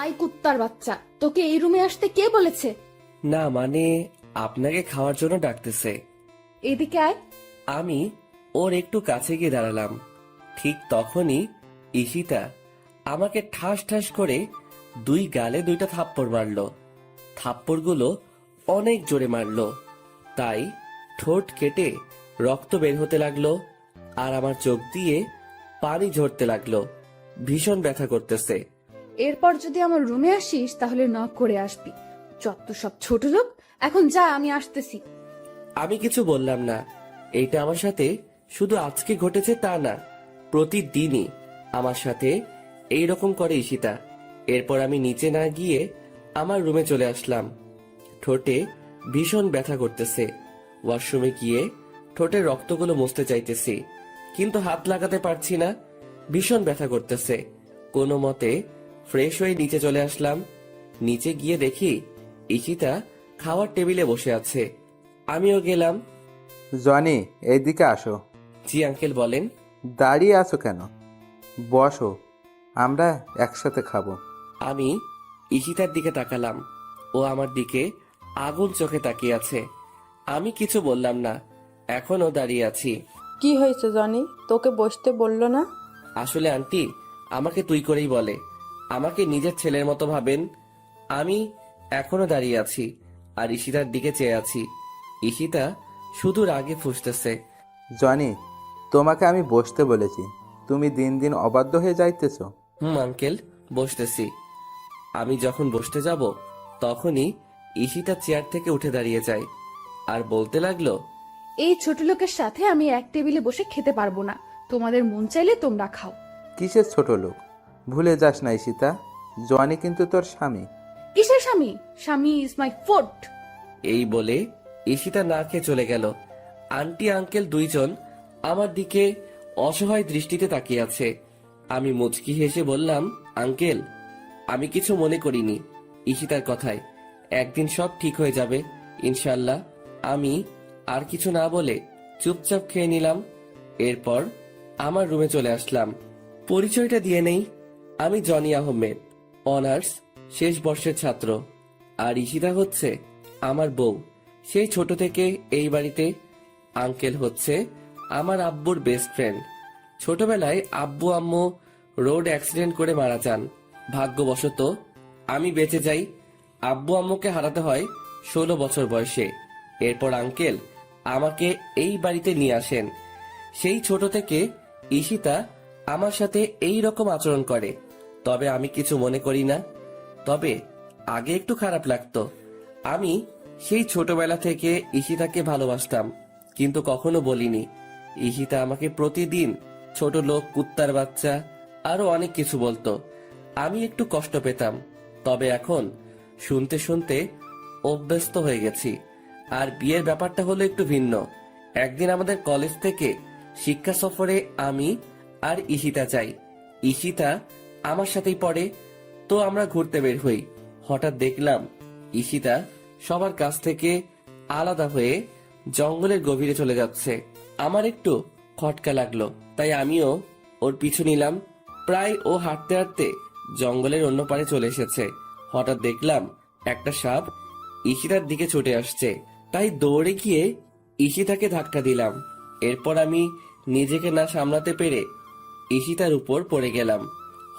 I কুত্তার বাচ্চা, তোকে এই রুমে আসতে কে বলেছে? না মানে আপনাকে খাওয়ার জন্য ডাকতেছে। এদিকে আয়। আমি ওর একটু কাছে গিয়ে দাঁড়ালাম। ঠিক তখনই ঈশিতা আমাকে ঠাস ঠাস করে দুই গালে দুইটা থাপ্পড় মারলো। থাপ্পড়গুলো অনেক জোরে মারলো, তাই ঠোঁট কেটে রক্ত বের হতে লাগলো আর আমার চোখ দিয়ে পানি ঝরতে লাগলো। ভীষণ ব্যথা করতেছে। এরপর যদি আমার রুমে আসিস তাহলে নক করে আসবি। যত সব ছোট লোক। এখন যা, আমি আসতেছি। আমি কিছু বললাম না। এইটা আমার সাথে শুধু আজকে ঘটেছে তা না, প্রতিদিনই আমার সাথে এই রকম করে ঈশিতা। এরপর আমি নিচে না গিয়ে আমার রুমে চলে আসলাম। ঠোঁটে ভীষণ ব্যথা করতেছে। ওয়াশরুমে গিয়ে ঠোঁটের রক্তগুলো মুছতে চাইতেছি, কিন্তু হাত লাগাতে পারছি না। ভীষণ ব্যথা করতেছে। কোনো মতে ফ্রেশ হয়ে নিচে চলে আসলাম। নিচে গিয়ে দেখি ঈশিতা খাওয়ার টেবিলে বসে আছে। আমিও গেলাম। জনি, এইদিকে আসো। জি আঙ্কেল, বলেন। দাঁড়িয়ে আছো কেন? বসো, আমরা একসাথে খাবো। আমি ঈশিতার দিকে তাকালাম। ও আমার দিকে আগুন চোখে তাকিয়ে আছে। আমি কিছু বললাম না, এখনো দাঁড়িয়ে আছি। কি হয়েছে জনি? তোকে বসতে বললো না? আসলে আন্টি আমাকে তুই করেই বলে, আমাকে নিজের ছেলের মতো ভাবেন। আমি এখনো দাঁড়িয়ে আছি আর ঈশিতার দিকে চেয়ে আছি। ঈশিতা শুধু রাগে ফুঁসতেছে। জনি, তোমাকে আমি বসতে বলেছি, তুমি দিন দিন অবাধ্য হয়ে যাইতেছো। আঙ্কেল, বসতেছি। আমি যখন বসতে যাব তখনই ঈশিতা চেয়ার থেকে উঠে দাঁড়িয়ে যায় আর বলতে লাগলো, এই ছোট লোকের সাথে আমি এক টেবিলে বসে খেতে পারবো না। তোমাদের মন চাইলে তোমরা খাও। কিসের ছোট লোক? ভুলে যাস না ঈশিতা, জনি কিন্তু তোর স্বামী। কিসের স্বামী? স্বামী ইজ মাই ফুড। এই বলে ঈশিতা না খেয়ে চলে গেল। আন্টি আঙ্কেল দুইজন আমার দিকে অসহায় দৃষ্টিতে তাকিয়ে আছে। আমি মুচকি হেসে বললাম, আঙ্কেল আমি কিছু মনে করিনি ঈশিতার কথায়। একদিন সব ঠিক হয়ে যাবে ইনশাল্লাহ। আমি আর কিছু না বলে চুপচাপ খেয়ে নিলাম। এরপর আমার রুমে চলে আসলাম। পরিচয়টা দিয়ে নেই, আমি জনি আহমেদ, অনার্স শেষ বর্ষের ছাত্র। আর ঈশিতা হচ্ছে আমার বউ, সেই ছোট থেকে এই বাড়িতে। আঙ্কেল হচ্ছে আমার আব্বুর বেস্ট ফ্রেন্ড। ছোটবেলায় আব্বু আম্মু রোড অ্যাক্সিডেন্ট করে মারা যান। ভাগ্যবশত আমি বেঁচে যাই। আব্বু আম্মুকে হারাতে হয় 16 বছর বয়সে। এরপর আঙ্কেল আমাকে এই বাড়িতে নিয়ে আসেন। সেই ছোট থেকে ঈশিতা আমার সাথে এই রকম আচরণ করে, তবে আমি কিছু মনে করি না। তবে আগে একটু খারাপ লাগতো। আমি সেই ছোটবেলা থেকে ঈশিতাকে ভালোবাসতাম, কিন্তু কখনো বলিনি। ঈশিতা আমাকে প্রতিদিন ছোট লোক, কুত্তার বাচ্চা আরো অনেক কিছু বলতো। আমি একটু কষ্ট পেতাম, তবে এখন শুনতে শুনতে অভ্যস্ত হয়ে গেছি। আর বিয়ের ব্যাপারটা হলো একটু ভিন্ন। একদিন আমাদের কলেজ থেকে শিক্ষা সফরে আমি আর ঈশিতা যাই। ঈশিতা আমার সাথেই পড়ে, তো আমরা ঘুরতে বের হই। হঠাৎ দেখলাম ঈশিতা সবার কাছ থেকে আলাদা হয়ে জঙ্গলের গভীরে চলে যাচ্ছে। আমার একটু খটকা লাগলো, তাই আমিও ওর পিছু নিলাম। প্রায় ও হাঁটতে হাঁটতে জঙ্গলের অন্য পারে চলে এসেছে। হঠাৎ দেখলাম একটা সাপ ঈশিতার দিকে ছুটে আসছে, তাই দৌড়ে গিয়ে ঈশিতাকে ধাক্কা দিলাম। এরপর আমি নিজেকে না সামলাতে পেরে ঈশিতার উপর পড়ে গেলাম।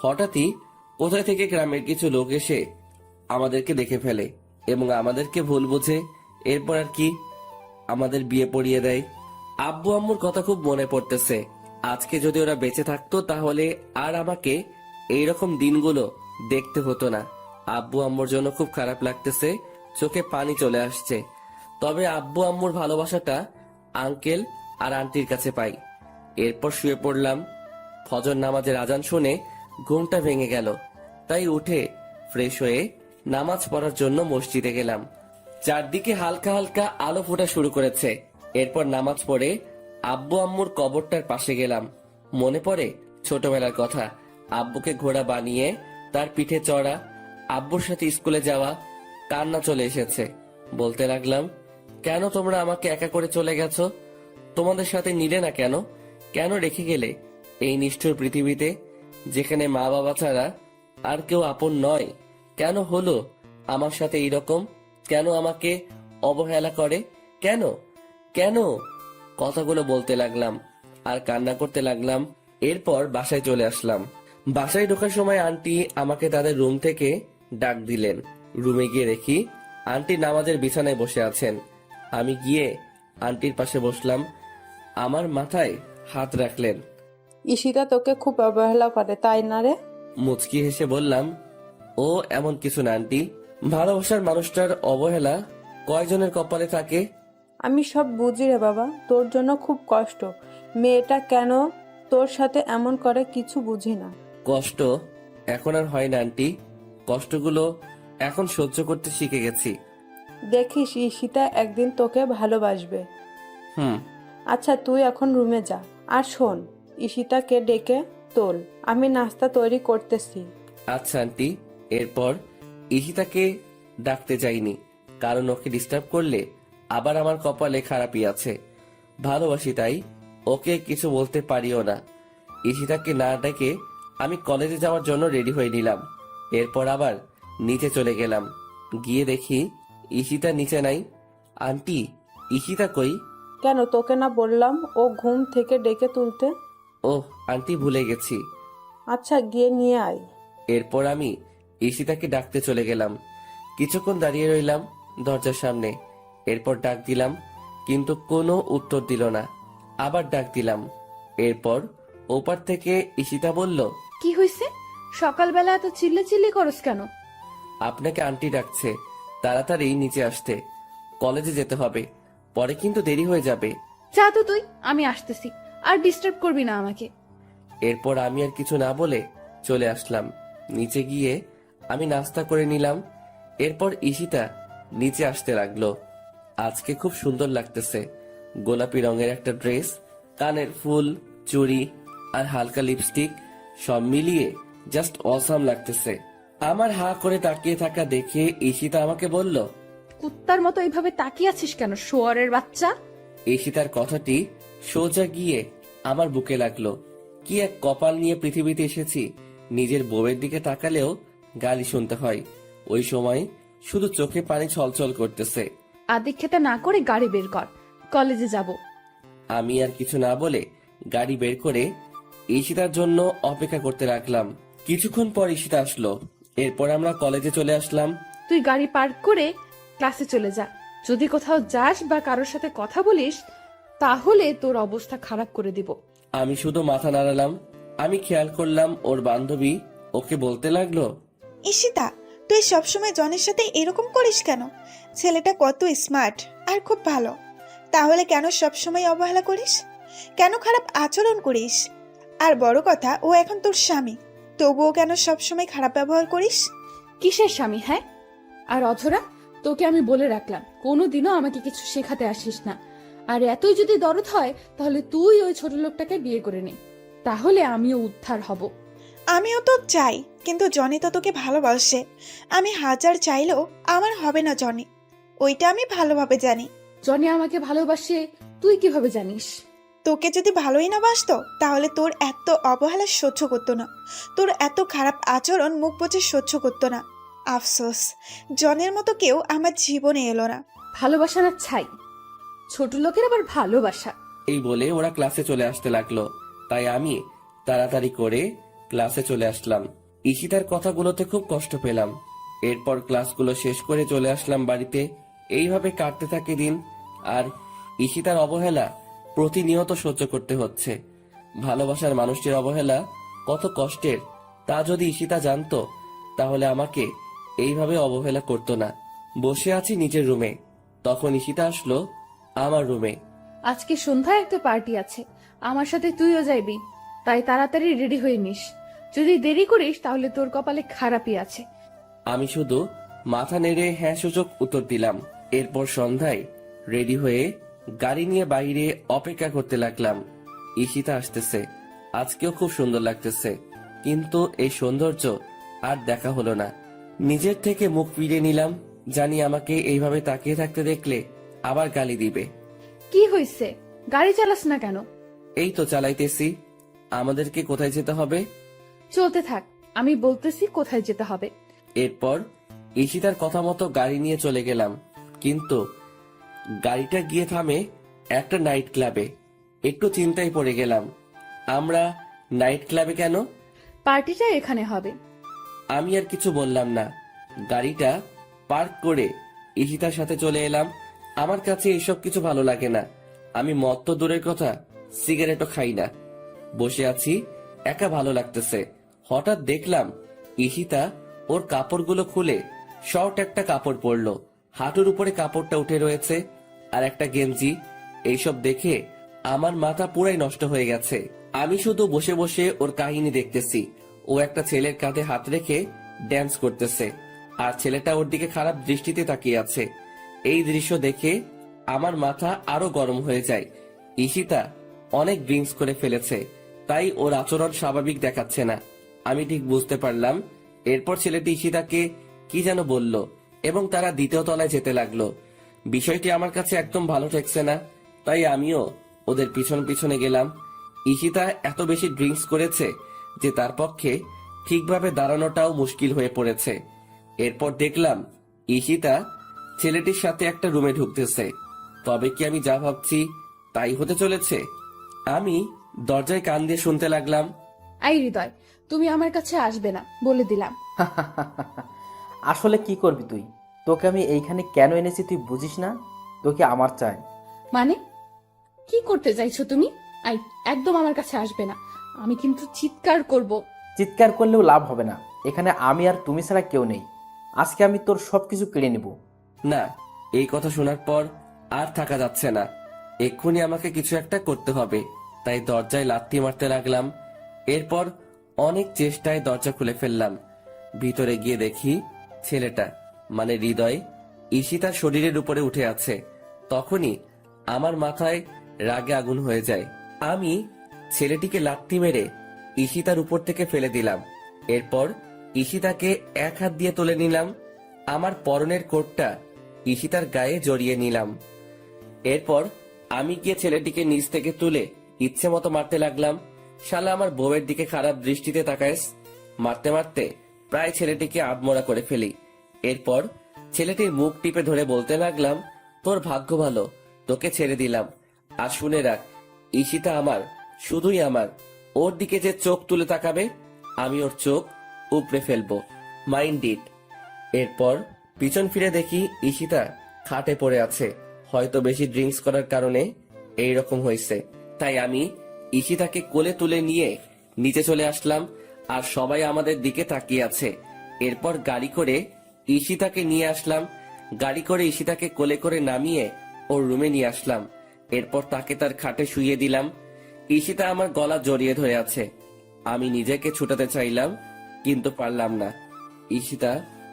হঠাৎই কোথায় থেকে গ্রামের কিছু লোক এসে আমাদেরকে দেখে ফেলে এবং আমাদেরকে ভুল বোঝে। এরপর আর কি, আমাদের বিয়ে পড়িয়ে দেয়। আব্বু আম্মুর কথা খুব মনে পড়তেছে। আজকে যদি ওরা বেঁচে থাকতো তাহলে আর আমাকে এইরকম দিনগুলো দেখতে হতো না। আব্বু আম্মুর জন্য খুব খারাপ লাগতেছে, চোখে পানি চলে আসছে। তবে আব্বু আম্মুর ভালোবাসাটা আঙ্কেল আর আন্টির কাছে পাই। এরপর শুয়ে পড়লাম। ফজর নামাজের আজান শুনে ঘুমটা ভেঙে গেল, তাই উঠে ফ্রেশ হয়ে নামাজ পড়ার জন্য মসজিদে গেলাম। চারদিকে হালকা হালকা আলো ফোটা শুরু করেছে। এরপর নামাজ পড়ে আব্বু আম্মুর কবরটার পাশে গেলাম। মনে পড়ে ছোটবেলার কথা, আব্বুকে ঘোড়া বানিয়ে তার পিঠে চড়া, আব্বুর সাথে স্কুলে যাওয়া। কান্না চলে এসেছে। বলতে লাগলাম, কেন তোমরা আমাকে একা করে চলে গেছো? তোমাদের সাথে নিলে না কেন? কেন রেখে গেলে এই নিষ্ঠুর পৃথিবীতে? যেখানে মা বাবা ছাড়া আর কেউ আপন নয়? কেন হলো আমার সাথে এইরকম? কেন আমাকে অবহেলা করে? কেন কেন? কথাগুলো বলতে লাগলাম আর কান্না করতে লাগলাম। এরপর বাসায় চলে আসলাম। বাসায় ঢোকার সময় আন্টি আমাকে তাদের রুম থেকে ডাক দিলেন। রুমে গিয়ে দেখি আন্টি নামাজের বিছানায় বসে আছেন। আমি গিয়ে আন্টির পাশে বসলাম। আমার মাথায় হাত রাখলেন। ঈশিতা তোকে খুব অবহেলা করে, তাই না রে? মুচকি হেসে বললাম, ও এমন কিছু না আন্টি। ভালোবাসার মানুষটার অবহেলা কয়জনের কপালে থাকে? আমি সব বুঝি রে বাবা, তোর জন্য খুব কষ্ট। মেয়েটা কেন তোর সাথে এমন করে কিছু বুঝি না। কষ্ট এখন আর হয় না আন্টি। কষ্টগুলো এখন সহ্য করতে শিখে গেছি। দেখিস ঈশিতা একদিন তোকে ভালোবাসবে। হুম। আচ্ছা তুই এখন রুমে যা। আর শোন, ঈশিতাকে ডেকে তোল, আমি নাস্তা তৈরি করতেছি। আচ্ছা আন্টি। এরপর ঈশিতাকে ডাকতে যাইনি, কারণ ওকে ডিস্টার্ব করলে আবার আমার কপালে খারাপই আছে। ভালোবাসি তাই ওকে কিছু বলতে পারিও না। ঈশিতাকে না ডেকে আমি কলেজে যাওয়ার জন্য রেডি হয়ে নিলাম। এরপর আবার নিচে চলে গেলাম। গিয়ে দেখি ঈশিতা নিচে নাই। আন্টি, ঈশিতা কই? কেন, তোকে না বললাম ও ঘুম থেকে ডেকে তুলতে? ওহ আন্টি, ভুলে গেছি। আচ্ছা গিয়ে নিয়ে আয়। এরপর আমি ঈশিতাকে ডাকতে চলে গেলাম। কিছুক্ষণ দাঁড়িয়ে রইলাম দরজার সামনে। এরপর ডাক দিলাম, কিন্তু কোনো উত্তর দিল না। আবার ডাক দিলাম। এরপর ওপার থেকে ঈশিতা বলল, কি হয়েছে? সকালবেলা এত চিল্লাচিল্লি করস কেন? আপনাকে আন্টি ডাকছে, তাড়াতাড়ি নিচে আসতে। কলেজে যেতে হবে, পরে কিন্তু দেরি হয়ে যাবে। যা তো তুই, আমি আসতেছি। আর ডিস্টার্ব করবি না আমাকে। এরপর আমি আর কিছু না বলে চলে আসলাম। নিচে গিয়ে আমি নাস্তা করে নিলাম। এরপর ঈশিতা নিচে আসতে লাগলো। আজকে খুব সুন্দর লাগতেছে। গোলাপি রঙের একটা ড্রেস, কানের ফুল, চুড়ি আর হালকা লিপস্টিক, সব মিলিয়ে জাস্ট অসাম লাগতেছে। আমার হা করে তাকিয়ে থাকা দেখে ঈশিতা আমাকে বলল, কুত্তার মতো এইভাবে তাকিয়ে আছিস কেন, শুয়োরের বাচ্চা? ঈশিতার কথাটি সোজা গিয়ে আমার বুকে লাগলো। কি এক কপাল নিয়ে পৃথিবীতে এসেছি। নিজের বউয়ের দিকে তাকালেও গালি শুনতে হয়। ওই সময় শুধু চোখে পানি ছলছল করতেছে। আদিক্ষেতা না করে গাড়ি বের কর, কলেজে যাব। আমি আর কিছু না বলে গাড়ি বের করে ঈশিতার জন্য অপেক্ষা করতে লাগলাম। কিছুক্ষণ পর ঈশিতা আসলো। এরপর আমরা কলেজে চলে আসলাম। তুই গাড়ি পার্ক করে ক্লাসে চলে যা। যদি কোথাও যাস বা কারোর সাথে কথা বলিস, তাহলে তোর অবস্থা খারাপ করে দিব। আমি শুধু মাথা নাড়ালাম। আমি খেয়াল করলাম ওর বান্ধবী ওকে বলতে লাগলো, ঈশিতা, তুই সবসময় জনের সাথে এরকম করিস কেন? ছেলেটা কত স্মার্ট আর খুব ভালো, তাহলে কেন সবসময় অবহেলা করিস? কেন খারাপ আচরণ করিস? আর বড় কথা, ও এখন তোর স্বামী, তবুও কেন সবসময় খারাপ ব্যবহার করিস? কিসের স্বামী? হ্যাঁ, আর অধরা, তোকে আমি বলে রাখলাম কোনোদিনও আমাকে কিছু শেখাতে আসিস না। আর এতই যদি দরদ হয়, তাহলে তুই ওই ছোট লোকটাকে বিয়ে করে নে, তাহলে আমিও উদ্ধার হব। আমিও তো চাই, কিন্তু জনি তো তোকে ভালোবাসে। আমি হাজার চাইলেও আমার হবে না জনি, ওইটা আমি ভালোভাবে জানি। জনি আমাকে ভালোবাসে, তুই কিভাবে জানিস? তোকে যদি ভালোই না বাসতো, তাহলে তোর এত অবহেলা সহ্য করতো না, তোর এত খারাপ আচরণ মুখ বুজে সহ্য করতো না। আফসোস, জনের মতো কেউ আমার জীবনে এলো না। ভালোবাসা না ছাই, ছোট লোকের আবার ভালোবাসা। এই বলে ওরা ক্লাসে চলে আসতে লাগলো। তাই আমি তাড়াতাড়ি করে ক্লাসে চলে আসলাম। ঈশিতার কথাগুলোতে খুব কষ্ট পেলাম। এরপর ক্লাসগুলো শেষ করে চলে আসলাম বাড়িতে। এইভাবে কাটতে থাকে দিন। আর ঈশিতার অবহেলা প্রতিনিয়ত সহ্য করতে হচ্ছে। ভালোবাসার মানুষটির অবহেলা কত কষ্টের, তা যদি ঈশিতা জানতো, তাহলে আমাকে এইভাবে অবহেলা করতো না। বসে আছি নিজের রুমে, তখন ঈশিতা আসলো আমার রুমে। আজকে সন্ধ্যায় একটা পার্টি আছে, আমার সাথে তুইও যাইবি, তাই তাড়াতাড়ি রেডি হয়ে নিস। যদি দেরি করিস তাহলে তোর কপালে খারাপই আছে। আমি শুধু মাথা নেড়ে হ্যাঁ সূচক উত্তর দিলাম। এরপর সন্ধ্যায় রেডি হয়ে গাড়ি নিয়ে বাইরে অপেক্ষা করতে লাগলাম। ঈশিতা আসতেছে, আজকেও খুব সুন্দর লাগতেছে, কিন্তু এই সৌন্দর্য আর দেখা হলো না। নিজের থেকে মুখ ফিরিয়ে নিলাম, জানি আমাকে এইভাবে তাকিয়ে থাকতে দেখলে আবার গালি দিবে। কি হয়েছে? গাড়ি চালাস না কেন? এই তো চালাইতেছি। আমাদেরকে কোথায় যেতে হবে? চলতে থাক, আমি বলতেছি কোথায় যেতে হবে। এরপর ঈশিতার কথা মতো গাড়ি নিয়ে চলে গেলাম, কিন্তু গাড়িটা গিয়ে থামে একটা নাইট ক্লাবে। একটু চিন্তায় পড়ে গেলাম, আমরা নাইট ক্লাবে কেন? পার্টিটা এখানে হবে। আমি আর কিছু বললাম না, গাড়িটা পার্ক করে ঈশিতার সাথে চলে এলাম। আমার কাছে এইসব কিছু ভালো লাগে না। আমি মদ তো দূরের কথা, সিগারেটও খাই না। বসে আছি, একা ভালো লাগতেছে। হঠাৎ দেখলাম ঈশিতা ওর কাপড়গুলো খুলে শর্ট একটা কাপড় পরলো, হাঁটুর উপরে কাপড়টা উঠে রয়েছে, আর একটা গেঞ্জি। এইসব দেখে আমার মাথা পুরাই নষ্ট হয়ে গেছে। আমি শুধু বসে বসে ওর কাহিনী দেখতেছি। ও একটা ছেলের কাঁধে হাত রেখে ড্যান্স করতেছে, আর ছেলেটা ওর দিকে খারাপ দৃষ্টিতে তাকিয়ে আছে। এই দৃশ্য দেখে আমার মাথা আরো গরম হয়ে যায়। ঈশিতা অনেক ড্রিঙ্কস করে ফেলেছে, তাই ওর আচরণ স্বাভাবিক দেখাচ্ছে না। আমি ঠিক বুঝতে পারলাম। এরপর ছেলেটি ঈশিতাকে কি যেন বলল এবং তারা দ্বিতীয় তলায় যেতে লাগলো। বিষয়টি আমার কাছে একদম ভালো ঠেকছে না, তাই আমিও ওদের পিছন পিছনে গেলাম। ঈশিতা এত বেশি ড্রিঙ্কস করেছে যে তার পক্ষে ঠিকভাবে দাঁড়ানোটাও মুশকিল হয়ে পড়েছে। এরপর দেখলাম ঈশিতা ছেলেটির সাথে একটা রুমে ঢুকতেছে। তবে কি আমি যা ভাবছি তাই হতে চলেছে? আমি দরজায় কান দিয়ে শুনতে লাগলাম, আই হৃদয়, তুমি আমার কাছে আসবে না, বলে দিলাম। আসলে কি করবি তুই? তোকে আমি এইখানে কেন এনেছি তুই বুঝিস না? তোকে আমার চাই। মানে কি করতে চাইছো তুমি? আই, একদম আমার কাছে আসবে না, আমি কিন্তু চিৎকার করব। চিৎকার করলেও লাভ হবে না, এখানে আমি আর তুমি ছাড়া কেউ নেই। আজকে আমি তোর সবকিছু কেড়ে নেব। না, এই কথা শোনার পর আর থাকা যাচ্ছে না। এক্ষুনি আমাকে কিছু একটা করতে হবে। তাই দরজায় লাথি মারতে লাগলাম। এরপর অনেক চেষ্টায় দরজা খুলে ফেললাম। ভিতরে গিয়ে দেখি ছেলেটা মানে হৃদয় ঈশিতার শরীরের উপরে উঠে আছে। তখনই আমার মাথায় রাগে আগুন হয়ে যায়। আমি ছেলেটিকে লাথি মেরে ঈশিতার উপর থেকে ফেলে দিলাম। এরপর ঈশিতাকে এক হাত দিয়ে তুলে নিলাম। আমার পরনের কোটটা ঈশিতার গায়ে জড়িয়ে নিলাম। এরপর আমি গিয়ে ছেলেটিকে নিচ থেকে তুলে ইচ্ছে মতো মারতে লাগলাম। শালা আমার বউয়ের দিকে খারাপ দৃষ্টিতে তাকাইস। মারতে মারতে প্রায় ছেলেটিকে আধমরা করে ফেলি। এরপর ছেলেটির মুখ টিপে ধরে বলতে লাগলাম, তোর ভাগ্য ভালো, তোকে ছেড়ে দিলাম। আর শুনে রাখ, ঈশিতা আমার, শুধুই আমার। ওর দিকে যে চোখ তুলে তাকাবে আমি ওর চোখ উপড়ে ফেলবো, মাইন্ড ইট। এরপর পিছন ফিরে দেখি ঈশিতা খাটে পড়ে আছে। হয়তো বেশি ড্রিঙ্কস করার কারণে এই রকম হয়েছে। তাই আমি ঈশিতাকে কোলে তুলে নিয়ে নিচে চলে আসলাম, আর সবাই আমাদের দিকে তাকিয়ে আছে। এরপর গাড়ি করে ঈশিতাকে নিয়ে আসলাম। গাড়ি করে ঈশিতাকে কোলে করে নামিয়ে ওর রুমে নিয়ে আসলাম। এরপর তাকে তার খাটে শুইয়ে দিলাম। ঈশিতা আমার গলা জড়িয়ে ধরে আছে। আমি নিজেকে ছুটাতে চাইলাম, কিন্তু পারলাম না। ঈশিতা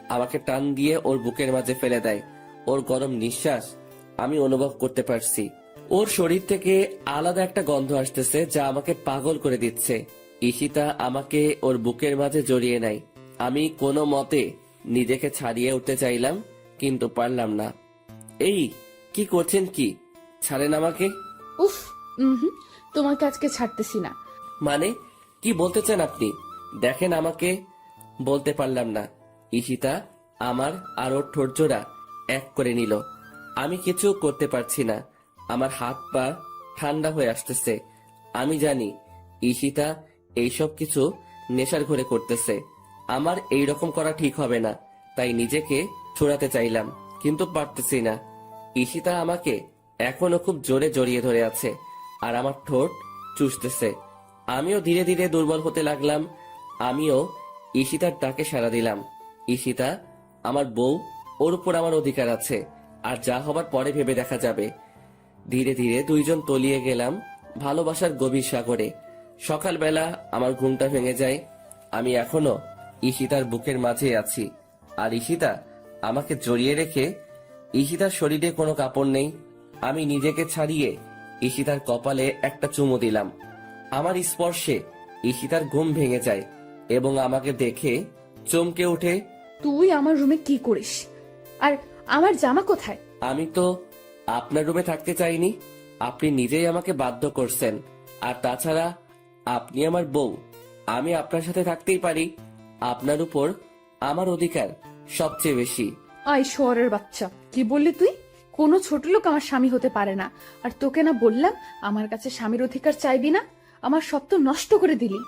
আমাকে টান দিয়ে ওর বুকের মাঝে ফেলে দেয়। ওর গরম নিঃশ্বাস আমি অনুভব করতে পারছি। ওর শরীর থেকে আলাদা একটা গন্ধ আসতেছে যা আমাকে পাগল করে দিচ্ছে। ঈশিতা আমাকে ওর বুকের মাঝে জড়িয়ে নেয়। আমি কোনো মতে নিজেকে ছাড়িয়ে উঠতে চাইলাম, কিন্তু পারলাম না। এই কি করছেন? কি ছাড়েন আমাকে। উফ, তোমাকে আজকে ছাড়তেছি না। মানে কি বলতে চান আপনি? দেখেন আমাকে। বলতে পারলাম না। ঈশিতা আমার আর ওর ঠোঁট জোড়া এক করে নিল। আমি কিছু করতে পারছি না। আমার হাত পা ঠান্ডা হয়ে আসতেছে। আমি জানি ঈশিতা এইসব কিছু নেশার ঘরে করতেছে। আমার এই রকম করা ঠিক হবে না, তাই নিজেকে ছুড়াতে চাইলাম, কিন্তু পারতেছি না। ঈশিতা আমাকে এখনো খুব জোরে জড়িয়ে ধরে আছে, আর আমার ঠোঁট চুষতেছে। আমিও ধীরে ধীরে দুর্বল হতে লাগলাম। আমিও ঈশিতার ডাকে সাড়া দিলাম। ঈশিতা আমার বউ, ওর উপর আমার অধিকার আছে, আর যা হবার পরে ভেবে দেখা যাবে। ধীরে ধীরে দুইজন তলিয়ে গেলাম ভালোবাসার গভীর সাগরে। সকালবেলা আমার ঘুমটা ভেঙে যায়। আমি এখনো ঈশিতার বুকের মাঝে আছি, আর ঈশিতা আমাকে জড়িয়ে রেখে। ঈশিতার শরীরে কোনো কাপড় নেই। আমি নিজেকে ছাড়িয়ে ঈশিতার কপালে একটা চুমু দিলাম। আমার স্পর্শে ঈশিতার ঘুম ভেঙে যায় এবং আমাকে দেখে চমকে ওঠে। তুই আমার রুমে কি করিস? আর আমার জামা কোথায়? আমি তো আপনার রুমে থাকতে চাইনি, আপনি নিজেই আমাকে বাধ্য করছেন। আর তাছাড়া আপনি আমার বউ, আমি আপনার সাথে থাকতেই পারি, আপনার উপর আমার অধিকার সবচেয়ে বেশি। আই শহরের বাচ্চা, কি বললি তুই? কোনো ছোট লোক আমার স্বামী হতে পারে না। আর তোকে না বললাম আমার কাছে স্বামীর অধিকার চাইবি না? আমার সব তো নষ্ট করে দিলি,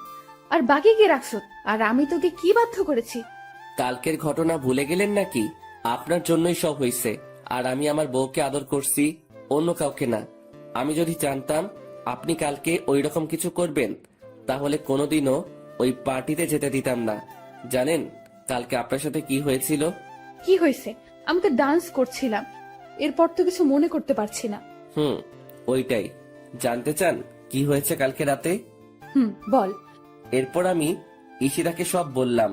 আর বাকি কি রাখছ? আর আমি তোকে কি বাধ্য করেছি? কালকের ঘটনা ভুলে গেলেন নাকি? আপনার জন্যই সব হয়েছে। আর আমি আমার বউকে আদর করছি, অন্য কাউকে না। আমি যদি জানতাম আপনি কালকে ওই রকম কিছু করবেন, তাহলে কোনোদিনও ওই পার্টিতে যেতে দিতাম না। জানেন কালকে আপনার সাথে কি হয়েছিল? কি হয়েছে? আমি তো ডান্স করছিলাম, এরপর তো কিছু মনে করতে পারছি না। ওইটাই জানতে চান কি হয়েছে কালকে রাতে? বল। এরপর আমি ঈশিতাকে সব বললাম।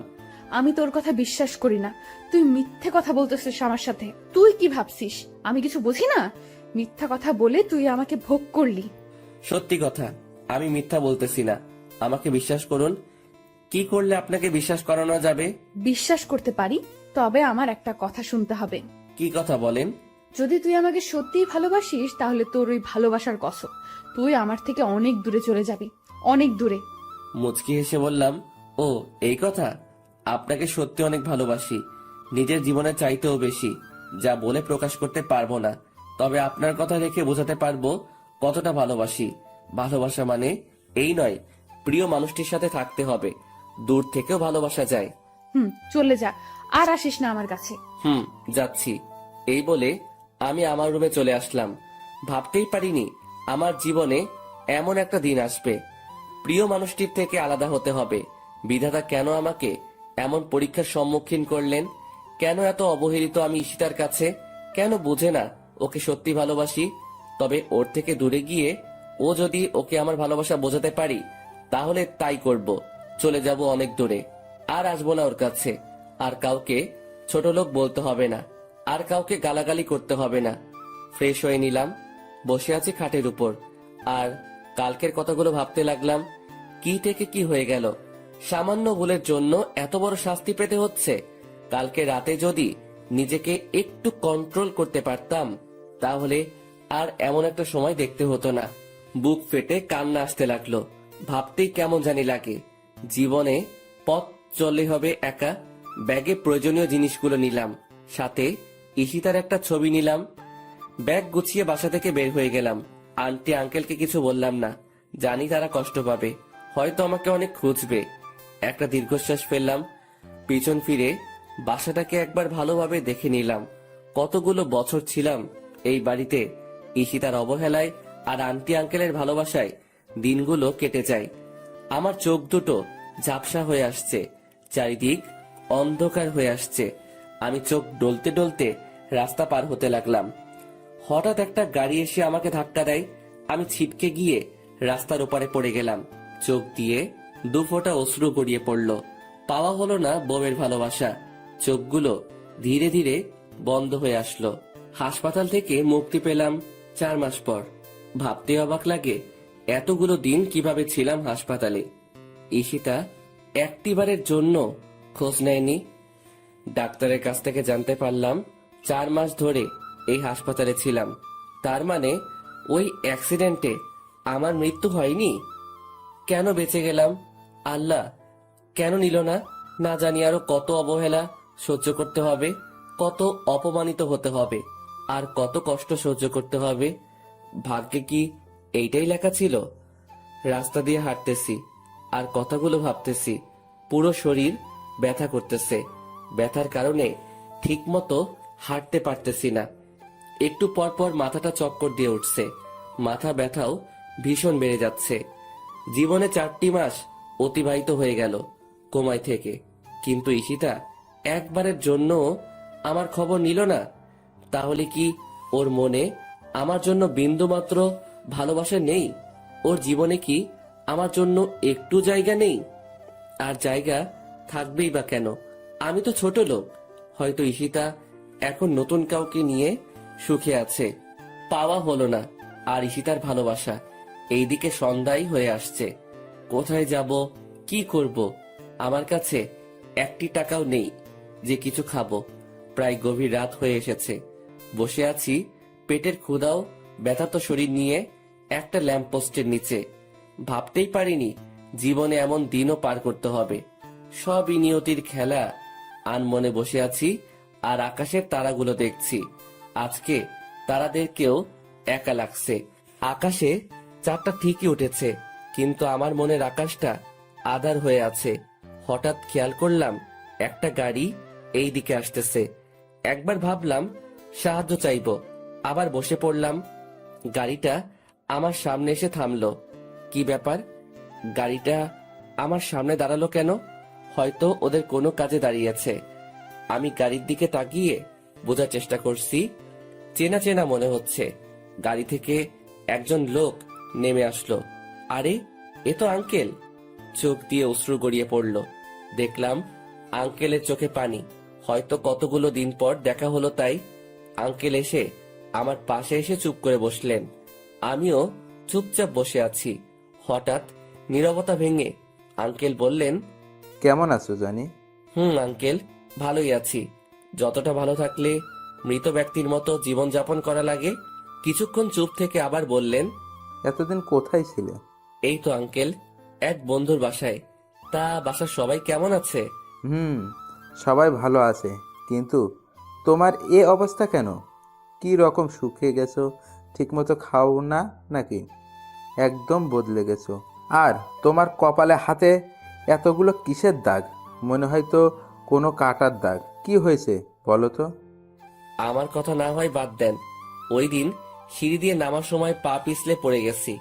আমি তোর কথা বিশ্বাস করি না। তুই মিথ্যে কথা বলতেছিস আমার সাথে। তুই কি ভাবছিস আমি কিছু বুঝি না? মিথ্যা কথা বলে তুই আমাকে ভোগ করলি। সত্যি কথা, আমি মিথ্যা বলতেছি না, আমাকে বিশ্বাস করুন। কি করলে আপনাকে বিশ্বাস করানো যাবে? বিশ্বাস করতে পারি, তবে আমার একটা কথা শুনতে হবে। কি কথা বলেন? যদি তুই আমাকে সত্যিই ভালোবাসিস, তাহলে তোর ওই ভালোবাসার কসম তুই আমার থেকে অনেক দূরে চলে যাবি, অনেক দূরে। মুচকি হেসে বললাম, ও এই কথা। আপনাকে সত্যি অনেক ভালোবাসি, নিজের জীবনের চাইতেও বেশি। যা বলে প্রকাশ করতে পারবো না, তবে আপনার কথা দেখে বোঝাতে পারবো কতটা ভালোবাসি। ভালোবাসা মানে এই নয় প্রিয় মানুষটির সাথে থাকতে হবে, দূর থেকেও ভালোবাসা যায়। চলে যা, আর আসিস না আমার কাছে। যাচ্ছি। এই বলে আমি আমার রুমে চলে আসলাম। ভাবতেই পারিনি আমার জীবনে এমন একটা দিন আসবে, প্রিয় মানুষটির থেকে আলাদা হতে হবে। বিধাতা কেন আমাকে এমন পরীক্ষার সম্মুখীন করলেন? কেন এত অবহেলিত আমি ঈশিতার কাছে? কেন বুঝে না ওকে সত্যি ভালোবাসি? তবে ওর থেকে দূরে গিয়ে ও যদি ওকে আমার ভালোবাসা বোঝাতে পারি, তাহলে তাই করব। চলে যাব অনেক দূরে, আর আসবো না ওর কাছে। আর কাউকে ছোট লোক বলতে হবে না, আর কাউকে গালাগালি করতে হবে না। ফ্রেশ হয়ে নিলাম, বসে আছি খাটের উপর, আর কালকের কথাগুলো ভাবতে লাগলাম। কি থেকে কি হয়ে গেল? সামান্য ভুলের জন্য এত বড় শাস্তি পেতে হচ্ছে। কালকে রাতে যদি নিজেকে একটু কন্ট্রোল করতে পারতাম, তাহলে আর এমন একটা সময় দেখতে হতো না। বুক ফেটে কান্না আসতে লাগলো। ভাবতেই কেমন জানি লাগে। জীবনে পথ চললে হবে একা। ব্যাগে প্রয়োজনীয় জিনিসগুলো নিলাম, সাথে ঈশিতার একটা ছবি নিলাম। ব্যাগ গুছিয়ে বাসা থেকে বের হয়ে গেলাম। আন্টি আঙ্কেলকে কিছু বললাম না, জানি তারা কষ্ট পাবে, হয়তো আমাকে অনেক খুঁজবে। একটা দীর্ঘশ্বাস ফেললাম, পিছন ফিরে বাসাটাকে একবার ভালোভাবে দেখে নিলাম। কতগুলো বছর ছিলাম এই বাড়িতে। ঈশিতার অবহেলায় আর আন্টি আঙ্কেলের ভালোবাসায় দিনগুলো কেটে যায়। আমার চোখ দুটো ঝাপসা হয়ে আসছে, চারিদিক অন্ধকার হয়ে আসছে। আমি চোখ ডলতে ডলতে রাস্তা পার হতে লাগলাম। হঠাৎ একটা গাড়ি এসে আমাকে ধাক্কা দেয়। আমি ছিটকে গিয়ে রাস্তার ওপারে পড়ে গেলাম। চোখ দিয়ে দুফোঁটা অশ্রু গড়িয়ে পড়ল। পাওয়া হলো না বউয়ের ভালোবাসা। চোখগুলো ধীরে ধীরে বন্ধ হয়ে আসলো। হাসপাতাল থেকে মুক্তি পেলাম 4 মাস পর। ভাবতে অবাক লাগে এতগুলো দিন কিভাবে ছিলাম হাসপাতালে। ঈশিতা একটিবারের জন্য খোঁজ নেয়নি। ডাক্তারের কাছ থেকে জানতে পারলাম 4 মাস ধরে এই হাসপাতালে ছিলাম। তার মানে ওই অ্যাক্সিডেন্টে আমার মৃত্যু হয়নি। কেন বেঁচে গেলাম? আল্লাহ কেন নিল না? না জানি আরো কত অবহেলা সহ্য করতে হবে, কত অপমানিত হতে হবে, আর কত কষ্ট সহ্য করতে হবে। ভাগ্যে কি এইটাই লেখা ছিল? রাস্তা দিয়ে হাঁটতেছি আর কথাগুলো ভাবতেছি। পুরো শরীর ব্যথা করতেছে। ব্যথার কারণে ঠিকমতো হাঁটতে পারতেছি না। একটু পর পর মাথাটা চক্কর দিয়ে উঠছে। মাথা ব্যথাও ভীষণ বেড়ে যাচ্ছে। জীবনে 4টি মাস অতিবাহিত হয়ে গেল কোমায় থেকে, কিন্তু ঈশিতা একবারের জন্য আমার খবর নিল না। তাহলে কি ওর মনে আমার জন্য বিন্দুমাত্র ভালোবাসা নেই? ওর জীবনে কি আমার জন্য একটু জায়গা নেই? আর জায়গা থাকবেই বা কেন? আমি তো ছোট লোক। হয়তো ঈশিতা এখন নতুন কাউকে নিয়ে সুখে আছে। পাওয়া হলো না আর ঈশিতার ভালোবাসা। এইদিকে সন্ধ্যাই হয়ে আসছে। কোথায় যাব, কি করব? আমার কাছে 1টি টাকাও নেই যে কিছু খাবো। প্রায় গভীর রাত হয়ে এসেছে। বসে আছি পেটের ক্ষুধাও ব্যথাত শরীর নিয়ে একটা ল্যাম্পপোস্টের নিচে। ভাবতেই পারিনি জীবনে এমন দিনও পার করতে হবে। সবই নিয়তির খেলা। আনমনে বসে আছি আর আকাশের তারাগুলো দেখছি। আজকে তারাদেরকেও একা লাগছে। আকাশে চাঁদটা ঠিকই উঠেছে, কিন্তু আমার মনের আকাশটা আধার হয়ে আছে। হঠাৎ খেয়াল করলাম একটা গাড়ি এই দিকে আসতেছে। একবার ভাবলাম সাহায্য চাইবো, আবার বসে পড়লাম। গাড়িটা আমার সামনে এসে থামলো। কি ব্যাপার, গাড়িটা আমার সামনে দাঁড়ালো কেন? হয়তো ওদের কোনো কাজে দাঁড়িয়েছে। আমি গাড়ির দিকে তাকিয়ে বোঝার চেষ্টা করছি। চেনা চেনা মনে হচ্ছে। গাড়ি থেকে একজন লোক নেমে আসলো। আরে, এ তো আঙ্কেল। চোখ দিয়ে অশ্রু গড়িয়ে পড়ল। দেখলাম আঙ্কেলের চোখে পানি। হয়তো কতগুলো দিন পর দেখা হলো তাই। আঙ্কেল এসে আমার পাশে এসে চুপ করে বসলেন। আমিও চুপচাপ বসে আছি। হঠাৎ নীরবতা ভেঙে আঙ্কেল বললেন, কেমন আছো জনি? আঙ্কেল, ভালোই আছি। যতটা ভালো থাকলে মৃত ব্যক্তির মতো জীবন যাপন করা লাগে। কিছুক্ষণ চুপ থেকে আবার বললেন, এতদিন কোথায় ছিলে? এই তো আঙ্কেল, এক বন্ধুর বাসায়। তা বাসার সবাই কেমন আছে? সবাই ভালো আছে, কিন্তু তোমার এ অবস্থা কেন? কি রকম শুকিয়ে গেছো? ঠিকমতো খাও না নাকি? একদম বদলে গেছো। আর তোমার কপালে হাতে এতগুলো কিসের দাগ? মনে হয় তো কোনো কাটার দাগ। কি হয়েছে বলো তো? আমার কথা না হয় বাদ দেন। ওই দিন সিঁড়ি দিয়ে নামার সময় পা পিছলে পড়ে গেছি,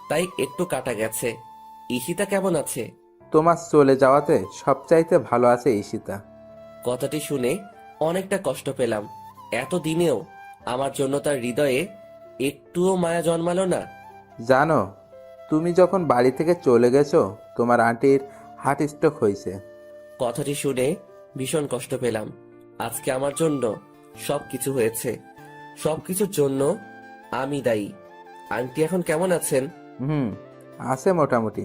তাই একটু কাটা গেছে। ঈশিতা কেমন আছে? তোমার চলে যাওয়াতে সবচাইতে ভালো আছে ঈশিতা। কথাটি শুনে অনেকটা কষ্ট পেলাম। এত দিনেও আমার জন্য তার হৃদয়ে একটুও মায়া জন্মালো না। জানো, তুমি যখন বাড়ি থেকে চলে গেছো তোমার আন্টির হার্ট স্ট্রোক হয়েছে। কথাটি শুনে ভীষণ কষ্ট পেলাম। আজকে আমার জন্য সবকিছু হয়েছে। সবকিছুর জন্য আমি দায়ী। আন্টি এখন কেমন আছেন? আছে মোটামুটি,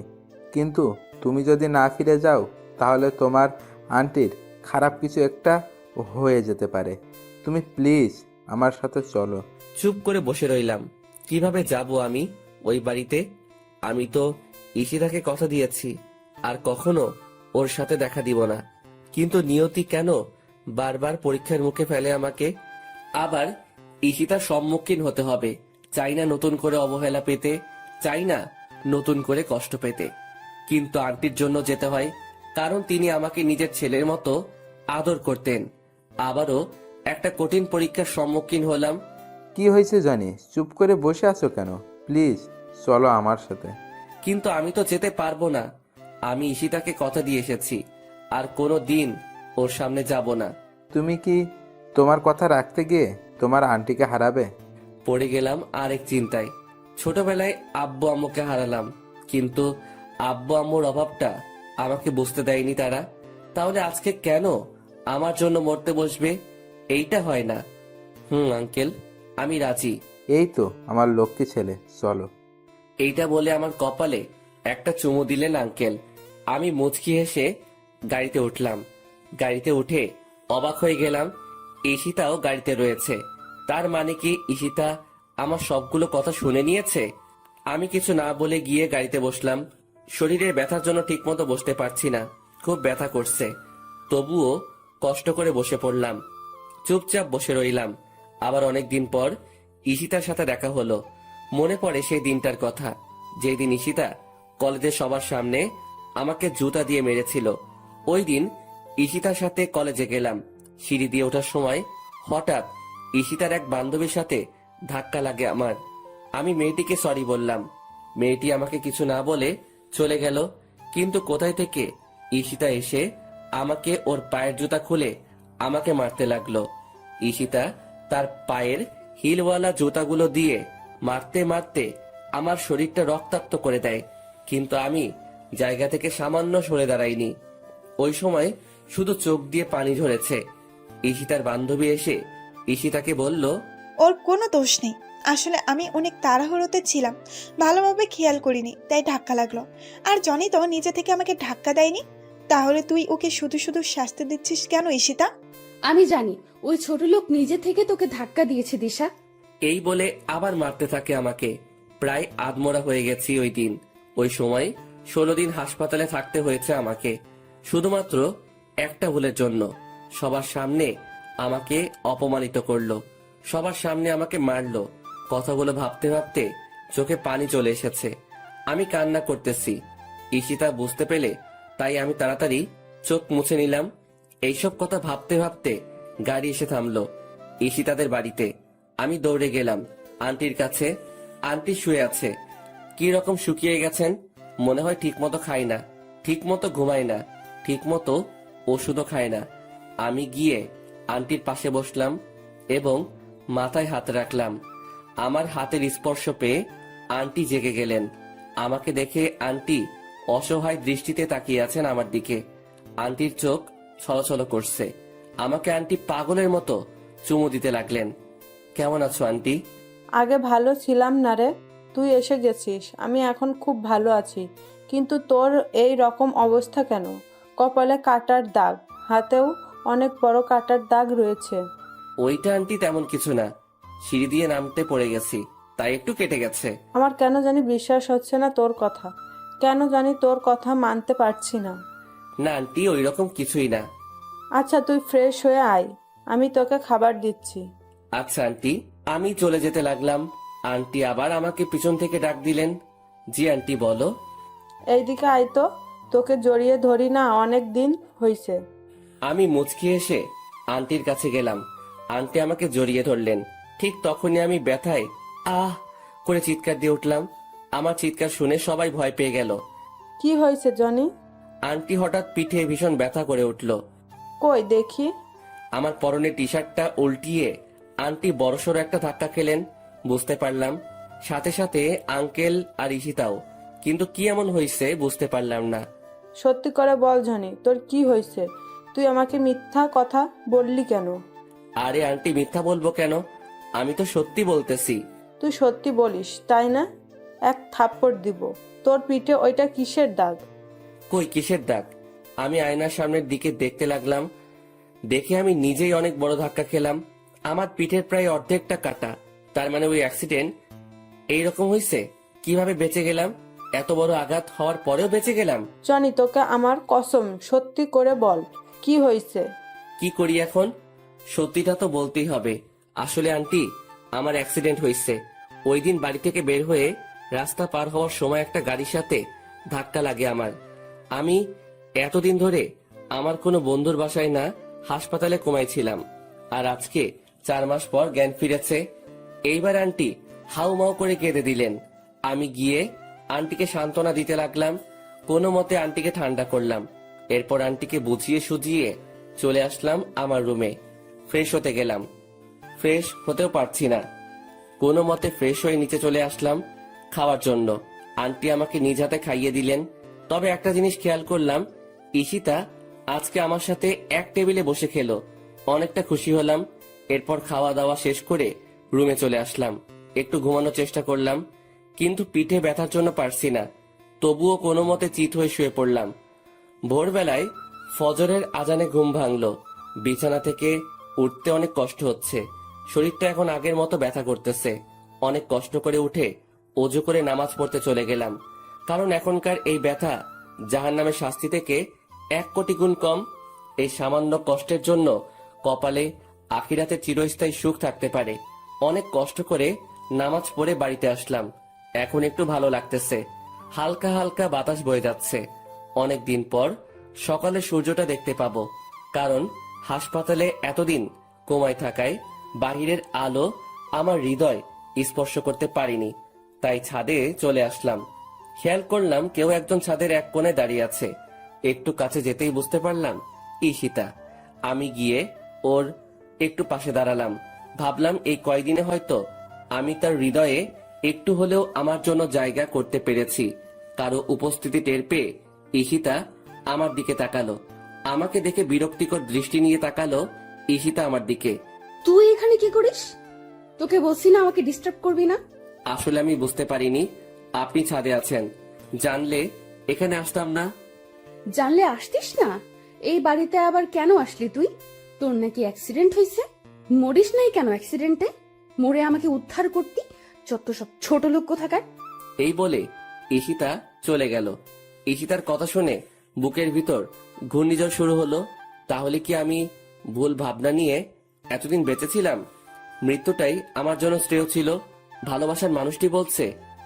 কিন্তু তুমি যদি না ফিরে যাও তাহলে তোমার আন্টির খারাপ কিছু একটা হয়ে যেতে পারে। তুমি প্লিজ আমার সাথে চলো। চুপ করে বসে রইলাম। কিভাবে যাব আমি ওই বাড়িতে? আমি তো ঈশিতাকে কথা দিয়েছি আর কখনো ওর সাথে দেখা দিব না। কিন্তু নিয়তি কেন বারবার পরীক্ষার মুখে ফেলে আমাকে? আবার ঈশিতার সম্মুখীন হতে হবে। চাই না নতুন করে অবহেলা পেতে, চাই না নতুন করে কষ্ট পেতে, কিন্তু আন্টির জন্য যেতে হয়, কারণ তিনি আমাকে নিজের ছেলের মতো আদর করতেন। আবারও একটা কঠিন পরীক্ষার সম্মুখীন হলাম। কি হয়েছে জানি, চুপ করে বসে আছো কেন? প্লিজ চলো আমার সাথে। কিন্তু আমি তো যেতে পারবো না। আমি ঈশিতাকে কথা দিয়ে এসেছি, আর কোনো দিন ওর সামনে যাব না। তুমি কি তোমার কথা রাখতে গিয়ে তোমার আন্টিকে হারাবে? পড়ে গেলাম আরেক চিন্তায়। ছোটবেলায় আব্বু আম্মুকে হারালাম, কিন্তু আব্বু আম্মুর অভাবটা আমাকে বুঝতে দেয়নি তারা। তাহলে আজকে কেন আমার জন্য মরতে বসবে? এইটা হয় না। আঙ্কেল, আমি রাজি। এই তো আমার লক্ষ্মী ছেলে, চলো। এইটা বলে আমার কপালে একটা চুমু দিলেন আঙ্কেল। আমি মুচকি হেসে গাড়িতে উঠলাম। গাড়িতে উঠে অবাক হয়ে গেলাম, ঈশিতাও গাড়িতে রয়েছে। তার মানে কি ঈশিতা আমার সবগুলো কথা শুনে নিয়েছে? আমি কিছু না বলে গিয়ে গাড়িতে বসলাম। শরীরের ব্যথার জন্য ঠিকমতো বসতে পারছি না, খুব ব্যথা করছে। তবুও কষ্ট করে বসে পড়লাম। চুপচাপ বসে রইলাম। আবার অনেক দিন পর ঈশিতার সাথে দেখা হলো। মনে পড়ে সেই দিনটার কথা, যেই দিন ঈশিতা কলেজের সবার সামনে আমাকে জুতা দিয়ে মেরেছিল। ওই দিন ঈশিতার সাথে কলেজে গেলাম। সিঁড়ি দিয়ে ওঠার সময় হঠাৎ ঈশিতার এক বান্ধবীর সাথে ধাক্কা লাগে আমার। আমি মেয়েটিকে সরি বললাম। মেয়েটি আমাকে কিছু না বলে চলে গেল। কিন্তু কোথায় থেকে ঈশিতা এসে আমাকে ওর পায়ের জুতা খুলে আমাকে মারতে লাগলো। ঈশিতা তার পায়ের হিলওয়ালা জুতাগুলো দিয়ে মারতে মারতে আমার শরীরটা রক্তাক্ত করে দেয়, কিন্তু আমি জায়গা থেকে সামান্য সরে দাঁড়াইনি। ওই সময় শুধু চোখ দিয়ে পানি ঝরেছে। ঈশিতার বান্ধবী এসে ঈশিতাকে বলল, ওর কোনো দোষ নেই। আসলে আমি অনেক তাড়াহুড়োতে ছিলাম, ভালোভাবে খেয়াল করিনি, তাই ধাক্কা লাগলো। আর জনি তো নিজে থেকে আমাকে ধাক্কা দেয়নি। তাহলে তুই ওকে শুধু শুধু শাস্তি দিচ্ছিস কেন ঈশিতা? আমি জানি ওই ছোট লোক নিজে থেকে তোকে ধাক্কা দিয়েছে দিশা। এই বলে আবার মারতে থাকে আমাকে। প্রায় আধমরা হয়ে গেছি ওই দিন। ওই সময় 16 দিন হাসপাতালে থাকতে হয়েছে আমাকে, শুধুমাত্র একটা ভুলের জন্য। সবার সামনে আমাকে অপমানিত করলো, সবার সামনে আমাকে মারলো। কথাগুলো ভাবতে ভাবতে চোখে পানি চলে এসেছে। আমি কান্না করতেছি। ঈশিতা বুঝতে পেলে তাই আমি তাড়াতাড়ি চোখ মুছে নিলাম। এইসব কথা ভাবতে ভাবতে গাড়ি এসে থামলো ঈশিতাদের বাড়িতে। আমি দৌড়ে গেলাম আন্টির কাছে। আন্টি শুয়ে আছে, কি রকম শুকিয়ে গেছেন। মনে হয় ঠিক মতো খায় না, ঠিক মতো ঘুমায় না, ঠিক মতো ওষুধও খায় না। আমি গিয়ে আন্টির পাশে বসলাম এবং মাথায় হাত রাখলাম। আমার হাতের স্পর্শ পেয়ে আন্টি জেগে গেলেন। আমাকে দেখে আন্টি অসহায় দৃষ্টিতে তাকিয়ে আছেন আমার দিকে। আন্টির চোখ ছলছল করছে। আমাকে আন্টি পাগলের মতো চুমু দিতে লাগলেন। কেমন আছো আন্টি? আগে ভালো ছিলাম না রে, তুই এসে গেছিস, আমি এখন খুব ভালো আছি। কিন্তু তোর এই রকম অবস্থা কেন? কপালে কাটার দাগ, হাতেও অনেক বড় কাটার দাগ রয়েছে। ওইটা আন্টি তেমন কিছু না, সিঁড়ি দিয়ে নামতে পড়ে গেছি, তাই একটু কেটে গেছে। আমার কেন জানি বিশ্বাস হচ্ছে না তোর কথা, কেন জানি তোর কথা মানতে পারছি না। না আন্টি, ওই রকম কিছুই না। আচ্ছা তুই ফ্রেশ হয়ে আয়, আমি তোকে খাবার দিচ্ছি। আচ্ছা আন্টি। আমি চলে যেতে লাগলাম। আন্টি আবার আমাকে পিছন থেকে ডাক দিলেন। জি আন্টি বলো। এইদিকে আয় তো, তোকে জড়িয়ে ধরি না অনেক দিন হইছে। আমি মুচকি এসে আন্টির কাছে গেলাম। আন্টি আমাকে জড়িয়ে ধরলেন। ঠিক তখনই আমি ব্যথায় আহ করে চিৎকার দিয়ে উঠলাম। আমার চিৎকার শুনে সবাই ভয় পেয়ে গেল। কি হয়েছে জনি? আন্টি হঠাৎ পিঠে ভীষণ ব্যথা করে উঠল। কই দেখি। আমার পরনে টি শার্টটা উল্টিয়ে আন্টি বড়সড় একটা ধাক্কা খেলেন, বুঝতে পারলাম। সাথে সাথে আঙ্কেল আর ঈশিতাও, কিন্তু কি এমন হয়েছে বুঝতে পারলাম না। সত্যি করে বল জনি, তোর কি হয়েছে? তুই আমাকে মিথ্যা কথা বললি কেন? আরে আন্টি, মিথ্যা বলবো কেন? আমি তো সত্যি বলতেছি। তুই সত্যি বলিস তাই না? এক থাপ্পড় দিব। তোর পিঠে ওইটা কিসের দাগ? কই কিসের দাগ? আমি আয়নার সামনের দিকে দেখতে লাগলাম। দেখে আমি নিজেই অনেক বড় ধাক্কা খেলাম। আমার পিঠের প্রায় অর্ধেকটা কাটা। তার মানে ওই অ্যাক্সিডেন্ট এইরকম হয়েছে। কিভাবে বেঁচে গেলাম? এত বড় আঘাত হওয়ার পরেও বেঁচে গেলাম। জনি তোকে আমার কসম, সত্যি করে বল কি হয়েছে? কি করি এখন? সত্যিটা তো বলতেই হবে। আসলে আন্টি, আমার অ্যাক্সিডেন্ট হয়েছে। ওই দিন বাড়ি থেকে বের হয়ে রাস্তা পার হওয়ার সময় একটা গাড়ির সাথে ধাক্কা লাগে আমার। আমি এতদিন ধরে আমার কোনো বন্ধুর বাসায় না, হাসপাতালে ঘুমাইছিলাম। আর আজকে 4 মাস পর জ্ঞান ফিরেছে। এইবার আন্টি হাউমাউ করে কেঁদে দিলেন। আমি গিয়ে আন্টিকে সান্ত্বনা দিতে লাগলাম। কোনো মতে আন্টিকে ঠান্ডা করলাম। এরপর আন্টিকে বুঝিয়ে সুজিয়ে চলে আসলাম আমার রুমে। ফ্রেশ হতে গেলাম, ফ্রেশ হতেও পারছি না। কোনো মতে ফ্রেশ হয়ে নিচে চলে আসলাম খাওয়ার জন্য। আন্টি আমাকে নিজ হাতে খাইয়ে দিলেন। তবে একটা জিনিস খেয়াল করলাম, ঈশিতা আজকে আমার সাথে এক টেবিলে বসে খেলো। অনেকটা খুশি হলাম। এরপর খাওয়া দাওয়া শেষ করে রুমে চলে আসলাম। একটু ঘুমানোর চেষ্টা করলাম, কিন্তু পিঠে ব্যথার জন্য পারছি না। তবুও কোনো মতে চিত হয়ে শুয়ে পড়লাম। ভোরবেলায় ফজরের আজানে ঘুম ভাঙলো। বিছানা থেকে উঠতে অনেক কষ্ট হচ্ছে। শরীরটা এখন আগের মতো ব্যথা করতেছে। অনেক কষ্ট করে উঠে অজু করে নামাজ পড়তে চলে গেলাম। কারণ এখনকার এই ব্যথা জাহান্নামের শাস্তি থেকে 1 কোটি গুণ কম। এই সামান্য কষ্টের জন্য কপালে আখিরাতে চিরস্থায়ী সুখ থাকতে পারে। অনেক কষ্ট করে নামাজ পড়ে বাড়িতে আসলাম। এখন একটু ভালো লাগতেছে। হালকা হালকা বাতাস বয়ে যাচ্ছে। অনেক দিন পর সকালে সূর্যটা দেখতে পাবো। কারণ হাসপাতালে এতদিন কোমায় থাকায় বাহিরের আলো আমার হৃদয় স্পর্শ করতে পারিনি। তাই ছাদে চলে আসলাম। খেয়াল করলাম কেউ একজন ছাদের এক কোণে দাঁড়িয়ে আছে। একটু কাছে যেতেই বুঝতে পারলাম ঈশিতা। আমি গিয়ে ওর একটু পাশে দাঁড়ালাম। ভাবলাম এই কয়দিনে হয়তো আমি তার হৃদয়ে একটু হলেও আমার জন্য জায়গা করতে পেরেছি। কারো উপস্থিতি টের পেয়ে ঈশিতা আমার দিকে তাকালো। আমাকে দেখে বিরক্তিকর দৃষ্টি নিয়ে তাকালো ঈশিতা আমার দিকে। তুই এখানে কি করিস? তোকে বলছি না আমাকে ডিস্টার্ব করবি না। আসলে আমি বুঝতে পারিনি আপনি ছাদে আছেন। জানলে এখানে আসতাম না। জানলে আসতিস না? এই বাড়িতে আবার কেন আসলি তুই? তোর নাকি অ্যাক্সিডেন্ট হয়েছে? মরিস নাই কেন অ্যাক্সিডেন্টে? মরে আমাকে উদ্ধার করতি? যত সব ছোট লোক কোথাকার। এই বলে ঈশিতা চলে গেল। ঈশিতার কথা শুনে বুকের ভিতর ঘূর্ণিঝড় শুরু হলো। তাহলে কি আমি ভুল ভাবনা নিয়ে এতদিন বেঁচেছিলাম? মৃত্যুটাই আমার জন্য শ্রেয় ছিল। ভালোবাসার মানুষটি বলছে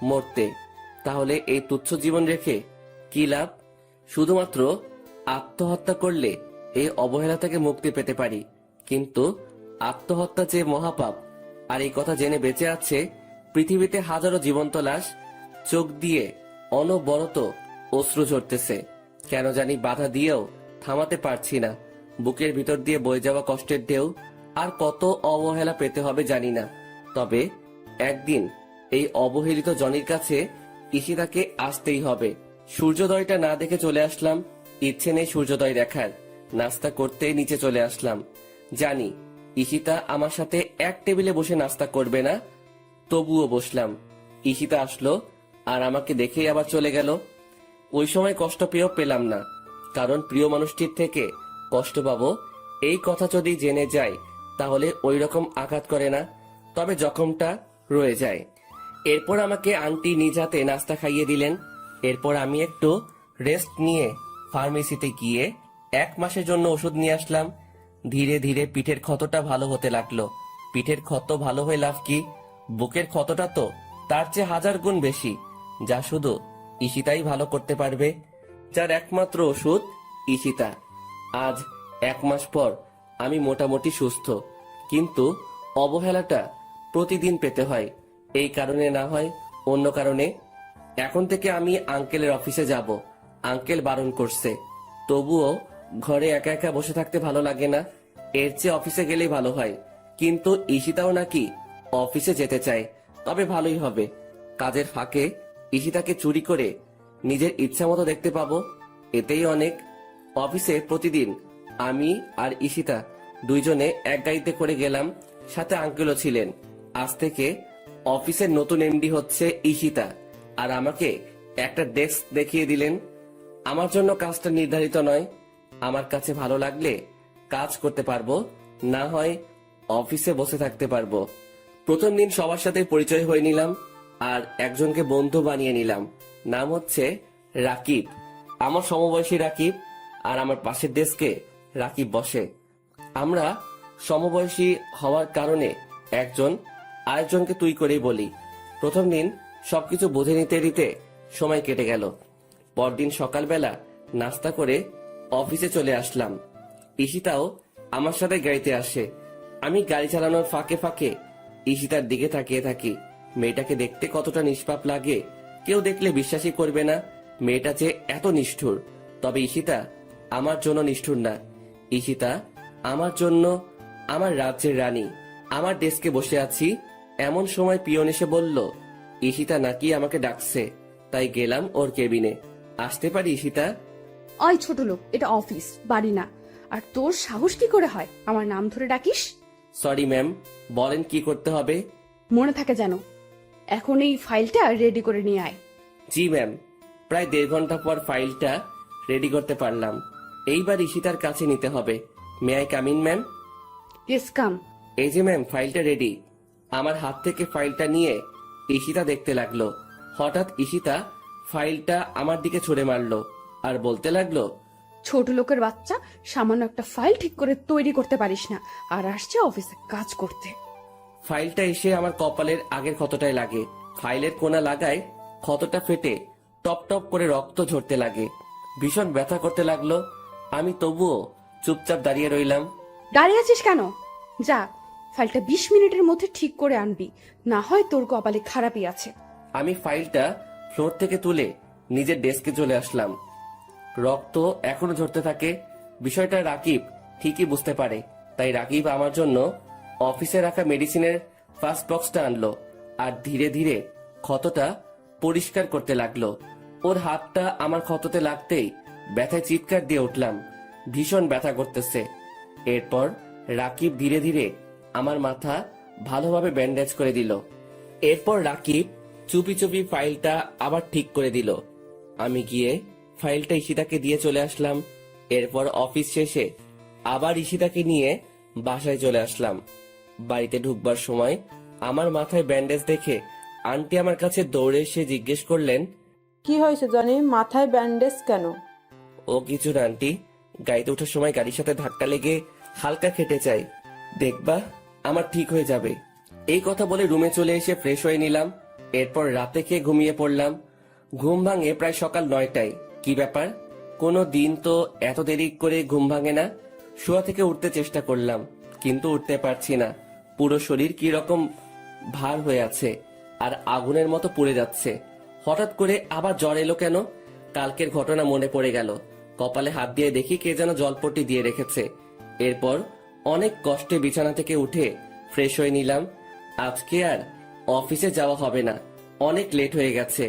মরতে, তাহলে এই তুচ্ছ জীবন রেখে কি লাভ? শুধুমাত্র আত্মহত্যা করলে এই অবহেলা থেকে মুক্তি পেতে পারি, কিন্তু আত্মহত্যা যে মহাপাপ, আর এই কথা জেনে বেঁচে আছে পৃথিবীতে হাজারো জীবন্ত লাশ। চোখ দিয়ে অনবরত অশ্রু ঝরতেছে, কেন জানি বাধা দিয়েও থামাতে পারছি না। বুকের ভিতর দিয়ে বয়ে যাওয়া কষ্টের ঢেউ। আর কত অবহেলা পেতে হবে জানি না, তবে একদিন এই অবহেলিত জনির কাছে ঈশিতাকে আসতেই হবে। সূর্যোদয়টা না দেখে চলে আসলাম। ইচ্ছে নেই সূর্যোদয় দেখার। নাস্তা করতেই নিচে চলে আসলাম। জানি ঈশিতা আমার সাথে এক টেবিলে বসে নাস্তা করবে না, তবুও বসলাম। ঈশিতা আসলো আর আমাকে দেখেই আবার চলে গেল। ওই সময় কষ্ট পেয়েও পেলাম না, কারণ প্রিয় মানুষটির থেকে কষ্ট পাবো এই কথা যদি জেনে যায় তাহলে ওই রকম আঘাত করে না, তবে জখমটা রয়ে যায়। এরপর আমাকে আন্টি নিজ হাতে নাস্তা খাইয়ে দিলেন। এরপর আমি একটু রেস্ট নিয়ে ফার্মেসিতে গিয়ে 1 মাসের জন্য ওষুধ নিয়ে আসলাম। ধীরে ধীরে পিঠের ক্ষতটা ভালো হতে লাগলো। পিঠের ক্ষত ভালো হয়ে লাভ কি? বুকের ক্ষতটা তো তার চেয়ে 1000 গুণ বেশি, যা শুধু ঈশিতাই ভালো করতে পারবে, যার একমাত্র ওষুধ ঈশিতা। আজ 1 মাস পর আমি মোটামুটি সুস্থ, কিন্তু অবহেলাটা প্রতিদিন পেতে হয়। এই কারণে না হয় অন্য কারণে। এখন থেকে আমি আঙ্কেলের অফিসে যাব। আঙ্কেল বারণ করছে, তবুও ঘরে একা একা বসে থাকতে ভালো লাগে না। এর চেয়ে অফিসে গেলেই ভালো হয়। কিন্তু ঈশিতাও নাকি অফিসে যেতে চায়, তবে ভালোই হবে। কাজের ফাঁকে ঈশিতাকে চুরি করে নিজের ইচ্ছা মতো দেখতে পাবো, এতেই অনেক। অফিসে প্রতিদিন আমি আর ঈশিতা দুইজনে এক গাড়িতে করে গেলাম, সাথে আঙ্কেলও ছিলেন। আজ থেকে অফিসের নতুন এমডি হচ্ছে ঈশিতা, আর আমাকে একটা ডেস্ক দেখিয়ে দিলেন। আমার জন্য কাজটা নির্ধারিত নয়, আমার কাছে ভালো লাগলে কাজ করতে পারবো, না হয় অফিসে বসে থাকতে পারবো। প্রথম দিন সবার সাথে পরিচয় হয়ে নিলাম আর একজনকে বন্ধু বানিয়ে নিলাম। নাম হচ্ছে রাকিব। আমার সমবয়সী রাকিব, আর আমার পাশের ডেস্কে রাকিব বসে। আমরা সমবয়সী হওয়ার কারণে একজন আরেকজনকে তুই করেই বলি। প্রথম দিন সবকিছু বুঝে নিতে নিতে সময় কেটে গেল। পরদিন সকালবেলা নাস্তা করে অফিসে চলে আসলাম। ঈশিতাও আমার সাথে গাড়িতে আসে। আমি গাড়ি চালানোর ফাঁকে ফাঁকে ঈশিতার দিকে তাকিয়ে থাকি। মেয়েটাকে দেখতে কতটা নিষ্পাপ লাগে, কেউ দেখলে বিশ্বাসই করবে না মেয়েটা যে এত নিষ্ঠুর। তবে ঈশিতা আমার জন্য নিষ্ঠুর না। ঈশিতা আমার জন্য আমার রাজ্যের রানী। আমার ডেস্কে বসে আছি, এমন সময় পিয়ন এসে বলল ঈশিতা নাকি আমাকে ডাকছে। তাই গেলাম ওর কেবিনে। আসতে পারি ঈশিতা? ওই ছোট লোক, এটা অফিস, বাড়ি না। আর তোর সাহস কি করে হয় আমার নাম ধরে ডাকিস? সরি ম্যাম, বলেন কি করতে হবে? মনে থাকে যেন। এখন এই ফাইলটা রেডি করে নিয়ে আয়। জি ম্যাম। প্রায় 1.5 ঘন্টা পর ফাইলটা রেডি করতে পারলাম। এইবার ঈশিতার কাছে নিতে হবে। May I come in ma'am? Yes come. এই যে ম্যাম, ফাইলটা রেডি। আমার হাত থেকে ফাইলটা নিয়ে ঈশিতা দেখতে লাগলো। হঠাৎ ঈশিতা ফাইলটা আমার দিকে ছুড়ে মারলো আর বলতে লাগলো, ছোট লোকের বাচ্চা, সামান্য একটা ফাইল ঠিক করে তৈরি করতে পারিস না, আর আসছে অফিসে কাজ করতে। ফাইলটা এসে আমার কপালের আগের ক্ষতটায় লাগে। ফাইলের কোনা লাগায় ক্ষতটা ফেটে টপ টপ করে রক্ত ঝরতে লাগে। ভীষণ ব্যথা করতে লাগলো। আমি তবুও চুপচাপ দাঁড়িয়ে রইলাম। দাঁড়িয়ে আছিস কেন? যা, ফাইলটা 20 মিনিটের মধ্যে ঠিক করে আনবি, না হয় তোর কপালে খারাপই আছে। আমি ফাইলটা ফ্লোর থেকে তুলে নিজের ডেস্কে চলে আসলাম। রক্ত এখনো ঝরতে থাকে। বিষয়টা রাকিব ঠিকই বুঝতে পারে, তাই রাকিব আমার জন্য অফিসে রাখা মেডিসিনের ফার্স্ট বক্সটা আনলো আর ধীরে ধীরে ক্ষতটা পরিষ্কার করতে লাগলো। ওর হাতটা আমার ক্ষততে লাগতেই ব্যথায় চিৎকার দিয়ে উঠলাম। ভীষণ ব্যথা করতেছে। এরপর রাকিব ধীরে ধীরে আমার মাথা ভালোভাবে ব্যান্ডেজ করে দিল। এরপর রাকিব চুপি চুপি ফাইলটা আবার ঠিক করে দিল। আমি গিয়ে ফাইলটা ঈশিতাকে দিয়ে চলে আসলাম। এরপর অফিস শেষে আবার ঈশিতাকে নিয়ে বাসায় চলে আসলাম। বাড়িতে ঢুকবার সময় আমার মাথায় ব্যান্ডেজ দেখে আন্টি আমার কাছে দৌড়ে এসে জিজ্ঞেস করলেন, কি হয়েছে জনি, মাথায় ব্যান্ডেজ কেন? ও কিছু না আন্টি, গাড়িতে ওঠার সময় গাড়ির সাথে ধাক্কা লেগে হালকা খেটে চাই, দেখবা আমার ঠিক হয়ে যাবে। এই কথা বলে রুমে চলে এসে ফ্রেশ হয়ে নিলাম। এরপর রাতে খেয়ে ঘুমিয়ে পড়লাম। ঘুম ভাঙে প্রায় সকাল 9টায়। কি ব্যাপার, কোনো দিন তো এত দেরি করে ঘুম ভাঙে না। শোয়া থেকে উঠতে চেষ্টা করলাম, কিন্তু উঠতে পারছি না। পুরো শরীর কি রকম ভার হয়ে আছে আর আগুনের মতো পুড়ে যাচ্ছে। হঠাৎ করে আবার জ্বর এলো কেন? কালকের ঘটনা মনে পড়ে গেল। কপালে হাত দিয়ে দেখি কে যেন জলপট্টি দিয়ে রেখেছে। এরপর অনেক কষ্টে বিছানা থেকে উঠে ফ্রেশ হয়ে নিলাম। আজকে আর অফিসে যাওয়া হবে না, অনেক লেট হয়ে গেছে।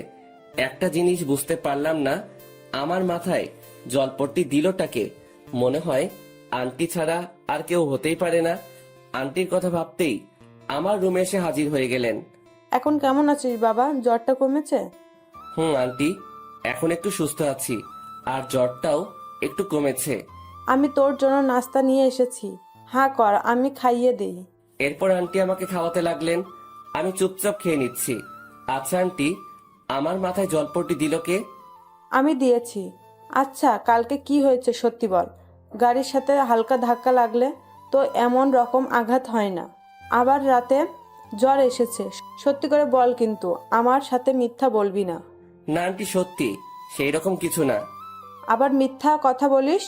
একটা জিনিস বুঝতে পারলাম না, আমার মাথায় জলপট্টি দিলটাকে? মনে হয় আন্টি ছাড়া আর কেউ হতেই পারে না। আন্টির কথা ভাবতেই আমার রুমে এসে হাজির হয়ে গেলেন। এখন কেমন আছিস বাবা, জ্বরটা কমেছে? আন্টি, এখন একটু সুস্থ আছি, আর জ্বরটাও একটু কমেছে। আমি তোর জন্য নাস্তা নিয়ে এসেছি, হ্যাঁ কর, আমি খাইয়ে দিই। এরপর আন্টি আমাকে খাওয়াতে লাগলেন। আমি চুপচাপ খেয়ে নিচ্ছি। আচ্ছা আন্টি, আমার মাথায় জলপট্টি দিল কে? আমি দিয়েছি। আচ্ছা, কালকে কি হয়েছে সত্যি বল। গাড়ির সাথে হালকা ধাক্কা লাগলে তো এমন রকম আঘাত হয় না, আবার রাতে জ্বর এসেছে। সত্যি করে বল, কিন্তু আমার সাথে মিথ্যা বলবি না। না আন্টি, সত্যি সেই রকম কিছু না। আবার মিথ্যা কথা বলিস,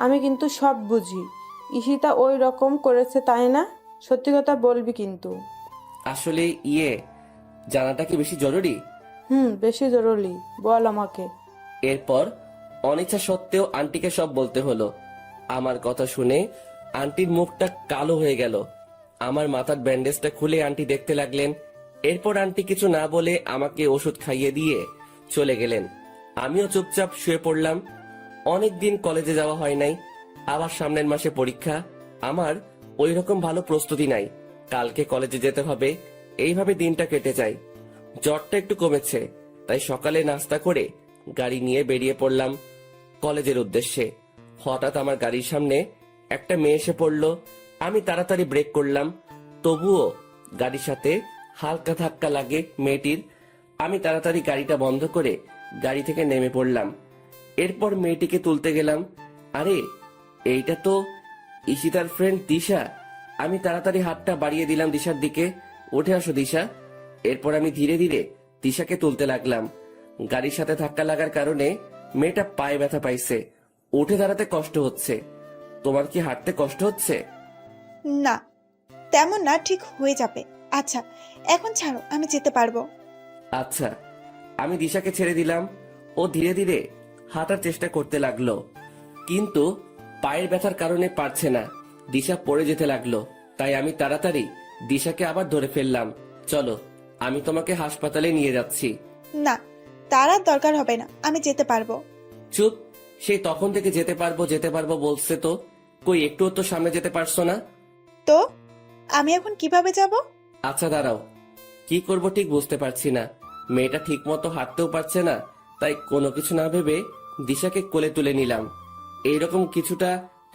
আমি কিন্তু সব বুঝি। ঈশিতা ওই রকম করেছে তাই না? সত্যি কথা বলবি কিন্তু। আসলে জানাটা কি বেশি জরুরি? বেশি জরুরি, বল আমাকে। এরপর অনিচ্ছা সত্ত্বেও আন্টিকে সব বলতে হলো। আমার কথা শুনে আন্টির মুখটা কালো হয়ে গেল। আমার মাথার ব্যান্ডেজটা খুলে আন্টি দেখতে লাগলেন। এরপর আন্টি কিছু না বলে আমাকে ওষুধ খাইয়ে দিয়ে চলে গেলেন। আমিও চুপচাপ শুয়ে পড়লাম। অনেকদিন কলেজে যাওয়া হয় নাই, আবার সামনের মাসে পরীক্ষা। আমার ওই রকম ভালো প্রস্তুতি নাই। কালকে কলেজে যেতে হবে, এইভাবে দিনটা কেটে যায়। জ্বরটা একটু কমেছে, তাই সকালে নাস্তা করে গাড়ি নিয়ে বেরিয়ে পড়লাম কলেজের উদ্দেশ্যে। হঠাৎ আমার গাড়ির সামনে একটা মেয়ে এসে পড়লো। আমি তাড়াতাড়ি ব্রেক করলাম, তবুও গাড়ির সাথে হালকা ধাক্কা লাগে মেয়েটির। আমি তাড়াতাড়ি গাড়িটা বন্ধ করে গাড়ি থেকে নেমে পড়লাম। এরপর মেয়েটিকে তুলতে গেলাম। আরে, এইটা তো ঈশিতার ফ্রেন্ড দিশা। আমি তাড়াতাড়ি হাতটা বাড়িয়ে দিলাম দিশার দিকে। উঠে আসো দিশা। এরপর আমি ধীরে ধীরে দিশাকে তুলতে লাগলাম। গাড়ির সাথে ধাক্কা লাগার কারণে মেয়েটা পায়ে ব্যথা পাইছে, উঠে দাঁড়াতে কষ্ট হচ্ছে। তোমার কি হাঁটতে কষ্ট হচ্ছে? না, তেমন না, ঠিক হয়ে যাবে। আচ্ছা, এখন ছাড়ো, আমি যেতে পারবো। আচ্ছা। আমি দিশাকে ছেড়ে দিলাম। ও ধীরে ধীরে হাঁটার চেষ্টা করতে লাগলো, কিন্তু পায়ের ব্যথার কারণে পারছে না। দিশা পড়ে যেতে লাগলো, তাই আমি তাড়াতাড়ি দিশাকে আবার ধরে ফেললাম। চলো, আমি তোমাকে হাসপাতালে নিয়ে যাচ্ছি। না, তার আর দরকার হবে না, আমি যেতে পারবো। চুপ, সেই তখন থেকে যেতে পারবো বলছে তো, কই একটুও তো সামনে যেতে পারছো না। তো আমি এখন কিভাবে যাব? আচ্ছা দাঁড়াও, কি করব ঠিক বুঝতে পারছি না। মেয়েটা ঠিক মতো হাঁটতেও পারছে না, তাই কোনো কিছু না ভেবে দিশাকে কোলে তুলে নিলাম। এইরকম কিছুটা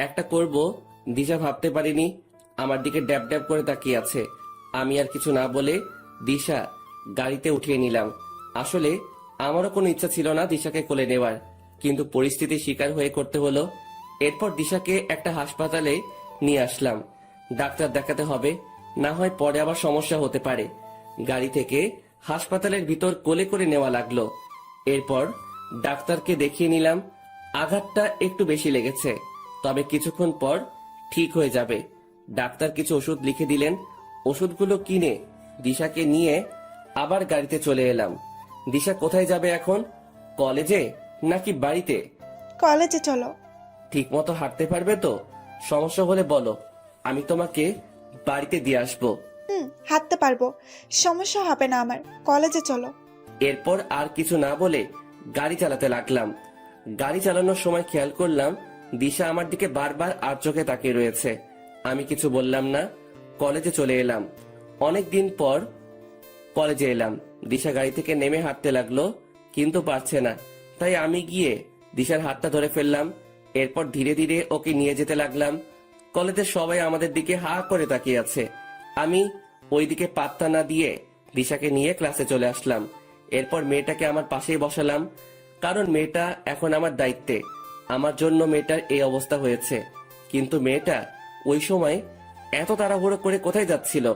একটা করব দিশা ভাবতে পারিনি। আমার দিকে ড্যাব ড্যাব করে তাকিয়ে আছে। আমি আর কিছু না বলে দিশা গাড়িতে উঠিয়ে নিলাম। আসলে আমারও কোনো ইচ্ছা ছিল না দিশাকে কোলে নেওয়ার, কিন্তু পরিস্থিতির শিকার হয়ে করতে হলো। এরপর দিশাকে একটা হাসপাতালে নিয়ে আসলাম। ডাক্তার দেখাতে হবে, না হয় পরে আবার সমস্যা হতে পারে। গাড়ি থেকে হাসপাতালের ভিতর কোলে করে নেওয়া লাগলো। এরপর ডাক্তারকে দেখিয়ে নিলাম। আঘাতটা একটু বেশি লেগেছে, তবে কিছুক্ষণ পর ঠিক হয়ে যাবে। ডাক্তার কিছু ওষুধ লিখে দিলেন। ওষুধগুলো কিনে দিশাকে নিয়ে আবার গাড়িতে চলে এলাম। দিশা কোথায় যাবে এখন? কলেজে নাকি বাড়িতে? কলেজে চলো। ঠিক মতো হাঁটতে পারবে তো? সমস্যা হলে বলো, আমি তোমাকে বাড়িতে দিয়ে আসবো। হাঁটতে পারবো, সমস্যা হবে না আমার। কলেজে চলো। এরপর আর কিছু না বলে গাড়ি চালাতে লাগলাম। গাড়ি চালানোর সময় খেয়াল করলাম দিশা আমার দিকে বারবার আর চোখে তাকিয়ে রয়েছে। আমি কিছু বললাম না। কলেজে চলে এলাম। অনেক দিন পর কলেজে এলাম। দিশা গাড়ি থেকে নেমে হাঁটতে লাগলো, কিন্তু পারছে না। তাই আমি গিয়ে দিশার হাতটা ধরে ফেললাম। এরপর ধীরে ধীরে ওকে নিয়ে যেতে লাগলাম। কলেজের সবাই আমাদের দিকে হা করে তাকিয়ে আছে। আমি ওইদিকে পাত্তা না দিয়ে দিশাকে নিয়ে ক্লাসে চলে আসলাম। এরপর মেয়েটাকে আমার পাশেই বসালাম, কারণ মেয়েটা এখন আমার দায়িত্বে। আমার জন্য মেয়েটার এই অবস্থা হয়েছে। কিন্তু মেয়েটা ওই সময় এত তাড়াহুড়ো করে কোথায় যাচ্ছিল?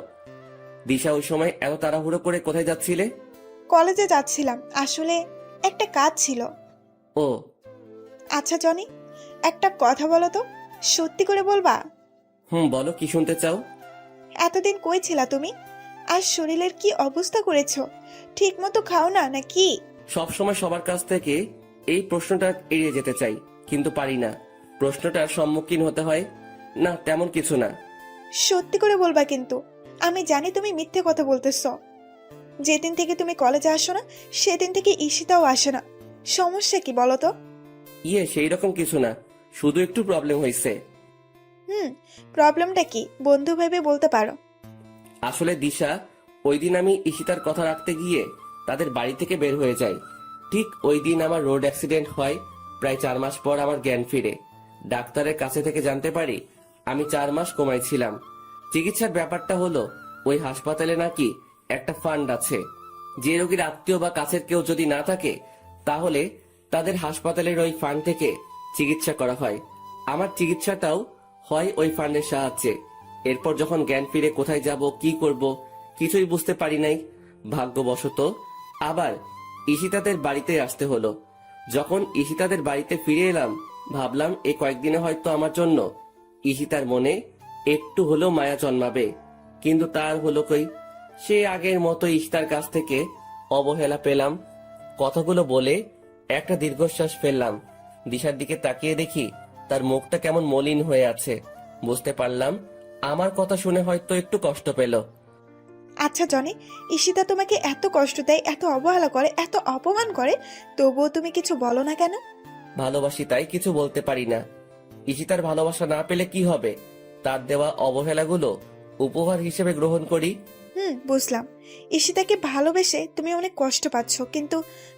দিশা, ওই সময় এত তাড়াহুড়ো করে কোথায় যাচ্ছিলে? কলেজে যাচ্ছিলাম, আসলে একটা কাজ ছিল। ও, আচ্ছা জনি, একটা কথা বলো তো, সত্যি করে বলবা? বলো, কি শুনতে চাও? এতদিন কই ছিলা তুমি? আর শরীরের কি অবস্থা করেছো? ঠিক মতো খাও না নাকি? সব সময় সবার কাছ থেকে এই প্রশ্নটা এড়িয়ে যেতে চাই, কিন্তু পারি না। প্রশ্নটার সম্মুখীন হতে হয়। না, তেমন কিছু না। সত্যি করে বলবা কিন্তু। আমি জানি তুমি মিথ্যে কথা বলতেছো। যেদিন থেকে তুমি কলেজে আসো না, সেদিন থেকে ঈশিতাও আসে না। সমস্যা কি বলো তো? সেই রকম কিছু না, শুধু একটু প্রবলেম হয়েছে। প্রবলেমটা কি বন্ধু ভেবে বলতে পারো। আসলে দিশা, ওই দিন আমি ঈশিতার কথা রাখতে গিয়ে তাদের বাড়ি থেকে বের হয়ে যাই। ঠিক ওই দিন আমার রোড অ্যাক্সিডেন্ট হয়। প্রায় 4 মাস পর আমার জ্ঞান ফিরে। ডাক্তারের কাছে থেকে জানতে পারি আমি 4 মাস কোমায় ছিলাম। চিকিৎসার ব্যাপারটা হলো, ওই হাসপাতালে নাকি একটা ফান্ড আছে। যে রোগীর আত্মীয় বা কাছের কেউ যদি না থাকে, তাহলে তাদের হাসপাতালের ওই ফান্ড থেকে চিকিৎসা করা হয়। আমার চিকিৎসাটাও হয় ওই ফান্ডের সাহায্যে। এরপর যখন জ্ঞান ফিরে কোথায় যাব, কি করব, কিছুই বুঝতে পারি নাই। ভাগ্যবশত আবার ঈশিতাদের বাড়িতে আসতে হলো। যখন ঈশিতাদের বাড়িতে ফিরে এলাম, ভাবলাম এই কয়েকদিনে হয়তো আমার জন্য ঈশিতার মনে একটু হলেও মায়া জন্মাবে। কিন্তু তার হলো কই? সে আগের মতো ঈশিতার কাছ থেকে অবহেলা পেলাম। কথাগুলো বলে একটা দীর্ঘশ্বাস ফেললাম। দিশার দিকে তাকিয়ে দেখি তার মুখটা কেমন মলিন হয়ে আছে। বুঝতে পারলাম আমার কথা শুনে হয়তো একটু কষ্ট পেল। আচ্ছা জনি, ঈশিতা তোমাকে এত কষ্ট দেয়, এত অবহেলা করে, এত অপমান করে, তবুও তুমি কিছু বলো না কেন? ভালোবাসি তাই কিছু বলতে পারি না। ঈশিতার ভালোবাসা না পেলে কি হবে? তার দেওয়া অবহেলাগুলো উপহার হিসেবে গ্রহণ করি। বুঝলাম। ঈশিতাকে ভালোবেসে তুমি অনেক কষ্ট পাচ্ছ, কিন্তু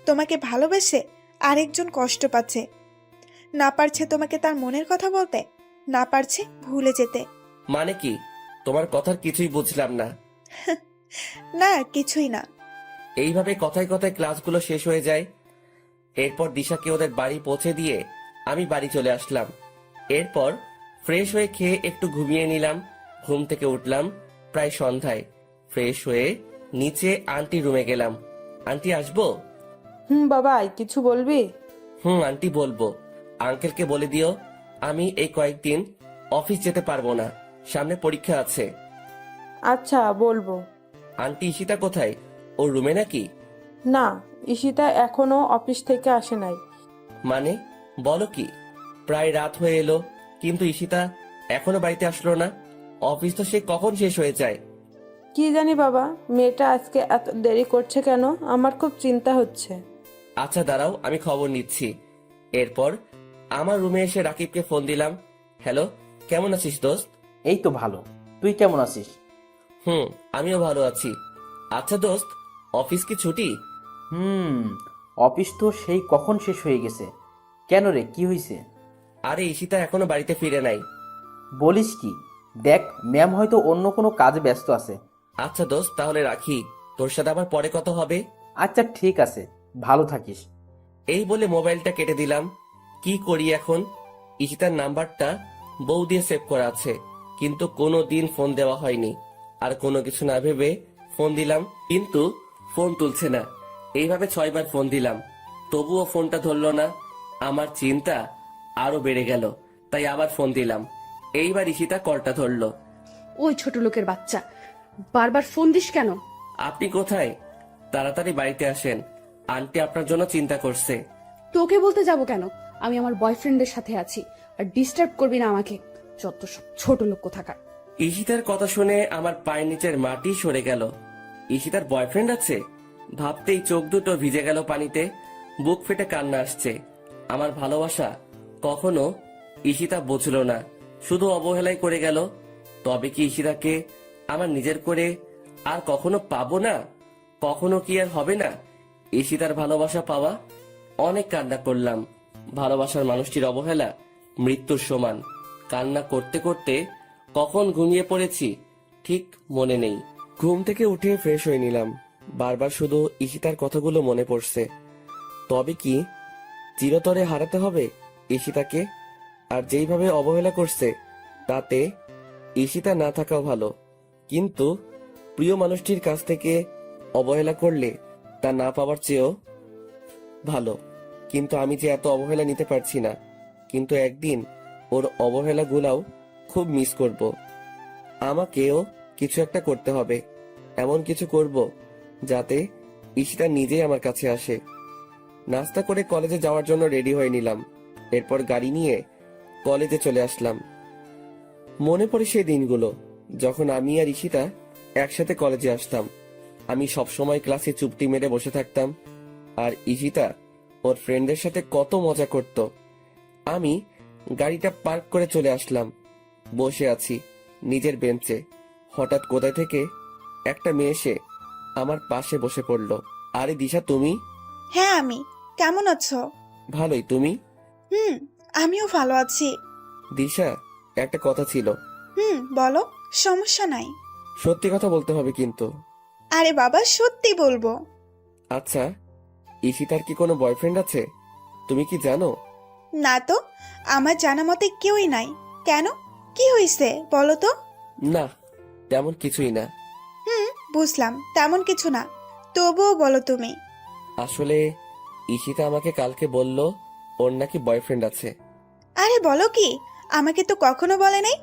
তোমাকে ভালোবেসে আরেকজন কষ্ট পাচ্ছে। না পারছে তোমাকে তার মনের কথা বলতে, না পারছে ভুলে যেতে। মানে কি? তোমার কথার কিছুই বুঝলাম না। না, কিছুই না। এইভাবে কথায় কথায় ক্লাসগুলো শেষ হয়ে যায়। এরপর দিশাকে ওদের বাড়ি পৌঁছে দিয়ে আমি বাড়ি চলে আসলাম। এরপর ফ্রেশ হয়ে খেয়ে একটু ঘুমিয়ে নিলাম। ঘুম থেকে উঠলাম প্রায় সন্ধ্যায়। ফ্রেশ হয়ে নিচে আন্টি রুমে গেলাম। আন্টি, আসবো? বাবা, কিছু বলবি? আন্টি, বলবো। আঙ্কেলকে বলে দিও আমি এই কয়েকদিন অফিস যেতে পারবো না, সামনে পরীক্ষা আছে। আচ্ছা, বলবো। আন্টি, ঈশিতা কোথায়? ওর রুমে নাকি? না, ঈশিতা এখনো অফিস থেকে আসে নাই। মানে, বলো কি? প্রায় রাত হয়ে এলো, কিন্তু ঈশিতা এখনো বাড়িতে আসলো না। অফিস তো সে কখন শেষ হয়ে যায়। কি জানি বাবা, মেয়েটা আজকে এত দেরি করছে কেন? আমার খুব চিন্তা হচ্ছে। আচ্ছা দাঁড়াও, আমি খবর নিচ্ছি। এরপর আমার রুমে এসে রাকিবকে ফোন দিলাম। হ্যালো, কেমন আছিস দোস্ত? এই তো ভালো। তুই কেমন আছিস? আমিও ভালো আছি। আচ্ছা দোস্ত, অফিস কি ছুটি? অফিস তো সেই কখন শেষ হয়ে গেছে। কেন রে, কি হয়েছে? আরে, ঈশিতা এখনো বাড়িতে ফিরে নাই। বলিস কি? দেখ, ম্যাম হয়তো অন্য কোনো কাজে ব্যস্ত আছে। আচ্ছা দোস্ত, তাহলে রাখি। তোর সাথে আবার পরে কথা হবে। আচ্ছা ঠিক আছে, ভালো থাকিস। এই বলে মোবাইলটা কেটে দিলাম। কি করি এখন? ঈশিতার নাম্বারটা বউ দিয়ে সেভ করা আছে, কিন্তু কোনো দিন ফোন দেওয়া হয়নি। আর কোনো কিছু না ভেবে ফোন দিলাম, কিন্তু ফোন তুলছে না। এইভাবে 6 বার ফোন দিলাম, তবুও ফোনটা ধরলো না। আমার চিন্তা আরো বেড়ে গেল, তাই আবার ফোন দিলাম। এইবার ঈশিতা কলটা ধরলো। ওই ছোট লোকের বাচ্চা, বারবার ফোন দিস কেন? আপনি কোথায়? তাড়াতাড়ি বাড়িতে আসেন, আন্টি আপনার জন্য চিন্তা করছে। তোকে বলতে যাব কেন? আমি আমার বয়ফ্রেন্ডের সাথে আছি, আর ডিস্টার্ব করবি না আমাকে। যত সব ছোট লোক কোথাকার। ঈশিতার কথা শুনে আমার পায়ের নিচের মাটি সরে গেল। ঈশিতার বয়ফ্রেন্ড আছে ভাবতেই চোখ দুটো ভিজে গেল পানিতে। বুক ফেটে কান্না আসছে। আমার ভালোবাসা কখনো ঈশিতা বুঝলো না, শুধু অবহেলাই করে গেল। তবে কি ঈশিতাকে আমার নিজের করে আর কখনো পাবো না? কখনো কি আর হবে না ঈশিতার ভালোবাসা পাওয়া? অনেক কান্না করলাম। ভালোবাসার মানুষটির অবহেলা মৃত্যুর সমান। কান্না করতে করতে কখন ঘুমিয়ে পড়েছি ঠিক মনে নেই। ঘুম থেকে উঠে ফ্রেশ হয়ে নিলাম। বারবার শুধু ঈশিতার কথাগুলো মনে পড়ছে। তবে কি চিরতরে হারাতে হবে ঈশিতাকে? আর যেইভাবে অবহেলা করছে তাতে ঈশিতা না থাকাও ভালো, কিন্তু প্রিয় মানুষটির কাছ থেকে অবহেলা করলে তা না পাওয়ার চেয়েও ভালো। কিন্তু আমি যে এত অবহেলা নিতে পারছি না, কিন্তু একদিন ওর অবহেলাগুলাও খুব মিস করব। আমাকেও কিছু একটা করতে হবে, এমন কিছু করব যাতে ঈশিতা নিজেই আমার কাছে আসে। নাস্তা করে কলেজে যাওয়ার জন্য রেডি হয়ে নিলাম। এরপর গাড়ি নিয়ে কলেজে চলে আসলাম। মনে পড়ে সেই দিনগুলো যখন আমি আর ঈশিতা একসাথে কলেজে আসতাম। আমি সবসময় ক্লাসে চুপটি মেরে বসে থাকতাম, আর ঈশিতা ওর ফ্রেন্ডদের সাথে কত মজা করত। আমি গাড়িটা পার্ক করে চলে আসলাম। বসে আছি নিজের বেঞ্চে, হঠাৎ কোথায় থেকে একটা মেয়ে এসে আমার পাশে বসে পড়ল। আরে দিশা, তুমি? হ্যাঁ আমি। কেমন আছো? ভালোই, তুমি? আমিও ভালো আছি। দিশা, একটা কথা ছিল। বলো, সমস্যা নাই। সত্যি কথা বলতে হবে কিন্তু। আরে বাবা, সত্যি বলবো। আচ্ছা, ঈশিতার কি কোনো বয়ফ্রেন্ড আছে? তুমি কি জানো? না তো, আমার জানা মতে কেউই নাই। কেন, কি হয়েছে বলো তো? না, তেমন কিছুই না। বুঝলাম, তেমন কিছু না, তবুও বলো তুমি। আসলে ঈশিতা আমাকে কালকে বলল ওর নাকি বয়ফ্রেন্ড আছে। আরে বলো কি, আমাকে তো কখনো বলে নাই।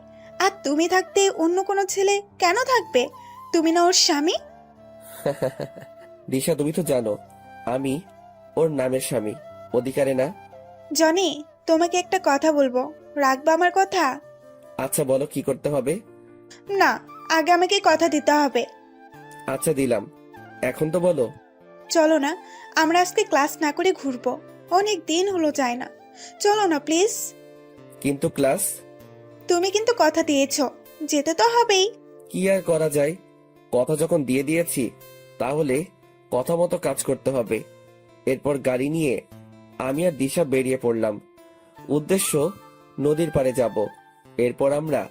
আর তুমি থাকতে অন্য কোনো ছেলে কেন থাকবে? তুমি না ওর স্বামী? দিশা, তুমি তো জানো আমি ওর নামের স্বামী, অধিকারে না। জনি, তোমাকে একটা কথা বলবো, রাখবা আমার কথা? আচ্ছা বলো, কি করতে হবে? না, আগে আমাকে কথা দিতে হবে। আচ্ছা দিলাম, এখন তো বলো। চলো না, আমরা আজকে ক্লাস না করে ঘুরবো। অনেক দিন হলো যায় না। চলো না প্লিজ। কিন্তু ক্লাস? তুমি কিন্তু কথা দিয়েছো, যেতে তো হবেই। কি আর করা যায়, কথা যখন দিয়ে দিয়েছি তাহলে কথা মতো কাজ করতে হবে। এরপর গাড়ি নিয়ে আমি আর দিশা বেরিয়ে পড়লাম। উদ্দেশ্য নদীর পাড়ে যাব। এরপর আমরা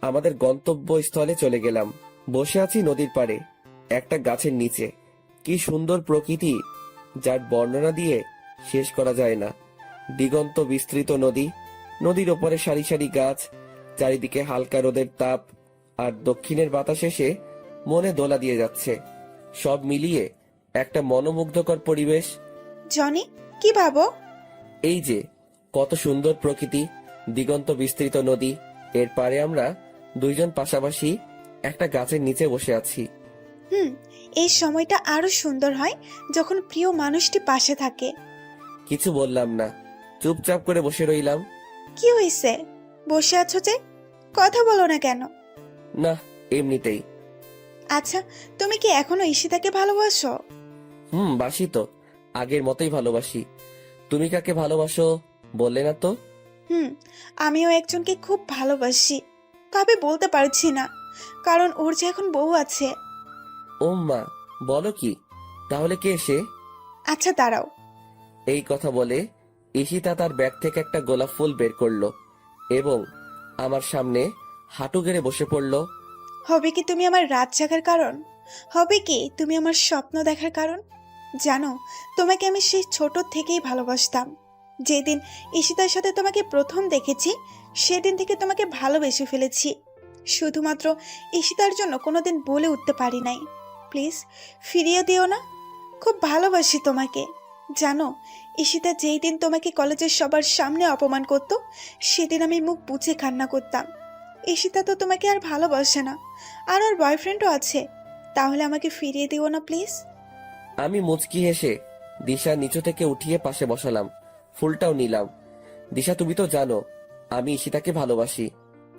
আমাদের গন্তব্যস্থলে চলে গেলাম। বসে আছি নদীর পাড়ে একটা গাছের নিচে। কি সুন্দর প্রকৃতি, যার বর্ণনা দিয়ে শেষ করা যায় না। দিগন্ত বিস্তৃত নদী, নদীর ওপরে সারি সারি গাছ, চারিদিকে হালকা রোদের তাপ, আর দক্ষিণের বাতাস এসে মনে দোলা দিয়ে যাচ্ছে। সব মিলিয়ে একটা মনোমুগ্ধকর পরিবেশ। জনি, কি ভাবো? এই যে কত সুন্দর প্রকৃতি, দিগন্ত বিস্তৃত নদী, এর পারে আমরা দুইজন পাশাপাশি একটা গাছের নিচে বসে আছি। এই সময়টা আরো সুন্দর হয় যখন প্রিয় মানুষটি পাশে থাকে। কিছু বললাম না, চুপচাপ করে বসে রইলাম। কি হয়েছে, বসে আছো যে? কথা বলো না কেন? না, এমনিতেই। আচ্ছা, তুমি কি এখনো ঈশিতাকে ভালোবাসো? বাসি তো, আগের মতোই ভালোবাসি। তুমি কাকে ভালোবাসো বললে না তো? আমিও একজনকে খুব ভালোবাসি, তবে বলতে পারছি না, কারণ ওর যে এখন বউ আছে। ও মা, বলো কি? তাহলে কে সে? আচ্ছা দাঁড়াও। এই কথা বলে ঈশিতা তার ব্যাগ থেকে একটা গোলাপ ফুল বের করলো এবং আমার সামনে হাঁটু গেড়ে বসে পড়লো। হবে কি তুমি আমার রাত জাগার কারণ? হবে কি তুমি আমার স্বপ্ন দেখার কারণ? জানো, তোমাকে আমি সেই ছোট থেকেই ভালোবাসতাম। যেদিন ঈশিতার সাথে তোমাকে প্রথম দেখেছি সেদিন থেকে তোমাকে ভালোবেসে ফেলেছি। শুধুমাত্র ঈশিতার জন্য কোনোদিন বলে উঠতে পারি নাই। প্লিজ ফিরিয়ে দিও না, খুব ভালোবাসি তোমাকে। জানো, ঈশিতা যেই দিন তোমাকে কলেজের সবার সামনে অপমান করতো সেদিন আমি মুখ বুজে কান্না করতাম। ঈশিতা তো তোমাকে আর ভালোবাসে না, আর ওর বয়ফ্রেন্ডও আছে। তাহলে আমাকে ফিরিয়ে দিও না প্লিজ। আমি মুচকি হেসে দিশা নিচু থেকে উঠিয়ে পাশে বসালাম, ফুলটাও নিলাম। দিশা, তুমি তো জানো আমি ঈশিতাকে ভালোবাসি,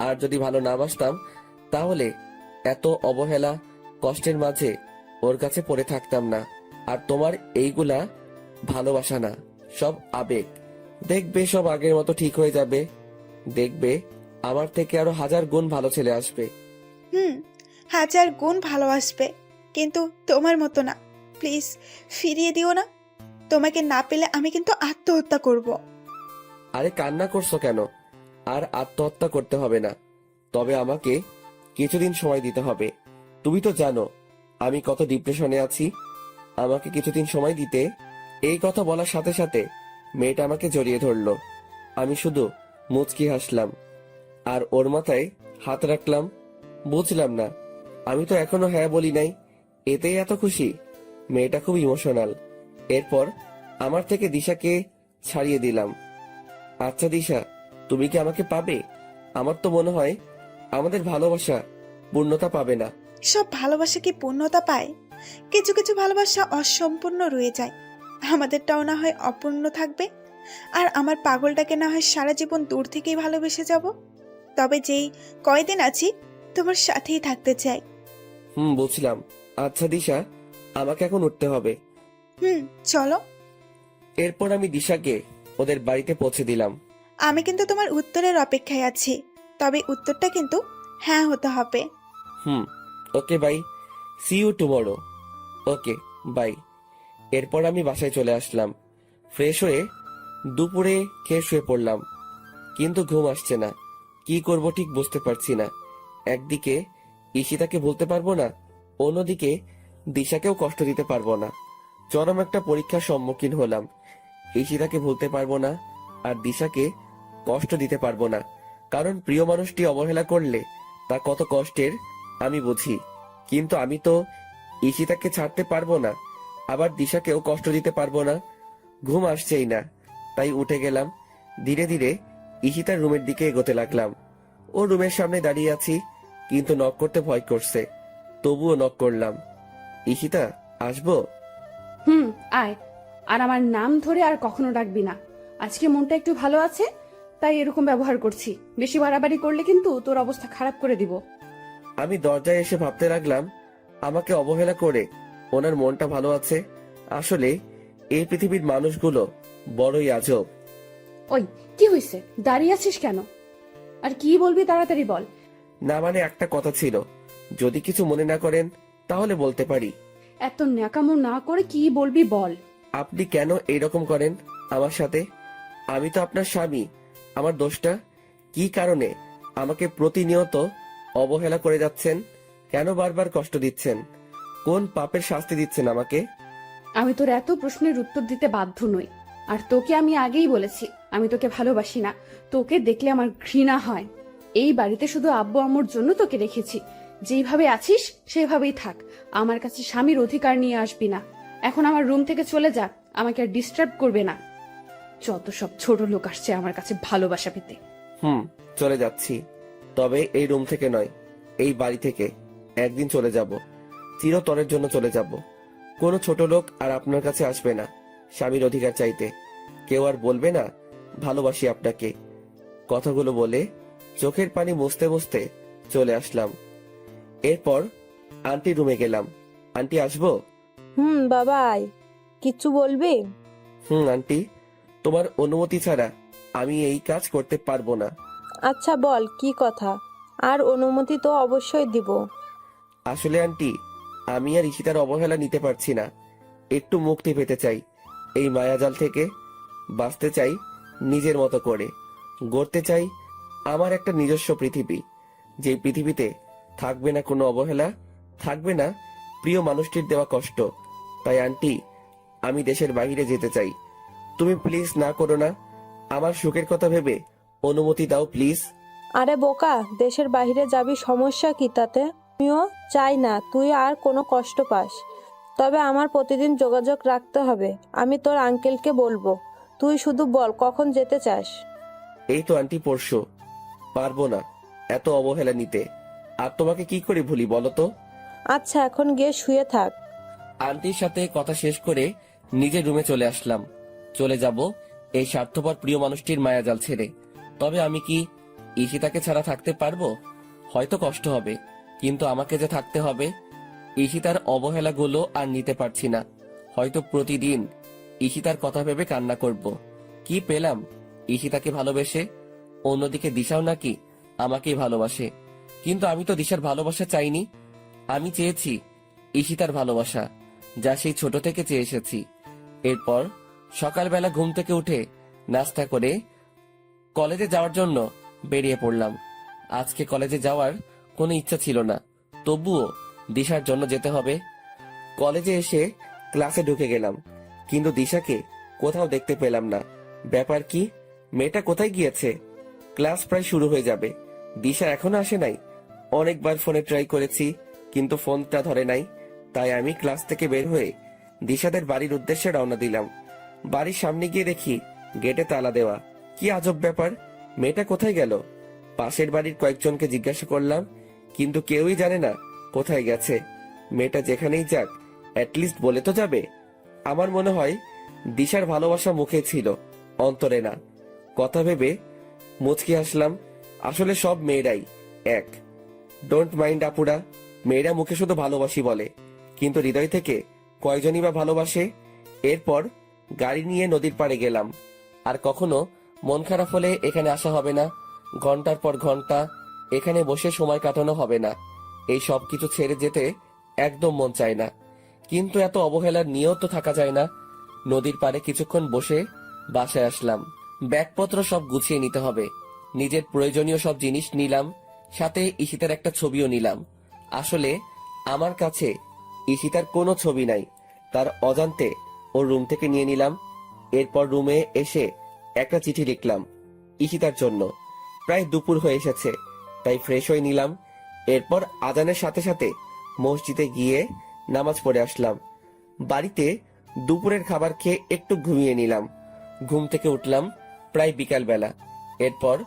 আর যদি ভালো না বাসতাম তাহলে এত অবহেলা কষ্টের মাঝে ওর কাছে পড়ে থাকতাম না। আর তোমার এইগুলা ভালোবাসা না, সব আবেগ। দেখবে সব আগের মতো ঠিক হয়ে যাবে। দেখবে আমার থেকে আরো 1000 গুণ ভালো ছেলে আসবে। 1000 গুণ ভালোবাসবে, কিন্তু তোমার মতো না। প্লিজ ফিরিয়ে দিও না। তোমাকে না পেলে আমি কিন্তু আত্মহত্যা করব। আরে কান্না করছো কেন? আর আত্মহত্যা করতে হবে না, তবে আমাকে কিছুদিন সময় দিতে হবে। তুমি তো জানো আমি কত ডিপ্রেশনে আছি। আমাকে কিছুদিন সময় দিতে। এই কথা বলার সাথে সাথে মেয়েটা আমাকে জড়িয়ে ধরলো। আমি শুধু মুচকি হাসলাম আর ওর মাথায় হাত রাখলাম। বুঝলাম না, আমি তো এখনো হ্যাঁ বলি নাই, এতেই এত খুশি? মেয়েটা খুব ইমোশনাল। এরপর আমার থেকে দিশাকে ছাড়িয়ে দিলাম। আচ্ছা দিশা, তুমি কি আমাকে পাবে? আমার তো মনে হয় আমাদের ভালোবাসা পূর্ণতা পাবে না। সব ভালোবাসা কি পূর্ণতা পায়? কিছু কিছু ভালোবাসা অসম্পূর্ণ রয়ে যায়। আমাদেরটাও না হয় অপূর্ণ থাকবে। আর আমার পাগলটাকে না হয় সারা জীবন দূর থেকেই ভালোবেসে যাব। তবে যেই কয়দিন আছি তোমার সাথেই থাকতে চাই। বুঝলাম। আচ্ছা দিশা, আমাকে এখন উঠতে হবে। চলো। এরপর আমি দিশাকে ওদের বাড়িতে পৌঁছে দিলাম। আমি কিন্তু তোমার উত্তরের অপেক্ষায় আছি, তবে উত্তরটা কিন্তু হ্যাঁ হতে হবে। Okay bye, see you tomorrow. Okay bye. এরপর আমি বাসায় চলে আসলাম। ফ্রেশ হয়ে দুপুরে খেয়ে শুয়ে পড়লাম, কিন্তু ঘুম আসছে না। কি করব ঠিক বুঝতে পারছি না। একদিকে ঈশিতাকে বলতে পারবো না, অন্যদিকে দিশাকেও কষ্ট দিতে পারবো না। চরম একটা পরীক্ষার সম্মুখীন হলাম। ঈশিতাকে ভুলতে পারবো না আর দিশাকে কষ্ট দিতে পারবো না, কারণ প্রিয় মানুষটি অবহেলা করলে তা কত কষ্টের আমি বুঝি। কিন্তু আমি তো ঈশিতাকে ছাড়তে পারবো না, আবার দিশাকেও কষ্ট দিতে পারবো না। ঘুম আসছেই না, তাই উঠে গেলাম। ধীরে ধীরে ঈশিতার রুমের দিকে এগোতে লাগলাম। ও রুমের সামনে দাঁড়িয়ে আছি, কিন্তু নক করতে ভয় করছে। তবুও নক করলাম। ঈশিতা, আসবো? আয়। আর আমার নাম ধরে আর কখনো ডাকবি না। আজকে মনটা একটু ভালো আছে, তাই এরকম ব্যবহার করছি। বেশি বাড়াবাড়ি করলে কিন্তু তোর অবস্থা খারাপ করে দিব। আমি দরজায় এসে ভাবতে লাগলাম, আমাকে অবহেলা করে ওনার মনটা ভালো আছে। আসলে এই পৃথিবীর মানুষগুলো বড়ই আজব। ওই, কি হয়েছে? দাঁড়িয়ে আছিস কেন? আর কি বলবি তাড়াতাড়ি বল। না মানে একটা কথা ছিল, যদি কিছু মনে না করেন তাহলে বলতে পারি। এত ন্যাকামো না করে কি বলবি বল। আপনি কেন এইরকম করেন আমার সাথে? আমি তো আপনার স্বামী। আমার দোষটা কি? কারণে আমাকে প্রতিনিয়ত অবহেলা করে যাচ্ছেন? কেন বারবার কষ্ট দিচ্ছেন? কোন পাপের শাস্তি দিচ্ছেন আমাকে? আমি তোর এত প্রশ্নের উত্তর দিতে বাধ্য নই। আর তোকে আমি আগেই বলেছি, আমি তোকে ভালোবাসি না। তোকে দেখলে আমার ঘৃণা হয়। এই বাড়িতে শুধু আব্বু আম্মুর জন্য তোকে রেখেছি। যেইভাবে আছিস সেভাবেই থাক। আমার কাছে স্বামীর অধিকার নিয়ে আসবি না। এখন আমার রুম থেকে চলে যা, আমাকে আর ডিস্টার্ব করবে না। যত সব ছোট লোক আসছে আমার কাছে ভালোবাসা পেতে। চলে যাচ্ছি, তবে এই রুম থেকে নয়, এই বাড়ি থেকে একদিন চলে যাব। চিরতরের জন্য চলে যাব। কোনো ছোট লোক আর আপনার কাছে আসবে না স্বামীর অধিকার চাইতে। কেউ আর বলবে না ভালোবাসি আপনাকে। কথাগুলো বলে চোখের পানি মুছতে মুছতে চলে আসলাম। এরপর আন্টি রুমে গেলাম। আন্টি, আসবো? বাবা আয়। কিচ্ছু বলবি? আন্টি, তোমার অনুমতি ছাড়া আমি এই কাজ করতে পারবো না। আচ্ছা বল, কি কথা? আর অনুমতি তো অবশ্যই দিব। আসলে আন্টি, আমি আর ঈশিতার অবহেলা নিতে পারছি না। একটু মুক্তি পেতে চাই এই মায়াজাল থেকে। বাঁচতে চাই নিজের মতো করে। গড়তে চাই আমার একটা নিজস্ব পৃথিবী, যে পৃথিবীতে থাকবে না কোনো অবহেলা, থাকবে না প্রিয় মানুষটির দেওয়া কষ্ট। তাই আন্টি, আমি দেশের বাইরে যেতে চাই। তুমি প্লিজ না করো না। আমার সুখের কথা ভেবে অনুমতি দাও প্লিজ। আরে বোকা, দেশের বাইরে যাবি, সমস্যা কি তাতে? আমিও চাই না তুই আর কোনো কষ্ট পাস। তবে আমার প্রতিদিন যোগাযোগ রাখতে হবে। আমি তোর আঙ্কেলকে বলবো। তুই শুধু বল কখন যেতে চাস। এই তো আন্টি, পরশু। পারবো না এত অবহেলা নিতে। আর তোমাকে কি করে ভুলি বলো তো? আচ্ছা, এখন গিয়ে শুয়ে থাক। আন্টির সাথে কথা শেষ করে নিজের রুমে চলে আসলাম। চলে যাব এই স্বার্থপর প্রিয় মানুষটির মায়াজাল ছেড়ে। তবে আমি কি ঈশিতাকে ছাড়া থাকতে পারবো? হয়তো কষ্ট হবে, কিন্তু আমাকে যে থাকতে হবে। ঈশিতার অবহেলাগুলো আর নিতে পারছি না। হয়তো প্রতিদিন ঈশিতার কথা ভেবে কান্না করব। কি পেলাম ঈশিতাকে ভালোবেসে? অন্যদিকে দিশাও নাকি আমাকেই ভালোবাসে। কিন্তু আমি তো দিশার ভালোবাসা চাইনি। আমি চেয়েছি ঈশিতার ভালোবাসা, যা সেই ছোট থেকে চেয়ে এসেছি। এরপর সকালবেলা ঘুম থেকে উঠে নাস্তা করে কলেজে যাওয়ার জন্য বেরিয়ে পড়লাম। আজকে কলেজে যাওয়ার কোনো ইচ্ছা ছিল না, তবুও দিশার জন্য যেতে হবে। কলেজে এসে ক্লাসে ঢুকে গেলাম, কিন্তু দিশাকে কোথাও দেখতে পেলাম না। ব্যাপার কি? মেয়েটা কোথায় গিয়েছে? ক্লাস প্রায় শুরু হয়ে যাবে, দিশা এখনো আসে নাই। অনেকবার ফোনে ট্রাই করেছি, কিন্তু ফোনটা ধরে নাই। তাই আমি ক্লাস থেকে বের হয়ে দিশাদের বাড়ির উদ্দেশ্যে রওনা দিলাম। বাড়ির সামনে গিয়ে দেখি গেটে তালা দেওয়া। কি আজব ব্যাপার, মেয়েটা কোথায় গেল? পাশের বাড়ির কয়েকজনকে জিজ্ঞাসা করলাম, কিন্তু কেউই জানে না কোথায় গেছে। মেয়েটা যেখানেই যাক অ্যাটলিস্ট বলে তো যাবে। আমার মনে হয় দিশার ভালোবাসা মুখে ছিল, অন্তরে না। কথা ভেবে মুচকি হাসলাম। আসলে সব মেয়েরাই এক। ডোন্ট মাইন্ড আপুরা, মেয়েরা মুখে শুধু ভালোবাসি বলে, কিন্তু হৃদয় থেকে কয়জনই বা ভালোবাসে। এরপর গাড়ি নিয়ে নদীর পাড়ে গেলাম। আর কখনো মন খারাপ হলে এখানে আসা হবে না। ঘন্টার পর ঘন্টা এখানে বসে সময় কাটানো হবে না। এই সব কিছু ছেড়ে যেতে একদম মন চায় না, কিন্তু এত অবহেলার নিয়েও তো থাকা যায় না। নদীর পাড়ে কিছুক্ষণ বসে বাসায় আসলাম। ব্যাগপত্র সব গুছিয়ে নিতে হবে। নিজের প্রয়োজনীয় সব জিনিস নিলাম, সাথে ঈশিতার একটা ছবিও নিলাম। আসলে আমার কাছে ঈশিতার কোনো ছবি নাই, তার অজান্তে ওর রুম থেকে নিয়ে নিলাম। এরপর রুমে এসে একটা চিঠি লিখলাম ঈশিতার জন্য। প্রায় দুপুর হয়ে এসেছে, তাই ফ্রেশ হয়ে নিলাম। এরপর আজানের সাথে সাথে মসজিদে গিয়ে নামাজ পড়ে আসলাম। বাড়িতে দুপুরের খাবার খেয়ে একটু ঘুমিয়ে নিলাম। ঘুম থেকে উঠলাম প্রায় বিকাল বেলা। এরপর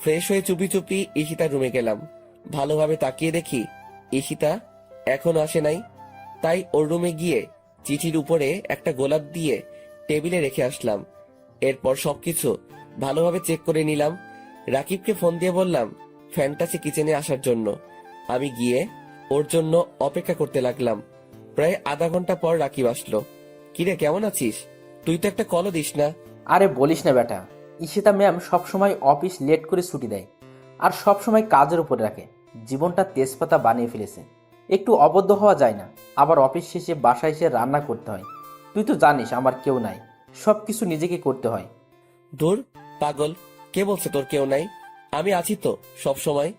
ফ্রেশ হয়ে চুপি চুপি ঈশিতার রুমে গেলাম। ভালোভাবে তাকিয়ে দেখি ঈশিতা এখনো আসে নাই। তাই ওর রুমে গিয়ে চিঠির উপরে একটা গোলাপ দিয়ে টেবিলে রেখে আসলাম। এরপর সবকিছু ভালোভাবে চেক করে নিলাম। রাকিবকে ফোন দিয়ে বললাম ফ্যান্টাসি কিচেনে আসার জন্য। আমি গিয়ে ওর জন্য অপেক্ষা করতে লাগলাম। প্রায় আধা ঘন্টা পর রাকিব আসলো। কিরে, কেমন আছিস? তুই তো একটা কলও দিস না। আরে বলিস না বেটা, ঈশিতা ম্যাম সবসময় অফিস লেট করে ছুটি দেয় আর সবসময় কাজের উপরে রাখে। জীবনটা তেজপাতা বানিয়ে ফেলেছে। একটু অবদ্ধ হওয়া যায় না, আবার অফিস শেষে বাসায় এসে রান্না করতে হয়। তুই তো জানিস আমার কেউ নাই, সব কিছু নিজেকে করতে হয়। ধুর পাগল, কে বলছে তোর কেউ নাই? আমি আছি তো সব সময়।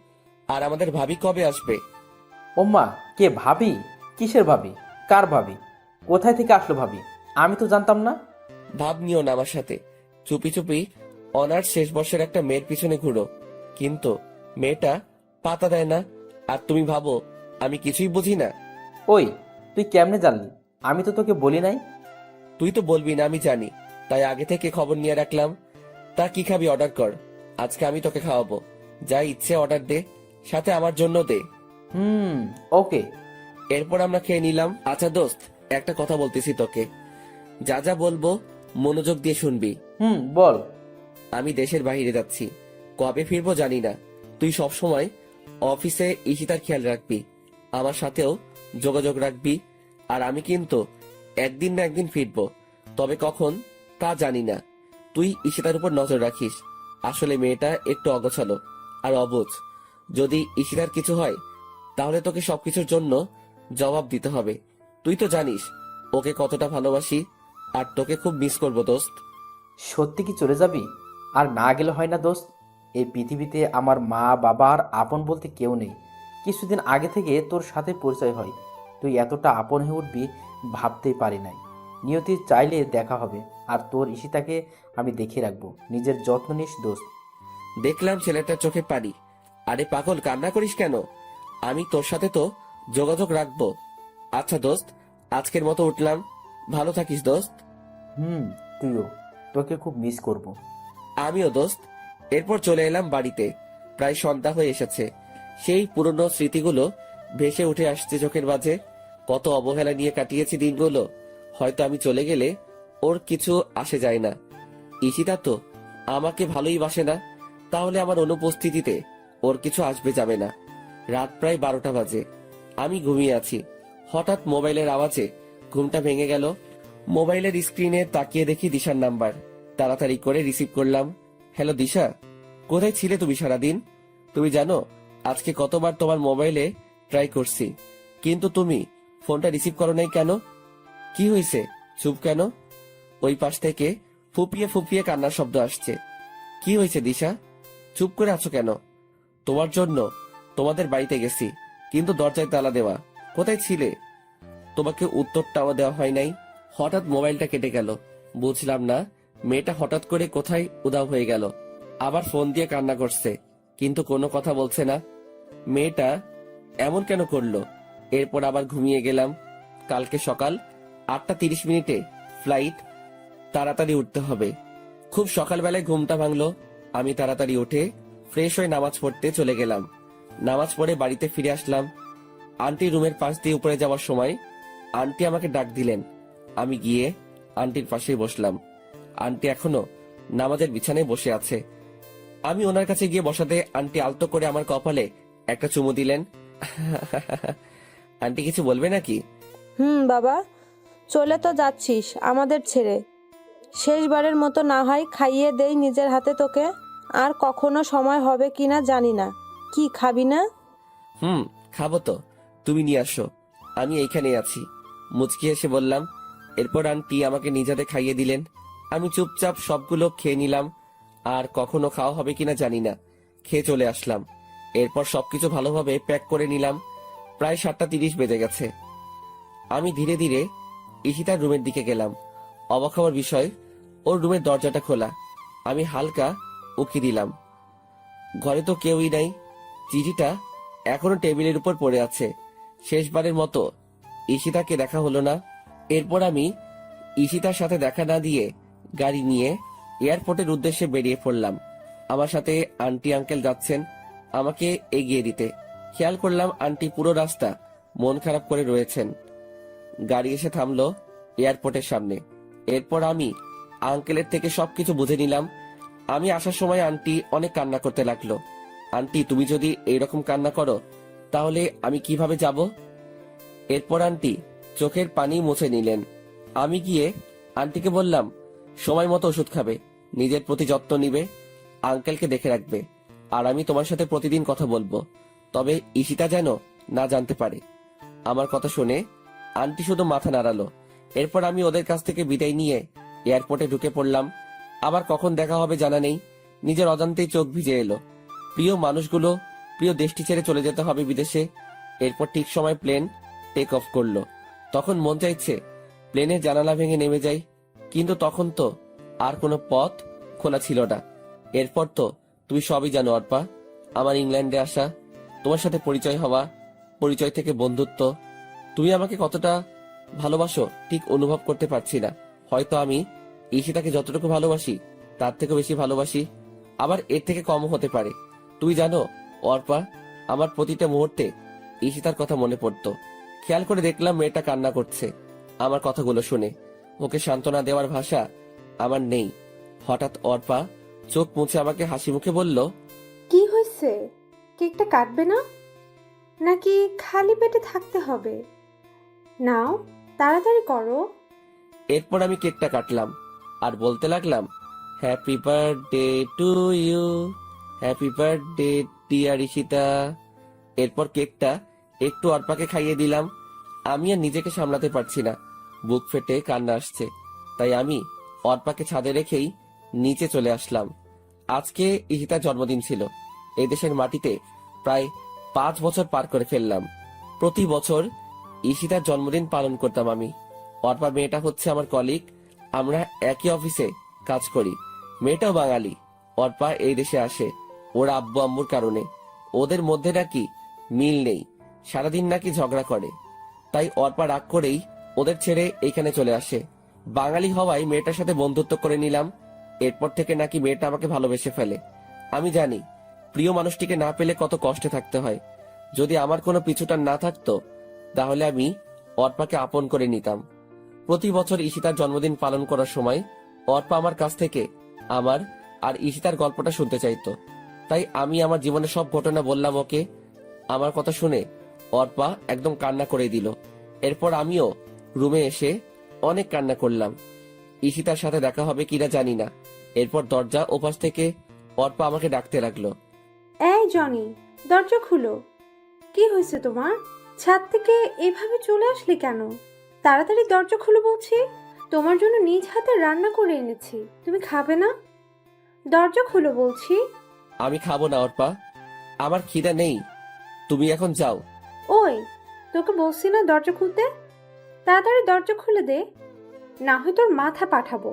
আর আমাদের ভাবি কবে আসবে? ওম্মা, কে ভাবি? কিসের ভাবি? কার ভাবি? কোথায় থেকে আসলো ভাবি? আমি তো জানতাম না। ভাব নিও না আমার সাথে। চুপি চুপি অনার্স শেষ বর্ষের একটা মেয়ের পিছনে ঘুরো, কিন্তু মেয়েটা পাতা দেয় না। আর তুমি ভাবো আমি কিছুই বুঝি না? ওই, তুই কেমনে জানলি? আমি তো তোকে বলি নাই। তুই তো বলবি না আমি জানি, তাই আগে থেকে খবর নিয়ে রাখলাম। তা কি খাবি অর্ডার কর, আজকে আমি তোকে খাওয়াবো। যা ইচ্ছে অর্ডার দে, সাথে আমার জন্য দে। ওকে। এরপর আমরা খেয়ে নিলাম। আচ্ছা দোস্ত, একটা কথা বলতেছি তোকে, যা যা বলবো মনোযোগ দিয়ে শুনবি। বল। আমি দেশের বাইরে যাচ্ছি, কবে ফিরবো জানি না। তুই সব সময় অফিসে ঈশিতার খেয়াল রাখবি, আমার সাথেও যোগাযোগ রাখবি। আর আমি কিন্তু একদিন না একদিন ফিরবো, তবে কখন তা জানি না। তুই ঈশিতার উপর নজর রাখিস। আসলে মেয়েটা একটু অগোছালো আর অবুঝ। যদি ঈশিতার কিছু হয় তাহলে তোকে সবকিছুর জন্য জবাব দিতে হবে। তুই তো জানিস ওকে কতটা ভালোবাসি, আর তোকে খুব মিস করবো দোস্ত। সত্যি কি চলে যাবি? আর না গেলে হয় না দোস্ত। এই পৃথিবীতে আমার মা বাবা আর আপন বলতে কেউ নেই। কিছুদিন আগে থেকে তোর সাথে পরিচয় হয়, তুই এতটা আপন হয়ে উঠবি ভাবতেই পারি নাই। নিয়তি চাইলে দেখা হবে, আর তোর ঈশিতাকে আমি দেখে রাখবো। নিজের যত্ন নিস দোস্ত। দেখলাম ছেলেটার চোখে পানি। আরে পাগল, কান্না করিস কেন? আমি তোর সাথে তো যোগাযোগ রাখবো। আচ্ছা দোস্ত, আজকের মতো উঠলাম। ভালো থাকিস দোস্ত। তুইও, তোকে খুব মিস করব। আমিও দোস্ত। এরপর চলে এলাম বাড়িতে। প্রায় সন্ধ্যা হয়ে এসেছে। সেই পুরনো স্মৃতিগুলো ভেসে উঠে আসছে চোখের মাঝে। কত অবহেলা নিয়ে কাটিয়েছি দিনগুলো। হয়তো আমি চলে গেলে ওর কিছু আসে যায় না। ঈশিতা তো আমাকে ভালোই বাসে না, তাহলে আমার অনুপস্থিতিতে ওর কিছু আসবে যাবে না। রাত প্রায় 12টা বাজে। আমি ঘুমিয়ে আছি। হঠাৎ মোবাইলের আওয়াজে ঘুমটা ভেঙে গেল। মোবাইলের স্ক্রিনে তাকিয়ে দেখি দিশার নাম্বার। তাড়াতাড়ি করে রিসিভ করলাম। হ্যালো দিশা, কোথায় ছিলে তুমি সারাদিন? তুমি জানো আজকে কতবার তোমার মোবাইলে ট্রাই করছি, কিন্তু তুমি ফোনটা রিসিভ করো নাই কেন? কি হয়েছে, চুপ কেন? ওই পাশ থেকে ফুপিয়ে ফুপিয়ে কান্নার শব্দ আসছে। কি হয়েছে দিশা, চুপ করে আছো কেন? তোমার জন্য তোমাদের বাড়িতে গেছি, কিন্তু দরজায় তালা দেওয়া। কোথায় ছিলে? তোমাকে উত্তরটাও দেওয়া হয় নাই। হঠাৎ মোবাইলটা কেটে গেল। বুঝলাম না মেয়েটা হঠাৎ করে কোথায় উধাও হয়ে গেল। আবার ফোন দিয়ে কান্না করছে, কিন্তু কোনো কথা বলছে না। মেয়েটা এমন কেন করলো? এরপর আবার ঘুমিয়ে গেলাম। কালকে সকাল 8:30 ফ্লাইট, তাড়াতাড়ি উঠতে হবে। খুব সকালবেলায় ঘুমটা ভাঙলো। আমি তাড়াতাড়ি উঠে ফ্রেশ হয়ে নামাজ পড়তে চলে গেলাম। নামাজ পড়ে বাড়িতে ফিরে আসলাম। আন্টি রুমের পাশ দিয়ে উপরে যাওয়ার সময় আন্টি আমাকে ডাক দিলেন। আমি গিয়ে আন্টির পাশেই বসলাম। আন্টি এখনো নামাজের বিছানায় বসে আছে। আমি ওনার কাছে গিয়ে বসাতে আন্টি আলতো করে আমার কপালে একটা চুমু দিলেন। আন্টি কিছু বলবে নাকি? বাবা, চলে তো যাচ্ছিস আমাদের ছেড়ে। শেষবারের মতো না হয় খাইয়ে দেই নিজের হাতে তোকে। আর কখনো সময় হবে কিনা জানি না। কি খাবি না? খাবো তো, তুমি নিয়ে আসো, আমি এইখানেই আছি, মুচকি এসে বললাম। এরপর আন্টি আমাকে নিজ হাতে খাইয়ে দিলেন। আমি চুপচাপ সবগুলো খেয়ে নিলাম। আর কখনো খাওয়া হবে কিনা জানি না, খেয়ে চলে আসলাম। এরপর সবকিছু ভালোভাবে প্যাক করে নিলাম। প্রায় 7:30 বেজে গেছে। আমি ধীরে ধীরে ঈশিতার রুমের দিকে গেলাম। অবাক হওয়ার বিষয়, ওর রুমের দরজাটা খোলা। আমি হালকা উকি দিলাম। ঘরে তো কেউই নাই। চিঠিটা এখনো টেবিলের উপর পড়ে আছে। শেষবারের মতো ঈশিতাকে দেখা হলো না। এরপর আমি ঈশিতার সাথে দেখা না দিয়ে গাড়ি নিয়ে এয়ারপোর্টের উদ্দেশ্যে বেরিয়ে পড়লাম। আমার সাথে আন্টি আঙ্কেল যাচ্ছেন আমাকে এগিয়ে দিতে। খেয়াল করলাম আন্টি পুরো রাস্তা মন খারাপ করে রয়েছেন। গাড়ি এসে থামলো এয়ারপোর্টের সামনে। এরপর আমি আঙ্কেলের থেকে সবকিছু বুঝে নিলাম। আমি আসার সময় আন্টি অনেক কান্না করতে লাগলো। আন্টি, তুমি যদি এইরকম কান্না করো তাহলে আমি কিভাবে যাব? এরপর আন্টি চোখের পানি মুছে নিলেন। আমি গিয়ে আন্টিকে বললাম, সময় মতো ওষুধ খাবে, নিজের প্রতি যত্ন নিবে, আঙ্কেলকে দেখে রাখবে। আর আমি তোমার সাথে প্রতিদিন কথা বলবো, তবে ঈশিতা যেন না জানতে পারে। আমার কথা শুনে আন্টি শুধু মাথা নাড়ালো। এরপর আমি ওদের কাছ থেকে বিদায় নিয়ে এয়ারপোর্টে ঢুকে পড়লাম। আবার কখন দেখা হবে জানা নেই। নিজের অজান্তেই চোখ ভিজে এলো। প্রিয় মানুষগুলো, প্রিয় দেশটি ছেড়ে চলে যেতে হবে বিদেশে। এরপর ঠিক সময় প্লেন টেক অফ করলো। তখন মন চাইছে প্লেনের জানালা ভেঙে নেমে যাই, কিন্তু তখন তো আর কোনো পথ খোলা ছিল না। এরপর তো তুমি সবই জানো অর্পা, আমার ইংল্যান্ডে আসা, তোমার সাথে পরিচয় হওয়া, পরিচয় থেকে বন্ধুত্ব। তুমি আমাকে কতটা ভালোবাসো ঠিক অনুভব করতে পারছি না। হয়তো আমি ঈশিতাকে যতটুকু ভালোবাসি তার থেকে বেশি ভালোবাসি, আবার এর থেকে কমও হতে পারে। তুই জানো অর্পা, আমার প্রতিটা মুহূর্তে ঈশিতার কথা মনে পড়তো। খেয়াল করে দেখলাম মেয়েটা কান্না করছে আমার কথাগুলো শুনে। ওকে সান্ত্বনা দেওয়ার ভাষা আমার নেই। হঠাৎ অর্পা চোখ মুছে আমাকে হাসি মুখে বলল, কি হয়েছে? কেকটা কাটবে না নাকি খালি পেটে থাকতে হবে? নাও, তাড়াতাড়ি করো। এরপর আমি কেকটা কাটলাম আর বলতে লাগলাম, happy birthday to you, happy birthday dear Ishita. এরপর কেকটা একটু অর্পাকে খাইয়ে দিলাম। আমি আর নিজেকে সামলাতে পারছি না, বুক ফেটে কান্না আসছে। তাই আমি অর্পাকে ছাদে রেখেই নিচে চলে আসলাম। আজকে ঈশিতার জন্মদিন ছিল। এই দেশের মাটিতে প্রায় 5 বছর পার করে ফেললাম। প্রতি বছর ঈশিতার জন্মদিন পালন করতাম আমি। অর্পা মেয়েটা হচ্ছে আমার কলিগ, আমরা একই অফিসে কাজ করি। মেয়েটাও বাঙালি। অর্পা এই দেশে আসে ওর আব্বু আম্মুর কারণে। ওদের মধ্যে নাকি মিল নেই, সারাদিন নাকি ঝগড়া করে। তাই অর্পা রাগ করেই ওদের ছেড়ে এইখানে চলে আসে। বাঙালি হওয়ায় মেয়েটার সাথে বন্ধুত্ব করে নিলাম। এরপর থেকে নাকি মেয়েটা আমাকে ভালোবেসে ফেলে। আমি জানি প্রিয় মানুষটিকে না পেলে কত কষ্টে থাকতে হয়। যদি আমার কোনো পিছুটান না থাকতো তাহলে আমি অর্পাকে আপন করে নিতাম। প্রতি বছর ঈশিতার জন্মদিন পালন করার সময় অর্পা আমার কাছ থেকে আমার আর ঈশিতার গল্পটা শুনতে চাইতো। তাই আমি আমার জীবনের সব ঘটনা বললাম ওকে। আমার কথা শুনে অর্পা একদম কান্না করে দিল। এরপর আমিও রুমে এসে অনেক কান্না করলাম। ঈশিতার সাথে দেখা হবে কিনা জানি না। এরপর দরজা ওপাশ থেকে অর্পা আমাকে ডাকতে লাগলো। এই জনি, দরজা খুলো। কি হয়েছে তোমার? ছাদ থেকে এভাবে চলে আসলে কেন? তাড়াতাড়ি দরজা খুলো বলছি। তোমার জন্য নিজ হাতে রান্না করে এনেছি, তুমি খাবে না? দরজা খুলো বলছি। আমি খাবো না অর্পা, আমার খিদা নেই, তুমি এখন যাও। ওই, তোকে বলছি না দরজা খুলতে? তাড়াতাড়ি দরজা খুলে দে। না হয় তোর মাথা পাঠাবো।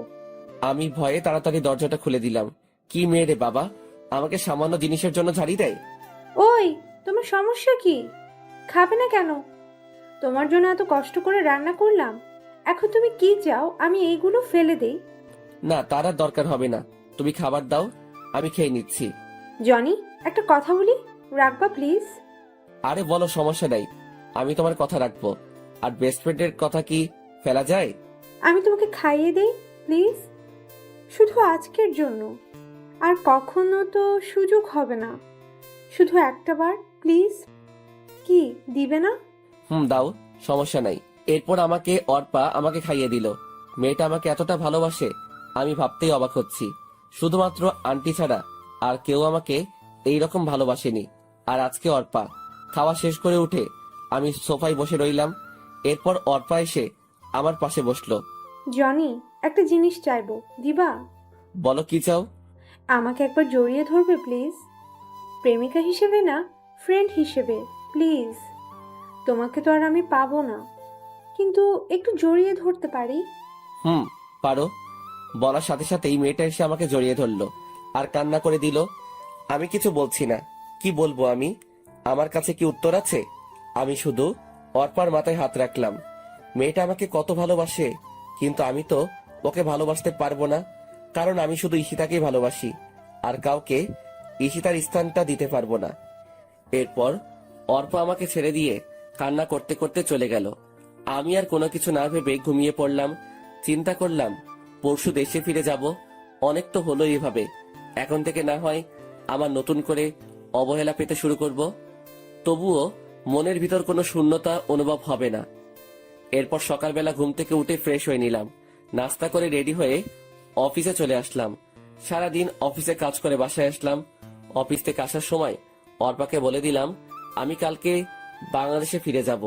আমি ভয়ে তাড়াতাড়ি দরজাটা খুলে দিলাম। কি মেয়ে রে বাবা, আমাকে সামান্য জিনিসের জন্য ঝাড়ি দেয়। ওই, তোমার সমস্যা কি? খাবে না কেন? তোমার জন্য এত কষ্ট করে রান্না করলাম, এখন তুমি কি চাও আমি এইগুলো ফেলে দেই? না, তার আর দরকার হবে না, তুমি খাবার দাও, আমি খেয়ে নিচ্ছি। জনি, একটা কথা বলি, রাখবা প্লিজ? আরে বলো, সমস্যা নাই, আমি তোমার কথা রাখবো। আর বেস্ট ফ্রেন্ডের কথা কি ফেলা যায়? আমি তোমাকে খাইয়ে দেই প্লিজ, শুধু আজকের জন্য। আর কখনো তো সুযোগ হবে না, শুধু একটা বার প্লিজ। কি দিবে না? দাও, সমস্যা নাই। এরপর অর্পা আমাকে খাইয়ে দিল। মেয়েটা আমাকে এতটা ভালোবাসে আমি ভাবতেই অবাক হচ্ছি। শুধুমাত্র আন্টি ছাড়া আর কেউ আমাকে এইরকম ভালোবাসেনি। আর আজকে অর্পা। খাওয়া শেষ করে উঠে আমি সোফায় বসে রইলাম। এরপর অর্পা এসে আমার পাশে বসলো। জনি, একটা জিনিস চাইবো, দিবা? বলো, কি চাও? আমাকে একবার জড়িয়ে ধরবে প্লিজ? প্রেমিকা হিসেবে না, ফ্রেন্ড হিসেবে প্লিজ। তোমাকে তো আর আমি পাবো না, কিন্তু একটু জড়িয়ে ধরতে পারি? পারো। বলার সাথে সাথেই মেয়েটা এসে আমাকে জড়িয়ে ধরলো আর কান্না করে দিল। আমি কিছু বলছি না। কি বলবো আমি? আমার কাছে কি উত্তর আছে? আমি শুধু অর্পার মাথায় হাত রাখলাম। মেয়েটা আমাকে কত ভালোবাসে, কিন্তু আমি তো ওকে ভালোবাসতে পারবো না, কারণ আমি শুধু ঈশিতাকেই ভালোবাসি আর কাউকে ঈশিতার স্থানটা দিতে পারবো না। এরপর অর্পা আমাকে ছেড়ে দিয়ে কান্না করতে করতে চলে গেল। আমি আর কোনো কিছু না ভেবে ঘুমিয়ে পড়লাম। চিন্তা করলাম পরশু দেশে ফিরে যাব। অনেক তো হলো এইভাবে, এখন থেকে না হয় আমার নতুন করে অবহেলা পেতে শুরু করব। তবুও মনের ভিতর কোনো শূন্যতা অনুভব হবে না। এরপর সকালবেলা ঘুম থেকে উঠে ফ্রেশ হয়ে নিলাম, নাস্তা করে রেডি হয়ে অফিসে চলে আসলাম। সারাদিন অফিসে কাজ করে বাসায় আসলাম। অফিস থেকে আসার সময় অর্পাকে বলে দিলাম আমি কালকে বাংলাদেশে ফিরে যাব।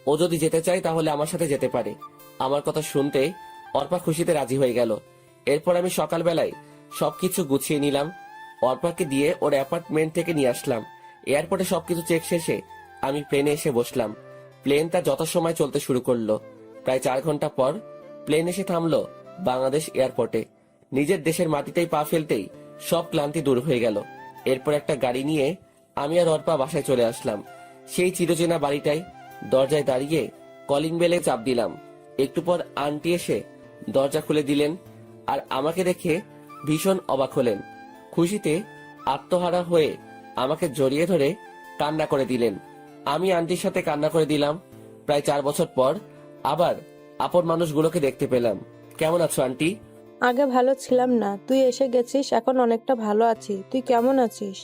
ও যদি যেতে চায় তাহলে আমার সাথে যেতে পারে। আমার কথা শুনতে অর্পা খুশিতে রাজি হয়ে গেল। এরপর আমি সকালবেলায় সবকিছু গুছিয়ে নিলাম, অর্পাকে দিয়ে ওর অ্যাপার্টমেন্ট থেকে নিয়ে আসলাম। এয়ারপোর্টে সবকিছু চেক শেষে আমি প্লেনে এসে বসলাম। প্লেন তার যথাসময় চলতে শুরু করলো। প্রায় 4 ঘন্টা পর প্লেন এসে থামলো বাংলাদেশ এয়ারপোর্টে। নিজের দেশের মাটিতেই পা ফেলতেই সব ক্লান্তি দূর হয়ে গেল। এরপর একটা গাড়ি নিয়ে আমি আর অর্পা বাসায় চলে আসলাম। সেই চিরচেনা বাড়িটায় দরজায় দাঁড়িয়ে কলিং বেলে চাপ দিলাম। একটু পর আন্টি এসে দরজা খুলে দিলেন আর আমাকে দেখে ভীষণ অবাক হলেন। খুশিতে আত্মহারা হয়ে আমাকে জড়িয়ে ধরে কান্না করে দিলেন। আমি আন্টির সাথে কান্না করে দিলাম। প্রায় 4 বছর পর আবার আপন মানুষগুলোকে দেখতে পেলাম। কেমন আছো আন্টি? আগে ভালো ছিলাম না, তুই এসে গেছিস, এখন অনেকটা ভালো আছি। তুই কেমন আছিস?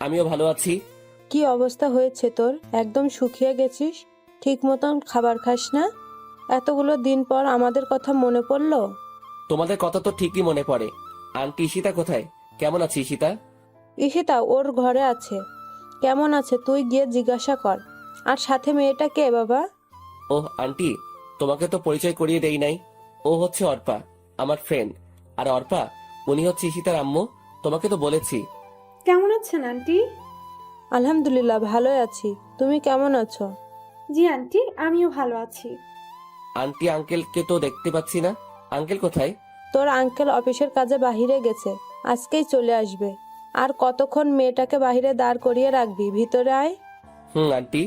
আমিও ভালো আছি। কি অবস্থা হয়েছে তোর? একদম শুকিয়ে গেছিস, ঠিক মতন খাবার খাস না। এতগুলো দিন পর আমাদের কথা মনে পড়লো? তোমাদের কথা তো ঠিকই মনে পড়ে। আন্টি ঈশিতা কোথায়? কেমন আছে ঈশিতা? ঈশিতা ওর ঘরে আছে। কেমন আছে তুই গিয়ে জিজ্ঞাসা কর। আর সাথে মেয়েটা কে বাবা? ওহ আন্টি, তোমাকে তো পরিচয় করিয়ে দেই নাই। ও হচ্ছে অর্পা, আমার ফ্রেন্ড। আর অর্পা, উনি হচ্ছে ঈশিতার আম্মু। তোমাকে তো বলেছি। কেমন আছেন আন্টি? আলহামদুলিল্লাহ ভালোই আছি, তুমি কেমন আছো? জি আন্টি, আমিও ভালো আছি। আন্টি আঙ্কেলকে তো দেখতে পাচ্ছি না। আঙ্কেল কোথায়? তোর আঙ্কেল অফিসের কাজে বাহিরে গেছে, আজকেই চলে আসবে। আর কতক্ষণ মেয়েটাকে বাহিরে দাঁড় করিয়ে রাখবি? ভিতরে আয়। আন্টি।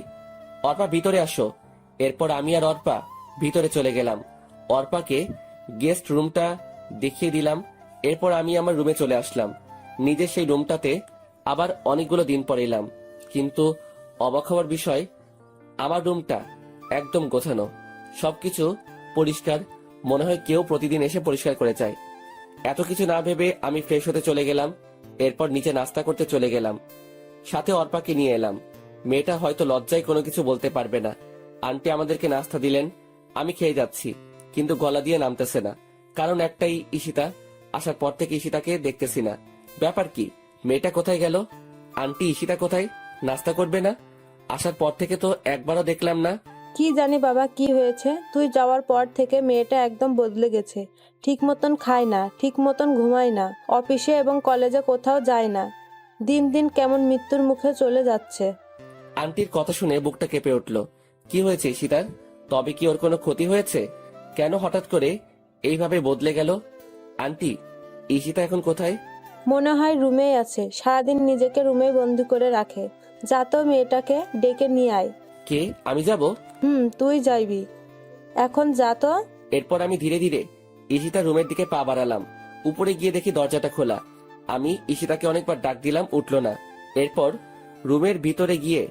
অর্পা ভিতরে আসো। এরপর আমি আর অর্পা ভিতরে চলে গেলাম। অর্পাকে গেস্ট রুমটা দেখিয়ে দিলাম। এরপর আমি আমার রুমে চলে আসলাম। নিজের সেই রুমটাতে আবার অনেকগুলো দিন পর এলাম, কিন্তু অবাক হওয়ার বিষয়, আমার রুমটা একদম গোছানো, সবকিছু পরিষ্কার। মনে হয় কেউ প্রতিদিন এসে পরিষ্কার করে যায়। এত কিছু না ভেবে আমি ফ্রেশ হতে চলে গেলাম। এরপর নিচে নাস্তা করতে চলে গেলাম। সাথে অর্পাকে নিয়ে এলাম। মেয়েটা হয়তো লজ্জায় কোনো কিছু বলতে পারবে না। আন্টি আমাদেরকে নাস্তা দিলেন। আমি খেয়ে যাচ্ছি, কিন্তু গলা দিয়ে নামতেছে না। কারণ একটাই, ঈশিতা। আসার পর থেকে ঈশিতাকে দেখতেছি না। ব্যাপার কি? মেয়েটা কোথায় গেল? আন্টি ঈশিতা কোথায়? নাস্তা করবে না? আসার পর থেকে তো একবারও দেখলাম না। কি জানি বাবা কি হয়েছে, তুই যাওয়ার পর থেকে মেয়েটা একদম বদলে গেছে। ঠিক মতন খায় না, ঠিক মতন ঘুমায় না, অফিসে এবং কলেজে কোথাও যায় না। দিন দিন কেমন মৃত্যুর মুখে চলে যাচ্ছে। আন্টির কথা শুনে বুকটা কেঁপে উঠল। কি হয়েছে ঈশিতার? তবে কি ওর কোনো ক্ষতি হয়েছে? কেন হঠাৎ করে এইভাবে বদলে গেল? আন্টি, ঈশিতা এখন কোথায়? মনে হয় রুমেই আছে, সারাদিন নিজেকে রুমে বন্দি করে রাখে। যা তো মেয়েটাকে ডেকে নিয়ে আয়। কে? আমি যাব? তুই যাইবি, এখন যা তো। এরপর আমি ধীরে ধীরে ঈশিতার রুমের দিকে পা বাড়ালাম। উপরে গিয়ে দেখি দরজাটা খোলা। আমি ঈশিতাকে অনেকবার ডাক দিলাম, উঠলো না। এরপর রুমের ভিতরে গিয়ে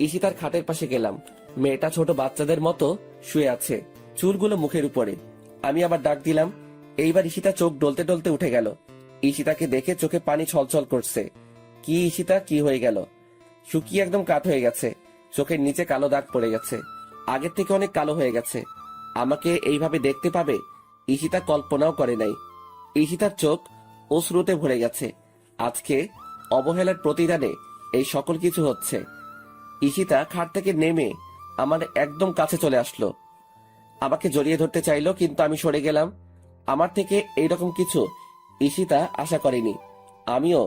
ঈশিতার খাটের পাশে গেলাম। মেয়েটা ছোট বাচ্চাদের মতো শুয়ে আছে, চুলগুলো মুখের উপরে। আমি আবার ডাক দিলাম। এইবার ঈশিতা চোখ ডলতে ডলতে উঠে গেল। ঈশিতাকে দেখে চোখে পানি ছলছল করছে। কি ঈশিতা, কি হয়ে গেল? শুকিয়ে একদম কাঠ হয়ে গেছে, চোখের নিচে কালো দাগ পড়ে গেছে, আগের থেকে অনেক কালো হয়ে গেছে। আমাকে এইভাবে দেখতে পাবে ঈশিতা কল্পনাও করে নাই। ঈশিতার চোখ অশ্রুতে ভরে গেছে। আজকে অবহেলার প্রতিদানে এই সকল কিছু হচ্ছে। ঈশিতা খাট থেকে নেমে আমার একদম কাছে চলে আসলো, আমাকে জড়িয়ে ধরতে চাইলো, কিন্তু আমি সরে গেলাম। আমার থেকে এইরকম কিছু ঈশিতা আশা করেনি। আমিও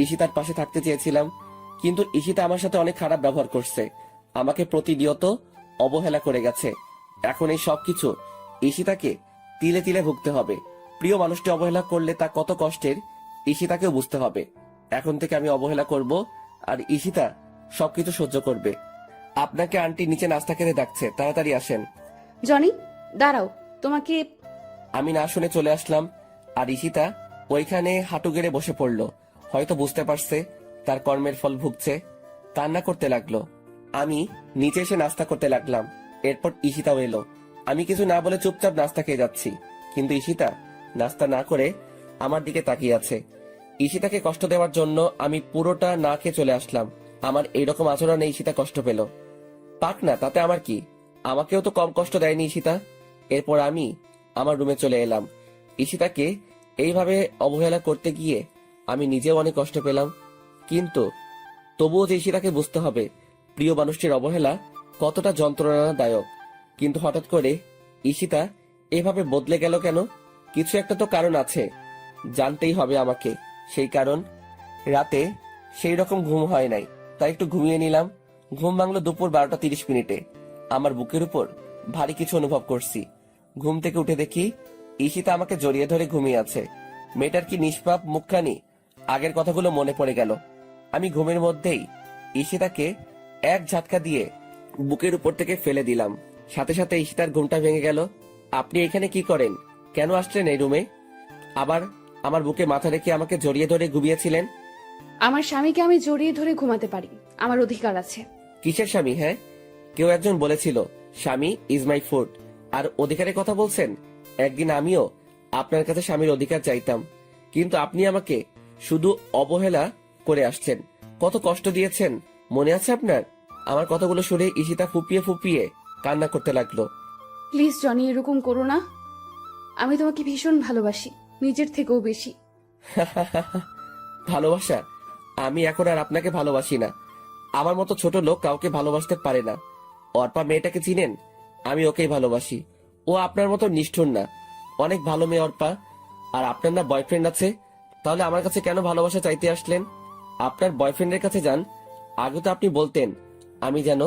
ঈশিতার পাশে থাকতে চেয়েছিলাম, কিন্তু ঈশিতা আমার সাথে অনেক খারাপ ব্যবহার করছে, আমাকে প্রতিনিয়ত অবহেলা করে গেছে। এখন এই সবকিছু ঈশিতাকে তিলে তিলে ভুগতে হবে। প্রিয় মানুষটি অবহেলা করলে তা কত কষ্টের ঈশিতাকেও বুঝতে হবে। এখন থেকে আমি অবহেলা করব, আর ঈশিতা সবকিছু সহ্য করবে। আপনাকে আন্টি নিচে নাস্তা খেতে ডাকছে, তাড়াতাড়ি আসেন। জনি, দাঁড়াও, তোমাকে। আমি না শুনে চলে আসলাম, আর ঈশিতা ওইখানে হাঁটু গেড়ে বসে পড়লো। হয়তো বুঝতে পারছে তার কর্মের ফল ভুগছে, কান্না করতে লাগলো। আমি নিচে এসে নাস্তা করতে লাগলাম। এরপর ঈশিতাও এলো। আমি কিছু না বলে চুপচাপ নাস্তা খেয়ে যাচ্ছি, কিন্তু ঈশিতা নাস্তা না করে আমার দিকে তাকিয়ে আছে। ঈশিতাকে কষ্ট দেওয়ার জন্য আমি পুরোটা না খেয়ে চলে আসলাম। আমার এইরকম আচরণে ঈশিতা কষ্ট পেল, পাক না, তাতে আমার কি? আমাকেও তো কম কষ্ট দেয়নি ঈশিতা। এরপর আমি আমার রুমে চলে এলাম। ঈশিতাকে এইভাবে অবহেলা করতে গিয়ে আমি নিজেও অনেক কষ্ট পেলাম, কিন্তু তবুও যে ঈশিতাকে বুঝতে হবে প্রিয় মানুষটির অবহেলা কতটা যন্ত্রণাদায়ক। কিন্তু হঠাৎ করে ঈশিতা এভাবে বদলে গেল কেন? কিছু একটা তো কারণ আছে, জানতেই হবে আমাকে সেই কারণ। রাতে সেই রকম ঘুম হয় নাই, তাই একটু ঘুমিয়ে নিলাম। ঘুম ভাঙলো দুপুর 12:30। আমার বুকের উপর ভারী কিছু অনুভব করছি। ঘুম থেকে উঠে দেখি ঈশিতা আমাকে জড়িয়ে ধরে ঘুমিয়ে আছে। মেয়েটার কি নিষ্পাপ মুখখানি! আগের কথাগুলো মনে পড়ে গেল। আমি ঘুমের মধ্যেই ঈশিতাকে এক ঝাটকা দিয়ে বুকের উপর থেকে ফেলে দিলাম। সাথে সাথে ঈশিতার ঘুমটা ভেঙে গেল। আপনি এখানে কি করেন? কেন আসলেন এই রুমে? আবার আমার বুকে মাথা রেখে আমাকে জড়িয়ে ধরে ঘুমিয়েছিলেন। আমার স্বামীকে আমি জড়িয়ে ধরে ঘুমাতে পারি, আমার অধিকার আছে। কিসের স্বামী? হ্যাঁ, কেউ একজন বলেছিল স্বামী ইজ মাই ফুড, আর অধিকারের কথা বলছেন। একদিন আমিও আপনার কাছে স্বামীর অধিকার চাইতাম, কিন্তু আপনি আমাকে শুধু অবহেলা করে আসছেন। কত কষ্ট দিয়েছেন মনে আছে আপনার? আমার কথাগুলো শুনে ঈশিতা ফুপিয়ে ফুপিয়ে কান্না করতে লাগলো। প্লিজ জনি, এরকম করো না। আমি তোমাকে ভীষণ ভালোবাসি, নিজের থেকেও বেশি। ভালোবাসা? আমি এখন আর আপনাকে ভালোবাসি না। আমার মতো ছোট লোক কাউকে ভালোবাসতে পারে না। অর্পা মেয়েটাকে চিনেন? আমি ওকেই ভালোবাসি। ও আপনার মতো নিষ্ঠুর না, অনেক ভালো মেয়ে অর্পা। আর আপনার না বয়ফ্রেন্ড আছে, তাহলে আমার কাছে কেন ভালোবাসা চাইতে আসলেন? আপনার বয়ফ্রেন্ডের কাছে যান। আগে তো আপনি বলতেন আমি যেন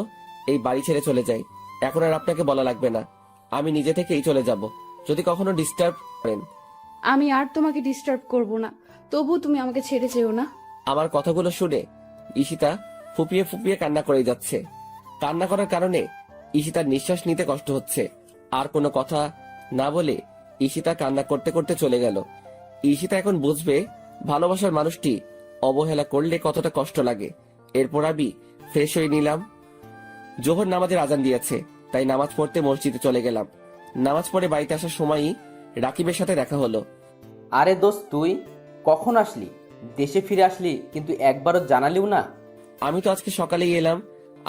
এই বাড়ি ছেড়ে চলে যাই। এখন আর আপনাকে বলা লাগবে না, আমি নিজে থেকেই চলে যাব যদি কখনো ডিস্টার্ব করেন। আমি আর তোমাকে ডিস্টার্ব করব না, তবু তুমি আমাকে ছেড়ে যেও না। আমার কথাগুলো শুনে ঈশিতা ফুপিয়ে ফুপিয়ে কান্না করে যাচ্ছে। কান্না করার কারণে ঈশিতার নিঃশ্বাস নিতে কষ্ট হচ্ছে। আর কোনো কথা না বলে ঈশিতা কান্না করতে করতে চলে গেল। ঈশিতা এখন বুঝবে ভালোবাসার মানুষটি অবহেলা করলে কতটা কষ্ট লাগে। এরপর আমি ফ্রেশ হয়ে নিলাম। জোহর নামাজের আজান দিয়েছে, তাই নামাজ পড়তে মসজিদে চলে গেলাম। নামাজ পড়ে বাড়িতে আসার সময়ই রাকিবের সাথে দেখা হলো। আরে দোস্ত, তুই কখন আসলি? দেশে ফিরে আসলি, কিন্তু একবারও জানালিও না। আমি তো আজকে সকালেই এলাম।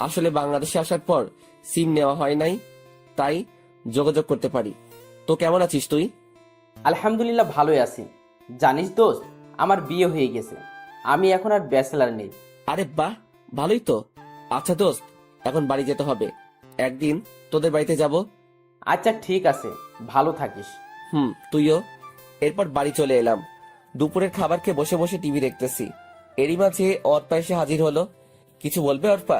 আসলে বাংলাদেশে আসার পর সিম নেওয়া হয় নাই, তাই যোগাযোগ করতে পারি। তো কেমন আছিস তুই? আলহামদুলিল্লাহ ভালোই আছি। জানিস দোস্ত, আমার বিয়ে হয়ে গেছে। আমি এখন আর ব্যাচেলার নেই। আরে বাহ, ভালোই তো। আচ্ছা দোস্ত, এখন বাড়ি যেতে হবে, একদিন তোদের বাড়িতে যাব। আচ্ছা ঠিক আছে, ভালো থাকিস। তুইও। এরপর বাড়ি চলে এলাম। দুপুরের খাবার খেয়ে বসে বসে টিভি দেখতেছি। এরই মাঝে অর্পা এসে হাজির হলো। কিছু বলবে অর্পা?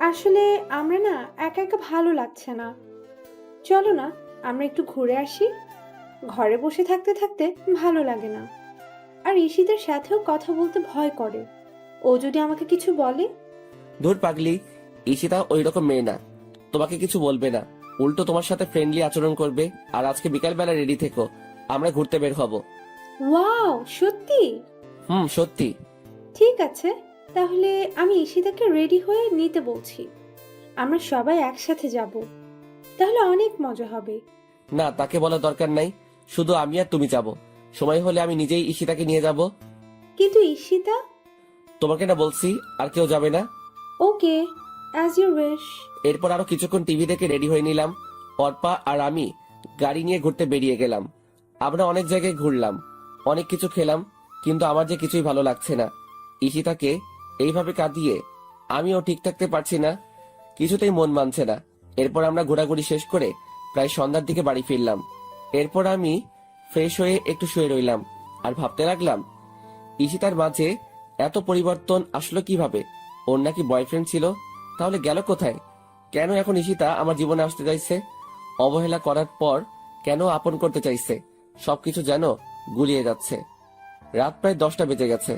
আসলে আমরা না একা একা ভালো লাগছে না। চলো না, আমরা একটু ঘুরে আসি। ঘরে বসে থাকতে থাকতে ভালো লাগে না। আর ঈশিতার সাথেও কথা বলতে ভয় করে। ও যদি আমাকে কিছু বলে? ধুর পাগলি, ঈশিতা ওই রকম মেয়ে না, তোমাকে কিছু বলবে না, উল্টো তোমার সাথে ফ্রেন্ডলি আচরণ করবে। আর আজকে বিকালবেলা রেডি থেকো, আমরা ঘুরতে বের হব। ওয়াও, সত্যি? সত্যি। ঠিক আছে, তাহলে আমি ঈশিতাকে রেডি হয়ে নিতে বলছি। আমরা সবাই একসাথে যাব, তাহলে অনেক মজা হবে। না, তাকে বলার দরকার নাই, শুধু আমি আর তুমি যাব। সময় হলে আমি নিজেই ঈশিতাকে নিয়ে যাব। কিন্তু ঈশিতা? তোমাকে না বলছি, আর কেউ যাবে না। ওকে, অ্যাজ ইউ উইশ। এরপর আরো কিছুক্ষণ টিভি দেখে রেডি হয়ে নিলাম। অর্পা আর আমি গাড়ি নিয়ে ঘুরতে বেরিয়ে গেলাম। আমরা অনেক জায়গায় ঘুরলাম, অনেক কিছু খেলাম, কিন্তু আমার যে কিছুই ভালো লাগছে না। ঈশিতাকে এইভাবে কাঁদিয়ে আমিও ঠিক থাকতে পারছি না, কিছুতেই মন মানছে না। এরপর আমরা ঘোরাঘুরি শেষ করে প্রায় সন্ধ্যার দিকে বাড়ি ফিরলাম। এরপর আমি ফ্রেশ হয়ে একটু শুয়ে রইলাম আর ভাবতে লাগলাম, ঈশিতার মাঝে এত পরিবর্তন আসলো কিভাবে? ওর নাকি বয়ফ্রেন্ড ছিল, তাহলে গেল কোথায়? কেন এখন ঈশিতা আমার জীবনে আসতে চাইছে? অবহেলা করার পর কেন আপন করতে চাইছে? সবকিছু যেন গুলিয়ে যাচ্ছে। রাত প্রায় 10টা বেজে গেছে,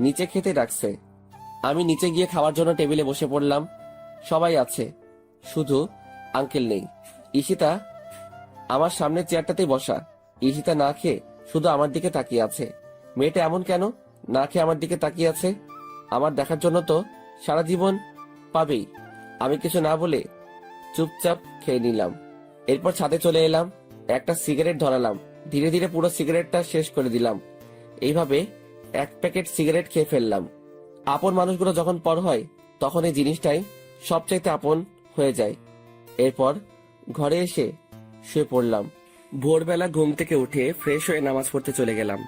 নিচে খেতে ডাকছে। আমি নিচে গিয়ে খাওয়ার জন্য টেবিলে বসে পড়লাম। সবাই আছে, শুধু আঙ্কেল নেই। ঈশিতা আমার সামনের চেয়ারটাতেই বসা। ঈশিতা না খেয়ে শুধু আমার দিকে তাকিয়ে আছে। মেয়েটা এমন কেন না খেয়ে আমার দিকে তাকিয়ে আছে? আমার দেখার জন্য তো সারা জীবন পাবেই। আমি কিছু না বলে চুপচাপ খেয়ে নিলাম। এরপর ছাদে চলে এলাম, একটা সিগারেট ধরালাম, ধীরে ধীরে পুরো সিগারেটটা শেষ করে দিলাম। এইভাবে 1 প্যাকেট সিগারেট খেয়ে ফেললাম। আপন মানুষগুলো যখন পর হয়, তখন এই জিনিসটাই সবচাইতে আপন হয়ে যায়। এরপর ঘরে এসে শুয়ে পড়লাম। ভোরবেলা ঘুম থেকে উঠে ফ্রেশ হয়ে নামাজ পড়তে চলে গেলাম।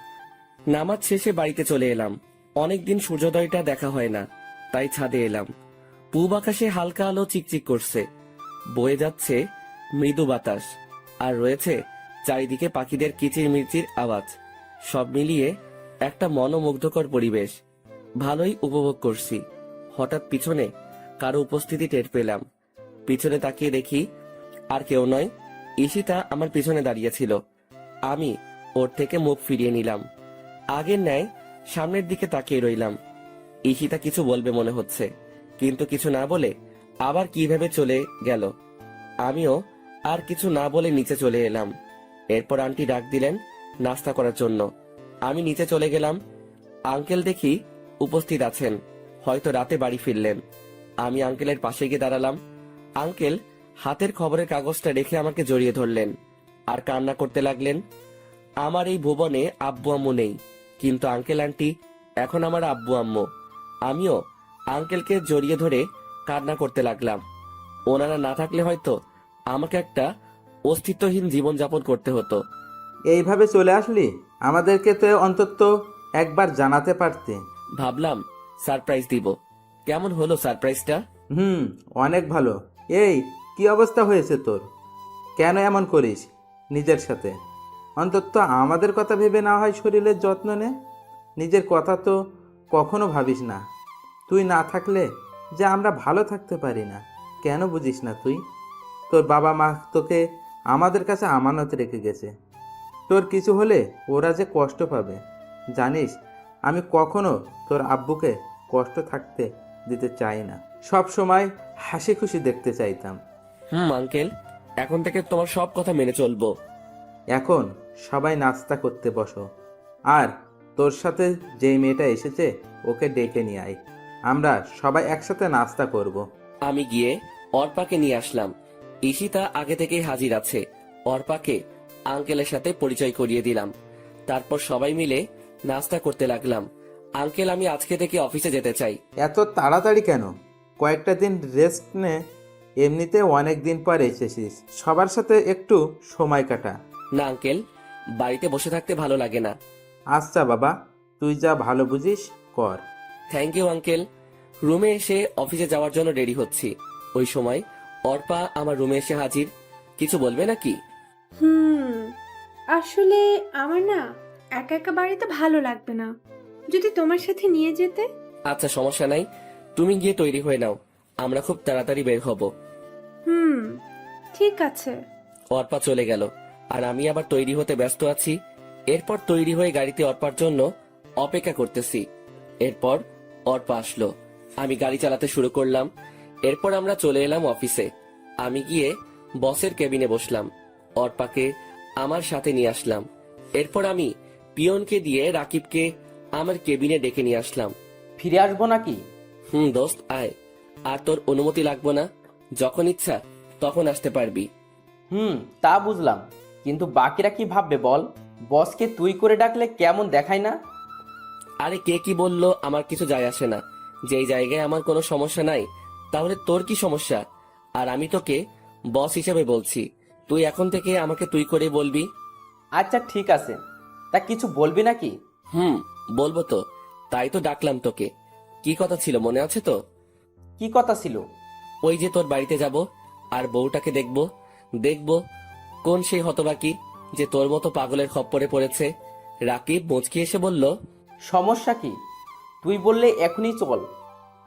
নামাজ শেষে বাড়িতে চলে এলাম। অনেকদিন সূর্যোদয়টা দেখা হয় না, তাই ছাদে এলাম। পূব আকাশে হালকা আলো চিকচিক করছে, বয়ে যাচ্ছে মৃদু বাতাস, আর রয়েছে চারিদিকে পাখিদের কিচিরমিচির আওয়াজ। সব মিলিয়ে একটা মনোমুগ্ধকর পরিবেশ। ভালোই উপভোগ করছি। হঠাৎ পিছনে কারো উপস্থিতি টের পেলাম। পিছনে তাকিয়ে দেখি আর কেউ নয়, ঈশিতা আমার পিছনে দাঁড়িয়েছিল। আমি ওর থেকে মুখ ফিরিয়ে নিলাম। আগের ন্যায় সামনের দিকে তাকিয়ে রইলাম। ঈশিতা কিছু বলবে মনে হচ্ছে, কিন্তু কিছু না বলে আবার কিভাবে চলে গেল। আমিও আর কিছু না বলে নিচে চলে এলাম। এরপর আন্টি ডাক দিলেন নাস্তা করার জন্য। আমি নিচে চলে গেলাম। আঙ্কেল দেখি উপস্থিত আছেন, হয়তো রাতে বাড়ি ফিরলেন। আমি আঙ্কেলের পাশে গিয়ে দাঁড়ালাম। আঙ্কেল হাতের খবরের কাগজটা রেখে আমাকে জড়িয়ে ধরলেন আর কান্না করতে লাগলেন। আমার এই ভুবনে আব্বু আম্মু নেই, কিন্তু আঙ্কেল আন্টি এখন আমার আব্বু আম্মু। আমিও আঙ্কেলকে জড়িয়ে ধরে কান্না করতে লাগলাম। ওনারা না থাকলে হয়তো আমাকে একটা অস্তিত্বহীন জীবন যাপন করতে হতো। এইভাবে চলে আসলি, আমাদেরকে তো অন্তত একবার জানাতে পারতে। ভাবলাম সারপ্রাইজ দিব। কেমন হলো সারপ্রাইজটা? অনেক ভালো। এই কি অবস্থা হয়েছে তোর? কেন এমন করিস নিজের সাথে? অন্তত আমাদের কথা ভেবে না হয় শরীরের যত্ন নে। নিজের কথা তো কখনো ভাবিস না। তুই না থাকলে যে আমরা ভালো থাকতে পারি না, কেন বুঝিস না তুই? তোর বাবা মা তোকে আমাদের কাছে আমানত রেখে গেছে। তোর কিছু হলে ওরা যে কষ্ট পাবে জানিস। আমি কখনো তোর আব্বুকে কষ্ট থাকতে দিতে চাই না, সব সময় হাসি খুশি দেখতে চাইতাম। আঙ্কেল, এখন থেকে তোমার সব কথা মেনে চলবো। এখন সবাই নাস্তা করতে বসো, আর তোর সাথে যেই মেয়েটা এসেছে ওকে ডেকে নিয়ে আয়, আমরা সবাই একসাথে নাস্তা করব। আমি গিয়ে অর্পাকে নিয়ে আসলাম। ঈশিতা আগে থেকেই হাজির আছে। অর্পাকে আঙ্কেলের সাথে পরিচয় করিয়ে দিলাম। তারপর সবাই মিলে নাস্তা করতে লাগলাম। আঙ্কেল, আমি আজকে থেকে অফিসে যেতে চাই। এত তাড়াতাড়ি কেন? কয়েকটা দিন রেস্ট নে, এমনিতে অনেক দিন পর এসেছিস, সবার সাথে একটু সময় কাটা। না আঙ্কেল, বাড়িতে বসে থাকতে ভালো লাগে না। আচ্ছা বাবা, তুই যা ভালো বুঝিস কর। Thank you uncle. রুমে এসে অফিসে যাওয়ার জন্য রেডি হচ্ছি। ওই সময় অর্পা আমার রুমে এসে হাজির। কিছু বলবে নাকি? আসলে আমার না একা একা বাড়িতে ভালো লাগবে না, যদি তোমার সাথে নিয়ে যেতে। আচ্ছা, সমস্যা নাই, তুমি গিয়ে তৈরি হয়ে নাও, আমরা খুব তাড়াতাড়ি বের হব। ঠিক আছে। অর্পা চলে গেল আর আমি আবার তৈরি হতে ব্যস্ত আছি। এরপর তৈরি হয়ে গাড়িতে অর্পার জন্য অপেক্ষা করতেছি। এরপর অর্পা আসলো, আমি গাড়ি চালাতে শুরু করলাম। এরপর আমরা চলে এলাম অফিসে। আমি গিয়ে বসের কেবিনে বসলাম, অর্পাকে আমার সাথে নিয়ে আসলাম। এরপর আমি পিয়নকে দিয়ে রাকিবকে আমার কেবিনে ডেকে নিয়ে আসলাম। ফিরে আসবো নাকি? দোস্ত আয়, আর তোর অনুমতি লাগবো না, যখন ইচ্ছা তখন আসতে পারবি। তা বুঝলাম, কিন্তু বাকিরা কি ভাববে বল? বসকে তুই করে ডাকলে কেমন দেখায় না? আরে কে কি বললো আমার কিছু যায় আসে না। যেই জায়গায় আমার কোনো সমস্যা নাই, তাহলে তোর কি সমস্যা? আর আমি তোকে বস হিসেবে বলছি, তুই এখন থেকে আমাকে তুই করে বলবি। আচ্ছা ঠিক আছে, তা কিছু বলবি নাকি? বলবো তো, তাই তো ডাকলাম তোকে। কি কথা ছিল মনে আছে তো? কি কথা ছিল? ওই যে তোর বাড়িতে যাব আর বউটাকে দেখবো কোন সেই হতবাকি যে তোর মতো পাগলের খপ্পরে পড়েছে। রাকিব মুচকি এসে বলল, সমস্যা কি? তুই বললে এখনই চল,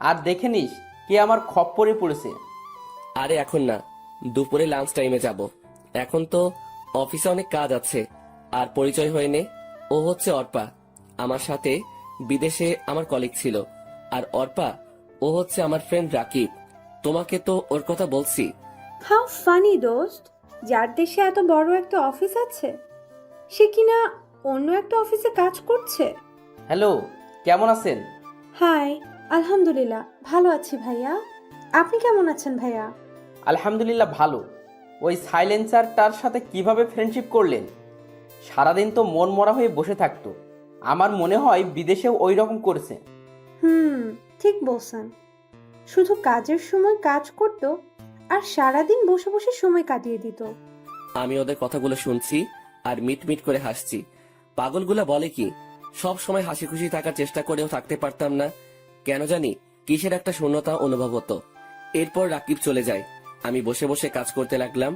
আর দেখে নিস কে আমার খপ্পরে পড়েছে। আরে এখন না, দুপুরে লাঞ্চ টাইমে যাব। এখন তো অফিসে অনেক কাজ আছে। আর পরিচয় হয়ে নে, ও হচ্ছে অর্পা, আমার সাথে বিদেশে আমার কলিগ ছিল। আর অর্পা, ও হচ্ছে আমার ফ্রেন্ড রাকিব। তোমাকে তো ওর কথা বলছি। হাউ ফানি দোস্ত, যার দেশে এত বড় একটা অফিস আছে সে কিনা অন্য একটা অফিসে কাজ করছে। হ্যালো, কেমন আছেন? হাই, আলহামদুলিল্লাহ ভালো আছি ভাইয়া। আপনি কেমন আছেন ভাইয়া? আলহামদুলিল্লাহ ভালো। ওই সাইলেন্সারটার সাথে কিভাবে ফ্রেন্ডশিপ করলেন? সারাদিন তো মন মরা হয়ে বসে থাকতো। আমার মনে হয় বিদেশেও ওই রকম করেছে। ঠিক বলছেন। শুধু কাজের সময় কাজ করতো আর সারাদিন বসে বসে সময় কাটিয়ে দিত। আমি ওদের কথাগুলো শুনছি আর মিট করে হাসছি। পাগলগুলা বলে কি, সব সময় হাসি খুশি থাকার চেষ্টা করেও থাকতে পারতাম না। কেন জানি কিসের একটা শূন্যতা অনুভব হতো। এরপর রাকিব চলে যায়, আমি বসে বসে কাজ করতে লাগলাম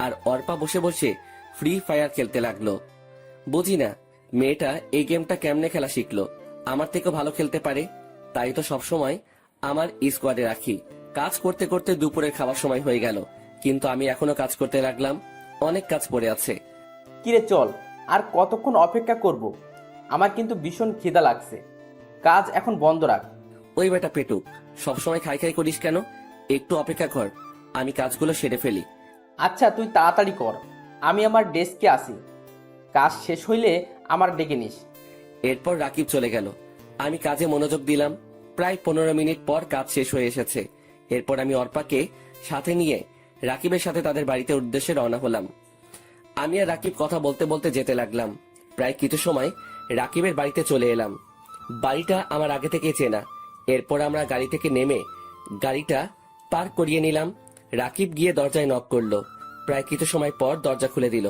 আর অর্পা বসে বসে ফ্রি ফায়ার খেলতে লাগলো। বুঝি না মেয়েটা এই গেমটা কেমনে খেলা শিখলো, আমার থেকেও ভালো খেলতে পারে। তাই তো সবসময় আমার স্কোয়াডে রাখি। কাজ করতে করতে দুপুরের খাবার সময় হয়ে গেল, কিন্তু আমি এখনো কাজ করতে লাগলাম। অনেক কাজ পড়ে আছে। কিরে চল, আর কতক্ষণ অপেক্ষা করব? আমার কিন্তু ভীষণ খিদা লাগছে। কাজ এখন বন্ধ রাখ। ওই বেটা পেটুক, সবসময় খাই খাই করিস কেন? একটু অপেক্ষা কর, আমি কাজগুলো সেরে ফেলি। আচ্ছা তুই তাড়াতাড়ি কর, আমি আমার ডেস্কে আসি। কাজ শেষ হইলে আমার ডেকে নিস। এরপর রাকিব চলে গেল, আমি কাজে মনোযোগ দিলাম। প্রায় 15 মিনিট পর কাজ শেষ হয়ে এসেছে। এরপর আমি অর্পাকে সাথে নিয়ে রাকিবের সাথে তাদের বাড়িতে উদ্দেশ্যে রওনা হলাম। আমি আর রাকিব কথা বলতে বলতে যেতে লাগলাম। প্রায় কিছু সময় রাকিবের বাড়িতে চলে এলাম। বাড়িটা আমার আগে থেকে চেনা। এরপর আমরা গাড়ি থেকে নেমে গাড়িটা পার্ক করিয়ে নিলাম। রাকিব গিয়ে দরজায় নক করলো। প্রায় কিছু সময় পর দরজা খুলে দিল।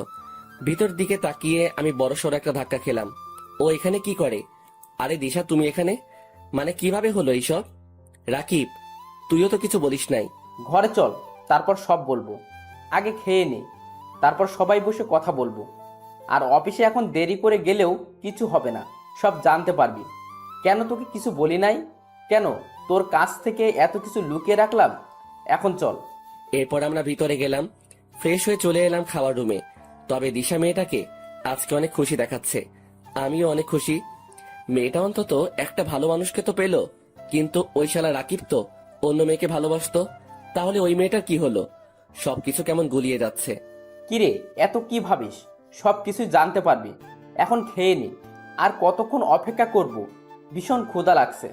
ভিতর দিকে তাকিয়ে আমি বড়সড় একটা ধাক্কা খেলাম। ও এখানে কি করে? আরে দিশা, তুমি এখানে? মানে কিভাবে হলো এইসব? রাকিব, তুইও তো কিছু বলিস নাই। ঘরে চল, তারপর সব বলবো। আগে খেয়ে নে, তারপর সবাই বসে কথা বলবো। আর অফিসে এখন দেরি করে গেলেও কিছু হবে না, সব জানতে পারবি। কেন তোকে কিছু বলি নাই? কেন তোর কাছ থেকে এত কিছু লুকিয়ে রাখলাম? এখন চল। এরপর আমরা ভিতরে গেলাম, ফ্রেশ হয়ে চলে এলাম খাওয়ার রুমে। তবে দিশা মেয়েটাকে আজকে অনেক খুশি দেখাচ্ছে। আমিও অনেক খুশি। মেয়েটা অন্তত একটা ভালো মানুষকে তো পেলো, কিন্তু ওই শালা রাকিব তো অন্য মেয়েকে ভালোবাসতো। তাহলে ওই মেয়েটার কি হলো? সবকিছু কেমন গুলিয়ে যাচ্ছে। কিরে, এত কি ভাবিস? সব কিছু জানতে পারবি। এখন খেয়ে নি, আর কতক্ষণ অপেক্ষা করব? ভীষণ ক্ষুধা লাগছে।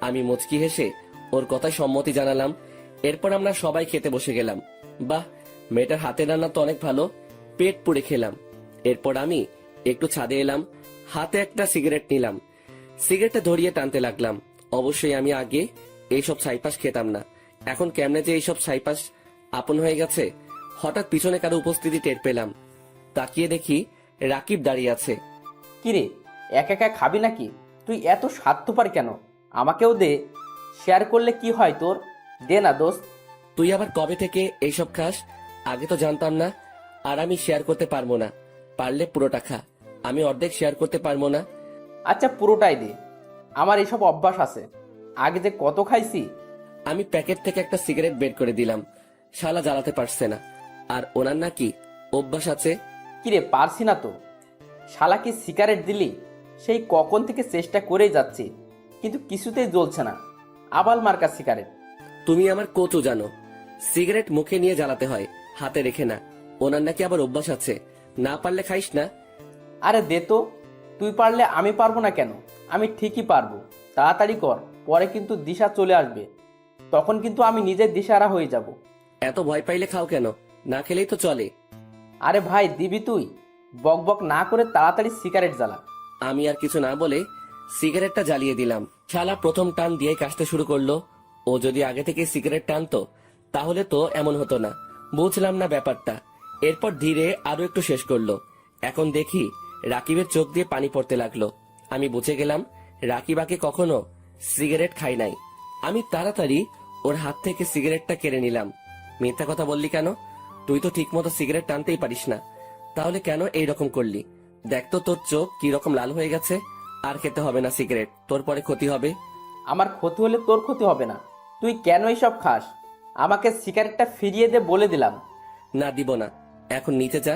আমি মুচকি হেসে ওর কথায় সম্মতি জানালাম। এরপর আমরা সবাই খেতে বসে গেলাম। বাহ, মেয়েটার হাতের রান্না তো অনেক ভালো। পেট পুড়ে খেলাম। এরপর আমি একটু ছাদে এলাম, হাতে একটা সিগারেট নিলাম। সিগারেটটা ধরিয়ে টানতে লাগলাম। অবশ্যই আমি আগে এইসব ছাইপাস খেতাম না। এখন কেমনে যে এইসব ছাইপাস আপন হয়ে গেছে। হঠাৎ পিছনে কারো উপস্থিতি টের পেলাম। তাকিয়ে দেখি রাকিব দাঁড়িয়ে আছে। কিরে, একা একা খাবি নাকি? তুই এত স্বার্থপর কেন? আমাকেও দে, শেয়ার করলে কি হয় তোর? দে না দোস্ত। তুই আবার কবে থেকে এইসব খাস? আগে তো জানতাম না। আর আমি শেয়ার করতে পারবো না। পারলে পুরোটা খা, আমি অর্ধেক শেয়ার করতে পারবো না। আচ্ছা পুরোটাই দে, আমার এইসব অভ্যাস আছে। আগে যে কত খাইছি। আমি প্যাকেট থেকে একটা সিগারেট বের করে দিলাম। শালা জ্বালাতে পারছে না। আর ওনার নাকি অভ্যাস আছে। কিরে পারছি না তো। শালাকে সিগারেট দিলি? সেই কখন থেকে চেষ্টা করেই যাচ্ছি, কিন্তু কিছুতেই জ্বলছে না। আবাল মার্কা সিগারেট। তুমি আমার কচু জানো, সিগারেট মুখে নিয়ে জ্বালাতে হয়, হাতে রেখে না। ওনার নাকি আবার অভ্যাস আছে, না পারলে খাইস না। আরে দে তো, তুই পারলে আমি পারবো না কেন? আমি ঠিকই পারবো। তাড়াতাড়ি কর, পরে কিন্তু দিশা চলে আসবে, তখন কিন্তু আমি নিজের দিশাহারা হয়ে যাব। এত ভয় পাইলে খাও কেন? না খেলেই তো চলে। আরে ভাই দিবি তুই? বক বক না করে তাড়াতাড়ি সিগারেট জ্বালা। আমি আর কিছু না বলে সিগারেটটা জ্বালিয়ে দিলাম। শালা প্রথম টান দিয়ে কাশতে শুরু করলো। ও যদি আগে থেকে সিগারেট টানতো তাহলে তো এমন হতো না। বুঝলাম না ব্যাপারটা। এরপর ধীরে আরো একটু শেষ করলো। এখন দেখি রাকিবের চোখ দিয়ে পানি পড়তে লাগলো। আমি বুঝে গেলাম রাকিব আগে কখনো সিগারেট খাই নাই। আমি তাড়াতাড়ি ওর হাত থেকে সিগারেটটা কেড়ে নিলাম। মিথ্যা কথা বললি কেন? তুই তো ঠিক মতো সিগারেট টানতেই পারিস না, তাহলে কেন এইরকম করলি? দেখ তো তোর চোখ কি রকম লাল হয়ে গেছে। আর খেতে হবে না সিগারেট, তোর পরে ক্ষতি হবে। আমার ক্ষতি হলে তোর ক্ষতি হবে না। তুই কেন এইসব খাস? আমাকে সিগারেটটা ফিরিয়ে দে বলে দিলাম। না দিব না, এখন নিচে যা,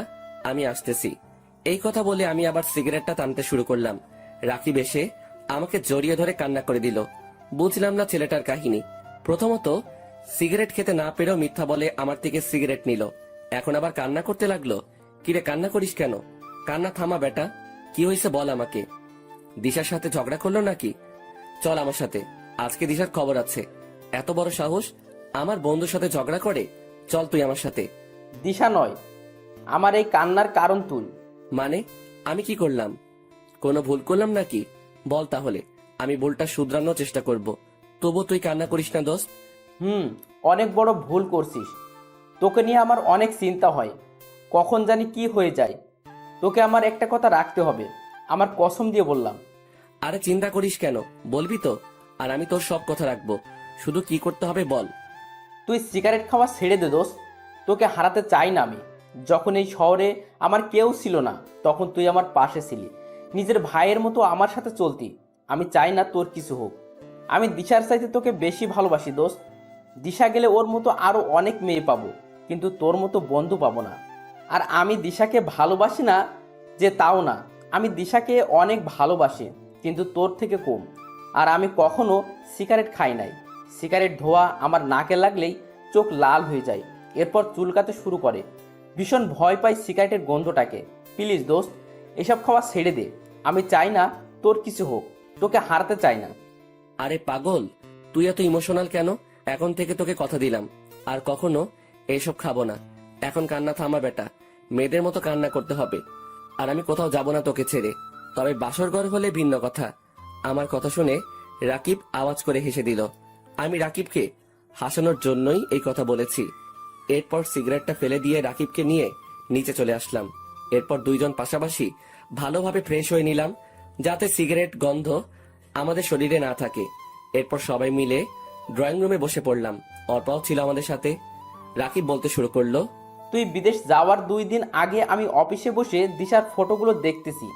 আমি আসতেছি। এই কথা বলে আমি আবার সিগারেটটা টানতে শুরু করলাম। রাকিব এসে আমাকে জড়িয়ে ধরে কান্না করে দিল। বুঝলাম না ছেলেটার কাহিনী। প্রথমত সিগারেট খেতে না পেরেও মিথ্যা বলে আমার থেকে সিগারেট নিল, এখন আবার কান্না করতে লাগলো। কিরে কান্না করিস কেন? কান্না থামা বেটা, কি হয়েছে বল আমাকে। দিশার সাথে ঝগড়া করলো নাকি? চল আমার সাথে, আজকে দিশার খবর আছে। এত বড় সাহস, আমার বন্ধুর সাথে ঝগড়া করে? চল তুই আমার সাথে। দিশা নয়, আমার এই কান্নার কারণ তুই। মানে আমি কি করলাম? কোনো ভুল করলাম নাকি? বল তাহলে, আমি ভুলটা শুধরানোর চেষ্টা করব। তবু তুই কান্না করিস না দোস্ত। অনেক বড় ভুল করছিস। তোকে নিয়ে আমার অনেক চিন্তা হয়, কখন জানি কি হয়ে যায়। তোকে আমার একটা কথা রাখতে হবে, আমার কসম দিয়ে বললাম। আরে চিন্তা করিস কেন, বলবি তো? আর আমি তোর সব কথা রাখবো, শুধু কি করতে হবে বল। তুই সিগারেট খাওয়া ছেড়ে দে দোস্ত। তোকে হারাতে চাই না আমি। যখন এই শহরে আমার কেউ ছিল না, তখন তুই আমার পাশে ছিলি, নিজের ভাইয়ের মতো আমার সাথে চলতি। আমি চাই না তোর কিছু হোক। আমি দিশার চাইতে তোকে বেশি ভালোবাসি দোস্ত। দিশা গেলে ওর মতো আরো অনেক মেয়ে পাবো, কিন্তু তোর মতো বন্ধু পাবো না। আর আমি দিশাকে ভালোবাসি না যে তাও না, আমি দিশাকে অনেক ভালোবাসি, কিন্তু তোর থেকে কম। আর আমি কখনো সিগারেট খাই নাই। সিগারেট ধোয়া আমার নাকে লাগলেই চোখ লাল হয়ে যায়, এরপর চুলকাতে শুরু করে। ভীষণ ভয় পাই সিগারেটের গন্ধটাকে। প্লিজ দোস্ত, এসব খাওয়া ছেড়ে দে। আমি চাই না তোর কিছু হোক, তোকে হারাতে চাই না। আরে পাগল, তুই এত ইমোশনাল কেন? এখন থেকে তোকে কথা দিলাম আর কখনো এইসব খাবো না। এখন কান্না থামা বেটা, মেয়েদের মতো কান্না করতে হবে। আর আমি কোথাও যাব না তোকে ছেড়ে, তবে বাসর ঘর হলে ভিন্ন কথা। আমার কথা শুনে রাকিব আওয়াজ করে হেসে দিল। আমি রাকিবকে হাসানোর জন্যই এই কথা বলেছি। এরপর সিগারেটটা ফেলে দিয়ে রাকিবকে নিয়ে নিচে চলে আসলাম। এরপর দুইজন পাশাপাশি ভালোভাবে ফ্রেশ হয়ে নিলাম, যাতে সিগারেট গন্ধ আমাদের শরীরে না থাকে। এরপর সবাই মিলে ড্রয়িং রুমে বসে পড়লাম। অর্পাও ছিল আমাদের সাথে। রাকিব বলতে শুরু করলো, তুই বিদেশ যাওয়ার 2 দিন আগে আমি অফিসে বসে দিশার ফটোগুলো দেখতেছি।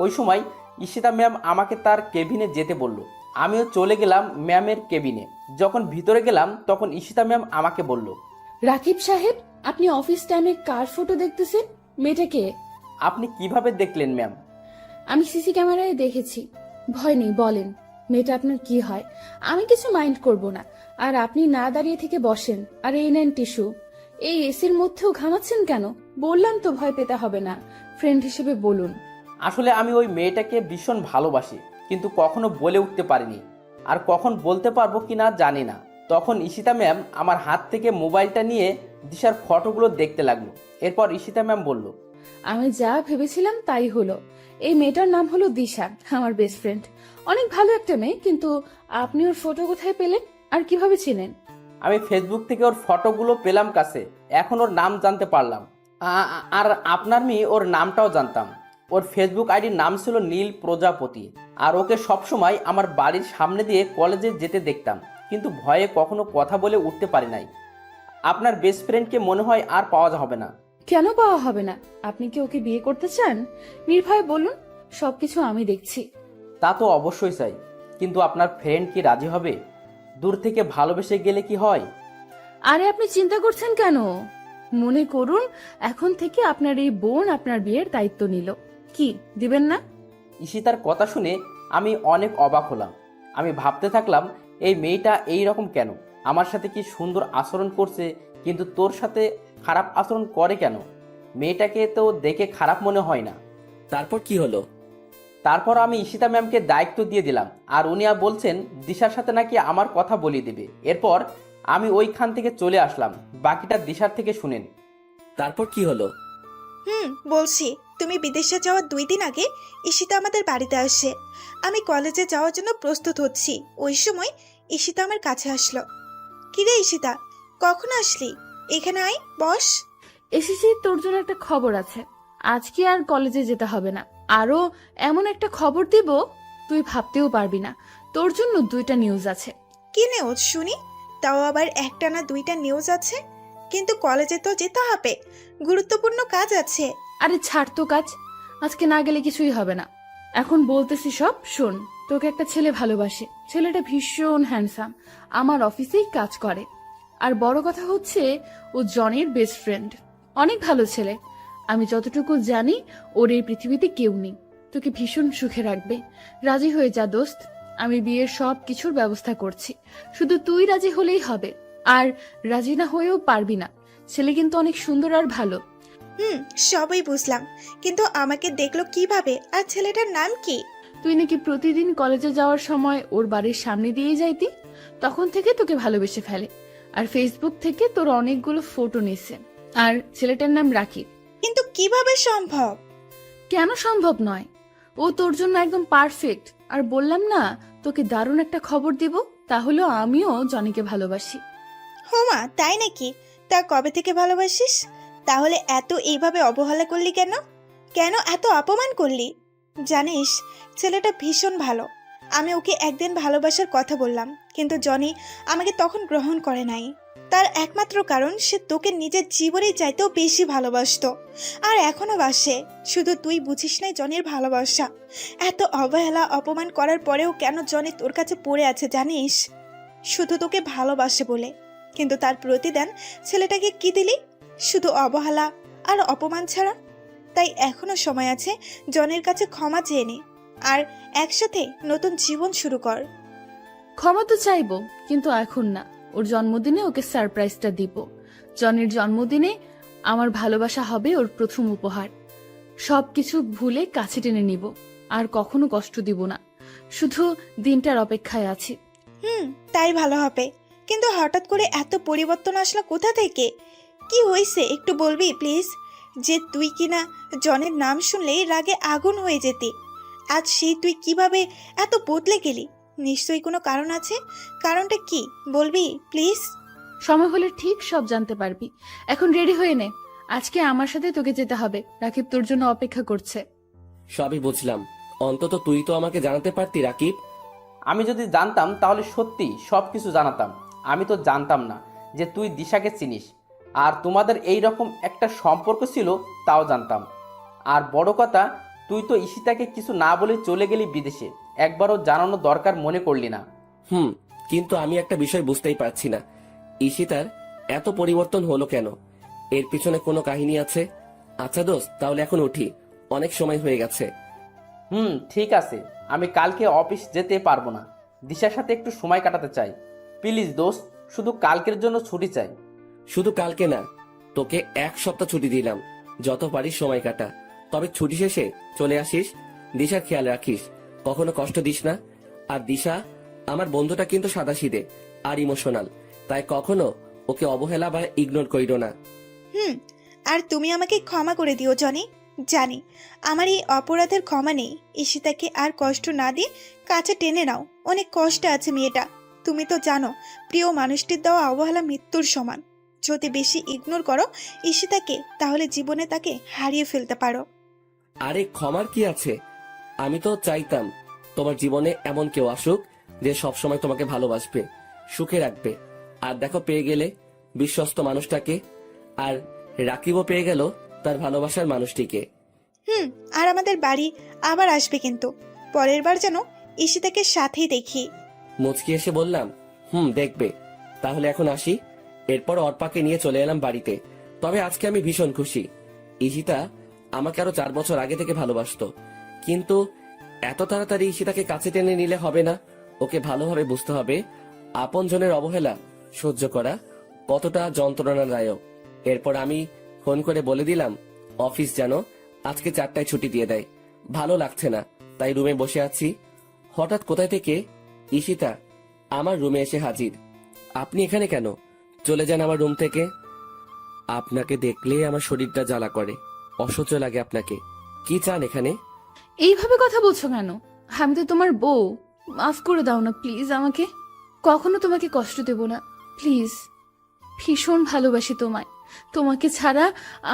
ওই সময় ঈশিতা ম্যাম আমাকে তার কেবিনে যেতে বলল। আমিও চলে গেলাম ম্যামের কেবিনে। যখন ভিতরে গেলাম তখন ঈশিতা ম্যাম আমাকে বলল, রাকিব সাহেব, আপনি অফিস টাইমে কার ফটো দেখতেছেন? মেয়েটাকে? আপনি কিভাবে দেখলেন ম্যাম? আমি সিসি ক্যামেরায় দেখেছি। ভয় নেই, বলেন মেয়েটা আপনার কি হয়? আমি কিছু মাইন্ড করব না। আর আপনি না দাঁড়িয়ে থেকে বসেন, আর এই নেন টিস্যু। এই এসির মধ্যেও ঘামাচ্ছেন কেন? বললাম তো ভয় পেতে হবে না, ফ্রেন্ড হিসেবে বলুন। আসলে আমি ওই মেয়েটাকে ভীষণ ভালোবাসি, কিন্তু কখনো বলে উঠতে পারিনি। আর কখন বলতে পারবো কিনা জানি না। তখন ঈশিতা ম্যাম আমার হাত থেকে মোবাইলটা নিয়ে দিশার ফটোগুলো দেখতে লাগলো। এরপর ঈশিতা ম্যাম বলল, আমি যা ভেবেছিলাম তাই হলো। এই মেয়েটার নাম হলো দিশা, আমার বেস্ট ফ্রেন্ড। অনেক ভালো একটা মেয়ে, কিন্তু আপনি ওর ফটো কোথায় পেলেন আর কিভাবে চিনেন? আমি ফেসবুক থেকে ওর ফটোগুলো পেলাম কাছে, এখন ওর নাম জানতে পারলাম। আর আপনার মেয়ে ওর নামটাও জানতাম। ওর ফেসবুক আইডির নাম ছিল নীল প্রজাপতি। আর ওকে সবসময় আমার বাড়ির সামনে দিয়ে কলেজে যেতে দেখতাম, কিন্তু ভয়ে কখনো কথা বলে উঠতে পারি নাই। আপনার বেস্ট ফ্রেন্ডকে মনে হয় আর পাওয়া হবে না। কেন পাওয়া হবে না? আপনি কি ওকে বিয়ে করতে চান? নির্ভয়ে বলুন, সবকিছু আমি দেখছি। তা তো অবশ্যই চাই, কিন্তু আপনার ফ্রেন্ড কি রাজি হবে? দূর থেকে ভালোবেসে গেলে কি হয়? আরে আপনি চিন্তা করছেন কেন? মনে করুন এখন থেকে আপনার এই বোন আপনার বিয়ের দায়িত্ব নিল। কি দিবেন না? ঈশিতার কথা শুনে আমি অনেক অবাক হলাম। আমি ভাবতে থাকলাম, এই মেয়েটা এই রকম কেন? আমার সাথে কি সুন্দর আচরণ করছে, কিন্তু তোর সাথে খারাপ আচরণ করে কেন? মেয়েটাকে তো দেখে খারাপ মনে হয় না। তারপর কি হলো? তারপর আমি ঈশিতা ম্যামকে দায়িত্ব দিয়ে দিলাম, আর উনি বলছেন দিশার সাথে নাকি আমার কথা বলিয়ে দেবে। এরপর আমি ওইখান থেকে চলে আসলাম। বাকিটা দিশার থেকে শুনেন। তারপর কি হলো? বলছি, তুমি বিদেশে যাওয়ার 2 দিন আগে ঈশিতা আমাদের বাড়িতে আসে। আমি কলেজে যাওয়ার জন্য প্রস্তুত হচ্ছি, ওই সময় ঈশিতা আমার কাছে আসলো। কিরে ঈশিতা, কখন আসলি? এখানে আয়, বস। এসেছি, তোর জন্য একটা খবর আছে। আজকে আর কলেজে যেতে হবে না। আরো এমন একটা খবর দিব তুই ভাবতেও পারবি না। তোর জন্য 2টা নিউজ আছে। কি নিউজ শুনি? তাও আবার একটা না 2টা নিউজ আছে? কিন্তু কলেজে তো যেতে হবে, গুরুত্বপূর্ণ কাজ আছে। আরে ছাড় তো কাজ, আজকে না গেলে কিছুই হবে না। এখন বলতেছি সব শোন। তোকে একটা ছেলে ভালোবাসে। ছেলেটা ভীষণ হ্যান্ডসাম, আমার অফিসেই কাজ করে। আর বড় কথা হচ্ছে ও জনের বেস্ট ফ্রেন্ড। অনেক ভালো ছেলে। আমি যতটুকু জানি ওর এই পৃথিবীতে কেউ নেই। তোকে ভীষণ সুখে রাখবে। রাজি হয়ে যা দোস্ত, আমি বিয়ের সব কিছুর ব্যবস্থা করছি। শুধু তুই রাজি হলেই হবে। আর রাজি না হয়েও পারবি না। ছেলে কিন্তু অনেক সুন্দর আর ভালো। সবই বুঝলাম, কিন্তু আমাকে দেখলো কিভাবে? আর ছেলেটার নাম কি? তুই নাকি প্রতিদিন কলেজে যাওয়ার সময় ওর বাড়ির সামনে দিয়ে যাইতি, তখন থেকে তোকে ভালোবেসে ফেলে। আর ফেসবুক থেকে তোর অনেকগুলো ফটো নিছে। আর ছেলেটার নাম রাকিব। কিন্তু কিভাবে সম্ভব? কেন সম্ভব নয়? ও তোর জন্য একদম পারফেক্ট। আর বললাম না তোকে দারুণ একটা খবর দিব, তাহলে আমিও জনিকে ভালোবাসি। হোমা, তাই নাকি? তা কবে থেকে ভালোবাসিস? তাহলে এত এইভাবে অবহেলা করলি কেন? কেন এত অপমান করলি? জানিস, ছেলেটা ভীষণ ভালো। আমি ওকে একদিন ভালোবাসার কথা বললাম, কিন্তু জনি আমাকে তখন গ্রহণ করে নাই। তার একমাত্র কারণ সে তোকে নিজের জীবনের চাইতেও বেশি ভালোবাসতো, আর এখনো বাসে। শুধু তুই বুঝিস নাই জনির ভালোবাসা। এত অবহেলা অপমান করার পরেও কেন জনি তোর কাছে পড়ে আছে জানিস? শুধু তোকে ভালোবাসে বলে। কিন্তু তার প্রতিদান ছেলেটাকে কি দিলি? শুধু অবহেলা আর অপমান ছাড়া। তাই এখনো সময় আছে, জনের কাছে ক্ষমা চেয়ে নে আর একসাথে নতুন জীবন শুরু কর। ক্ষমা তো চাইবো, কিন্তু এখন না। ওর জন্মদিনে ওকে সারপ্রাইজটা দিব। জনির জন্মদিনে আমার ভালোবাসা হবে ওর প্রথম উপহার। সবকিছু ভুলে কাছে টেনে নিব, আর কখনো কষ্ট দিব না। শুধু দিনটার অপেক্ষায় আছি। তাই ভালো হবে। কিন্তু হঠাৎ করে এত পরিবর্তন আসলো কোথা থেকে? কি হয়েছে একটু বলবি প্লিজ? যে তুই কিনা জনের নাম শুনলেই রাগে আগুন হয়ে যেতি, আজ সেই তুই কিভাবে এত বদলে গেলি? নিশ্চয়ই কোনো কারণ আছে। কারণটা কি বলবি প্লিজ? সময় হলে ঠিক সব জানতে পারবি। এখন রেডি হয়ে নে, আজকে আমার সাথে তোকে যেতে হবে। রাকিব তোর জন্য অপেক্ষা করছে। সবই বুঝলাম, অন্তত তুই তো আমাকে জানাতে পারতি রাকিব। আমি যদি জানতাম তাহলে সত্যি সব কিছু জানাতাম। আমি তো জানতাম না যে তুই দিশাকে চিনিস, আর তোমাদের এই রকম একটা সম্পর্ক ছিল তাও জানতাম। আর বড় কথা, তুই তো ঈশিতাকে কিছু না বলে চলে গেলি বিদেশে, একবারও জানানো দরকার মনে করলি না। কিন্তু আমি একটা বিষয় বুঝতেই পারছি না, ঈশিতার এত পরিবর্তন হলো কেন? এর পিছনে কোনো কাহিনী আছে? আচ্ছা দোস্ত, তাহলে এখন উঠি, অনেক সময় হয়ে গেছে। ঠিক আছে, আমি কালকে অফিস যেতে পারবো না। দিশার সাথে একটু সময় কাটাতে চাই। প্লিজ দোস্ত, শুধু কালকের জন্য ছুটি চাই। শুধু কালকে না, তোকে 1 সপ্তাহ ছুটি দিলাম, যত পারিস সময় কাটা। তবে ছুটি শেষে চলে আসিস। দিশার খেয়াল রাখিস, কখনো কষ্ট দিস না। আর দিশা আমার বন্ধুটা কিন্তু সাদাসিধে আর ইমোশনাল, তাই কখনো ওকে অবহেলা বা ইগনোর করিও না। আর তুমি আমাকে ক্ষমা করে দিও জনি। জানি আমার এই অপরাধের ক্ষমা নেই। ঈশিতাকে আর কষ্ট না দিয়ে কাছে টেনে নাও। অনেক কষ্ট আছে মেয়েটা। তুমি তো জানো, প্রিয় মানুষটির দেওয়া অবহেলা মৃত্যুর সমান। যদি বেশি ইগনোর করো ঈশিতাকে, তাহলে জীবনে তাকে হারিয়ে ফেলতে পারো। আরে ক্ষমার কি আছে? আমি তো চাইতাম তোমার জীবনে এমন কেউ আসুক যে সবসময় তোমাকে ভালোবাসবে, সুখে রাখবে। আর দেখো, পেয়ে গেলে বিশ্বস্ত মানুষটাকে। আর রাকিবও পেয়ে গেল তার ভালোবাসার মানুষটিকে। আর আমাদের বাড়ি আবার আসবে, কিন্তু পরের বার যেন ঈশিতাকে সাথেই দেখি। মুচকি এসে বললাম, দেখবে। তাহলে এখন আসি। এরপর অর্পাকে নিয়ে চলে এলাম বাড়িতে। তবে আজকে আমি ভীষণ খুশি। ঈশিতা আমাকে আরো 4 বছর আগে থেকে ভালোবাসতো, কিন্তু এত তাড়াতাড়ি ঈশিতাকে কাছে টেনে নিলে হবে না। ওকে ভালোভাবে বুঝতে হবে আপনজনের অবহেলা সহ্য করা কতটা যন্ত্রণাদায়ক। এরপর আমি ফোন করে বলে দিলাম অফিস যেন আজকে 4টায় ছুটি দিয়ে দেয়। ভালো লাগছে না, তাই রুমে বসে আছি। হঠাৎ কোথায় থেকে ঈশিতা আমার রুমে এসে হাজির। আপনি এখানে কেন? চলে যান আমার রুম থেকে। আপনাকে দেখলে আমার শরীরটা জ্বালা করে, অসহ্য লাগে আপনাকে। কি চান এখানে? এইভাবে কথা বলছো কেন? আমি তো তোমার বউ, মাফ করে দাও না প্লিজ আমাকে। কখনো তোমাকে কষ্ট দেব না প্লিজ। ভীষণ ভালোবাসি তোমায়। তোমাকে ছাড়া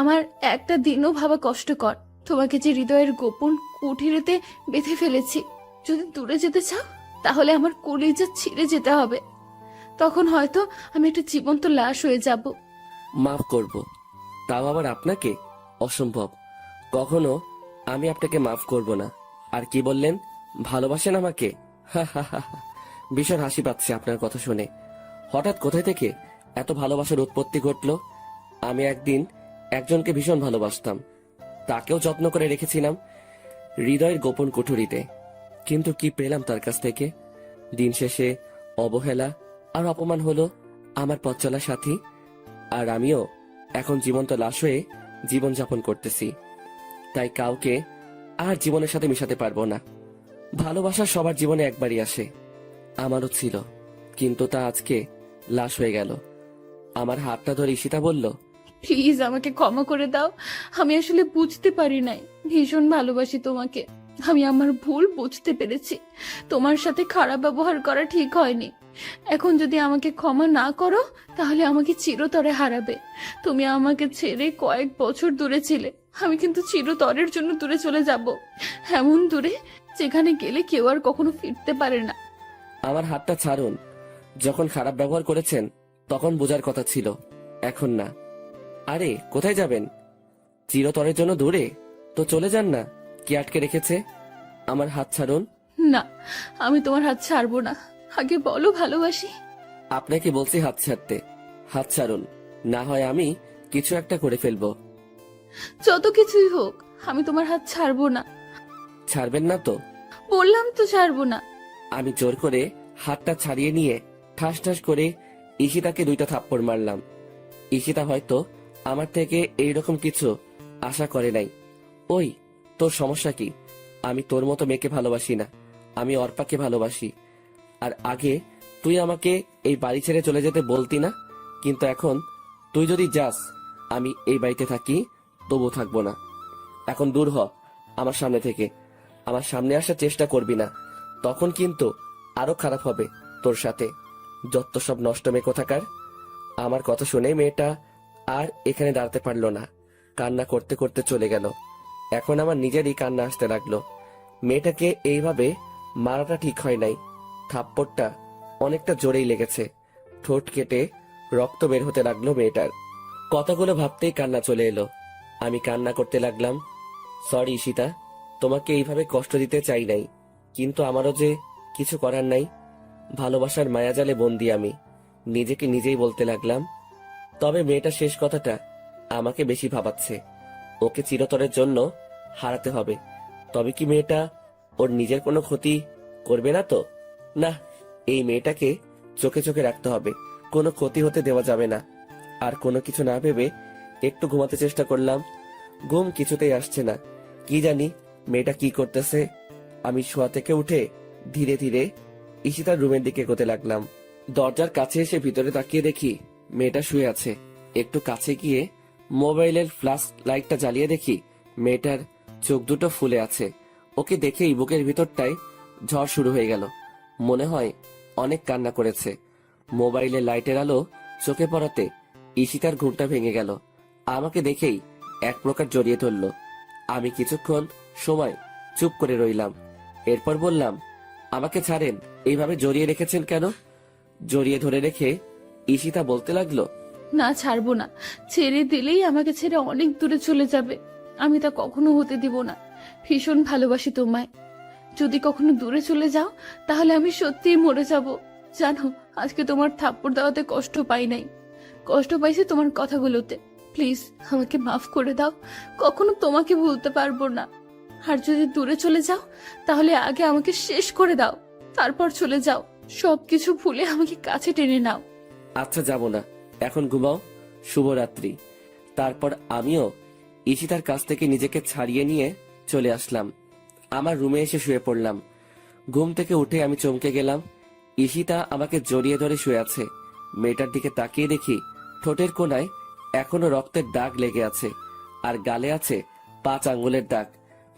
আমার একটা দিনও ভাবা কষ্টকর। তোমাকে যে হৃদয়ের গোপন কুঠিরেতে বেঁধে ফেলেছি, যদি দূরে যেতে চাও তাহলে আমার কলিজা ছিঁড়ে যেতে হবে। তখন হয়তো আমি একটা জীবন্ত লাশ হয়ে যাব। মাফ করব, তাও আবার আপনাকে? অসম্ভব, কখনো আমি আপনাকে মাফ করব না। আর কি বললেন, ভালোবাসেন আমাকে? ভীষণ হাসি পাচ্ছে আপনার কথা শুনে। হঠাৎ কোথায় থেকে এত ভালোবাসার উৎপত্তি ঘটলো? আমি একদিন একজনকে ভীষণ ভালোবাসতাম, তাকেও যত্ন করে রেখেছিলাম হৃদয়ের গোপন কুঠুরিতে। কিন্তু কি পেলাম তার কাছ থেকে? দিন শেষে অবহেলা আর অপমান হলো আমার পথ চলার সাথী। আর আমিও এখন জীবন্ত লাশ হয়ে জীবনযাপন করতেছি। তাই কাউকে আর জীবনের সাথে মিশাতে পারবো না। ভালোবাসা সবার জীবনে একবারই আসে, আমারও ছিল, কিন্তু তা আজকে লাশ হয়ে গেল। আমার হাতটা ধরে ঈশিতা বলল, প্লিজ আমাকে ক্ষমা করে দাও। আমি আসলে বুঝতে পারি নাই, ভীষণ ভালোবাসি তোমাকে। আমি আমার ভুল বুঝতে পেরেছি। তোমার সাথে খারাপ ব্যবহার করা ঠিক হয়নি। এখন যদি আমাকে ক্ষমা না করো তাহলে আমাকে চিরতরে হারাবে। তুমি আমাকে ছেড়ে কয়েক বছর দূরে ছিলে, আমি কিন্তু চিরতরের জন্য দূরে চলে যাব, এমন দূরে যেখানে গেলে কেউ আর কখনো ফিরতে পারে না। আমার হাতটা ছাড়ুন। যখন খারাপ ব্যবহার করেছেন তখন বোঝার কথা ছিল, এখন না। আরে কোথায় যাবেন? চিরতরের জন্য দূরে? তো চলে যান না, কি আটকে রেখেছে? আমার হাত ছাড়ুন। না, আমি তোমার হাত ছাড়বো না। আগে বলো ভালোবাসি। আপনাকে বলছি হাত ছাড়তে। হাত ছাড়ুন, না হয় আমি কিছু একটা করে ফেলবো। যত কিছুই হোক আমি তোমার হাত ছাড়বো না। ছাড়বেন না তো? বললাম তো ছাড়বো না। আমি জোর করে হাতটা ছাড়িয়ে নিয়ে ঠাস ঠাস করে ঈশিতাকে 2টা থাপ্পড় মারলাম। ঈশিতা হয়তো আমার থেকে এইরকম কিছু আশা করে নাই। ওই, তোর সমস্যা কি? আমি তোর মতো মেয়েকে ভালোবাসি না, আমি অর্পাকে ভালোবাসি। আর আগে তুই আমাকে এই বাড়ি ছেড়ে চলে যেতে বলতি না, কিন্তু এখন তুই যদি যাস আমি এই বাড়িতে থাকি, তবু থাকবো না। এখন দূর হ আমার সামনে থেকে। আমার সামনে আসার চেষ্টা করবি না, তখন কিন্তু আরো খারাপ হবে তোর সাথে। যত সব নষ্ট মেয়ে কোথাকার। আমার কথা শুনে মেয়েটা আর এখানে দাঁড়াতে পারলো না, কান্না করতে করতে চলে গেল। এখন আমার নিজেরই কান্না আসতে লাগলো। মেয়েটাকে এইভাবে মারাটা ঠিক হয় নাই। থাপ্পড়টা অনেকটা জোরেই লেগেছে, ঠোঁট কেটে রক্ত বের হতে লাগলো মেয়েটার। কথাগুলো ভাবতেই কান্না চলে এলো। আমি কান্না করতে লাগলাম, সরি ঈশিতা, তোমাকে এইভাবে কষ্ট দিতে চাই নাই, কিন্তু আমারও যে কিছু করার নাই। ভালোবাসার মায়াজালে বন্দি আমি, নিজেকে নিজেই বলতে লাগলাম। তবে মেয়েটা শেষ কথাটা আমাকে বেশি ভাবাচ্ছে। ওকে চিরতরের জন্য হারাতে হবে। তবে কি মেয়েটা ওর নিজের কোনো ক্ষতি করবে না তো? না, এই মেয়েটাকে চোখে চোখে রাখতে হবে, কোনো ক্ষতি হতে দেওয়া যাবে না। আর কোনো কিছু না ভেবে একটু ঘুমাতে চেষ্টা করলাম, ঘুম কিছুতেই আসছে না। কি জানি মেয়েটা কি করতেছে। আমি শোয়া থেকে উঠে ধীরে ধীরে ঈশিতার রুমের দিকে এগোতে লাগলাম। দরজার কাছে এসে ভিতরে তাকিয়ে দেখি মেয়েটা শুয়ে আছে। একটু কাছে গিয়ে মোবাইলের ফ্ল্যাশ লাইটটা জ্বালিয়ে দেখি মেয়েটার চোখ দুটো ফুলে আছে। ওকে দেখেই বুকের ভিতরটায় ঝড় শুরু হয়ে গেল। মনে হয় অনেক কান্না করেছে। মোবাইলের লাইটের আলো চোখে পড়াতে ঈশিতার ঘুমটা ভেঙে গেল। আমাকে দেখেই এক প্রকার জড়িয়ে ধরল। আমি কিছুক্ষণ সময় চুপ করে রইলাম। এরপর বললাম, আমাকে ছাড়েন, এইভাবে জড়িয়ে রেখেছেন কেন? জড়িয়ে ধরে রেখে ঈশিতা বলতে লাগলো, না, ছাড়বো না। ছেড়ে দিলেই আমাকে ছেড়ে অনেক দূরে চলে যাবে। আমি তা কখনো হতে দিব না। ভীষণ ভালোবাসি তোমায়। যদি কখনো দূরে চলে যাও তাহলে আমি সত্যিই মরে যাব। জানো, আজকে তোমার থাপ্পড় দেওয়াতে কষ্ট পাই নাই, কষ্ট পাইছি তোমার কথাগুলোতে। প্লিজ আমাকে মাফ করে দাও, কখনো তোমাকে ভুলতে পারবো না। আর যদি দূরে চলে যাও তাহলে আগে আমাকে শেষ করে দাও, তারপর চলে যাও। সবকিছু ভুলে আমাকে কাছে টেনে নাও। আচ্ছা যাব না, এখন ঘুমাও। শুভরাত্রি। তারপর আমিও ঈশিতার কাছ থেকে নিজেকে ছাড়িয়ে নিয়ে চলে আসলাম। আমার রুমে এসে শুয়ে পড়লাম। ঘুম থেকে উঠে আমি চমকে গেলাম। ঈশিতা আমাকে জড়িয়ে ধরে শুয়ে আছে। মেয়েটার দিকে তাকিয়ে দেখি ঠোঁটের কোণায় এখনো রক্তের দাগ লেগে আছে, আর গালে আছে 5 আঙ্গুলের দাগ।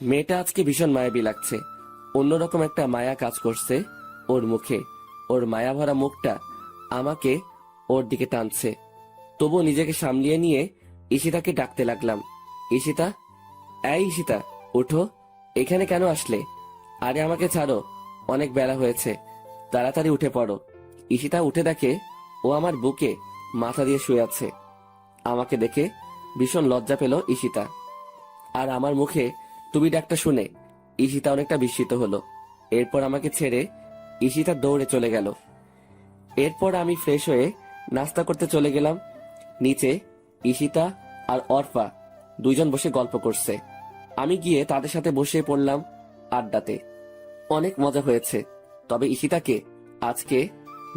মেয়েটা আজকে ভীষণ মায়াবী লাগছে। অন্যরকম একটা মায়া কাজ করছে ওর মুখে। ওর মায়া ভরা মুখটা আমাকে ওর দিকে টানছে। তবু নিজেকে সামলিয়ে নিয়ে ঈশিতাকে ডাকতে লাগলাম। ঈশিতা, এই ঈশিতা, ওঠো। এখানে কেন আসলে? আরে আমাকে ছাড়ো, অনেক বেলা হয়েছে, তাড়াতাড়ি উঠে পড়ো। ঈশিতা উঠে দেখে ও আমার বুকে মাথা দিয়ে শুয়ে আছে। আমাকে দেখে ভীষণ লজ্জা পেল ঈশিতা। আর আমার মুখে তুমি ডাকটা শুনে ঈশিতা অনেকটা বিস্মিত হলো। এরপর আমাকে ছেড়ে ঈশিতা দৌড়ে চলে গেল। এরপর আমি ফ্রেশ হয়ে নাস্তা করতে চলে গেলাম। নিচে ঈশিতা আর অর্পা দুইজন বসে গল্প করছে। আমি গিয়ে তাদের সাথে বসে পড়লাম আড্ডাতে। অনেক মজা হয়েছে, তবে ঈশিতাকে আজকে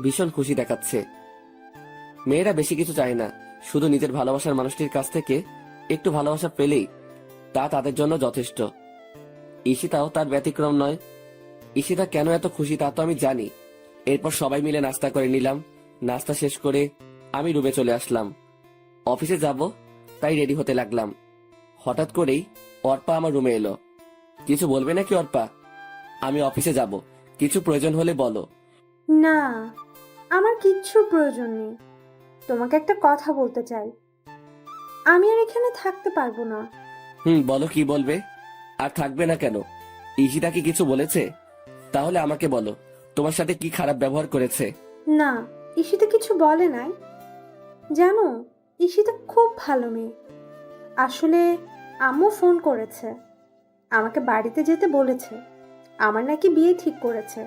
ভীষণ খুশি দেখাচ্ছে। মেয়েরা বেশি কিছু চায় না, শুধু নিজের ভালোবাসার মানুষটির কাছ থেকে একটু ভালোবাসা পেলেই তা তাদের জন্য যথেষ্ট। ঈশিতাও তার ব্যতিক্রম নয়। ঈশিতা কেন এত খুশি তা তো আমি জানি। এরপর সবাই মিলে নাস্তা করে নিলাম। নাস্তা শেষ করে আমি রুমে চলে আসলাম। অফিসে যাব তাই রেডি হতে লাগলাম। হঠাৎ করেই অর্পা আমার রুমে এলো। কিছু বলবে নাকি অর্পা? আমি অফিসে যাব, কিছু প্রয়োজন হলে বলো। না, আমার কিচ্ছুর প্রয়োজন নেই। তোমাকে একটা কথা বলতে চাই। আমি আর এখানে থাকতে পারবো না। বলো, কি বলবে? আর থাকবে না কেন? ঈশিতা কি কিছু বলেছে? তাহলে আমাকে বলো, তোমার সাথে কি খারাপ ব্যবহার করেছে? না, ঈশিতা কিছু বলে নাই। জানো, ঈশিতা খুব ভালো মেয়ে। আসলে আম্মু ফোন করেছে, আমাকে বাড়িতে যেতে বলেছে। আমার নাকি বিয়ে ঠিক করেছে।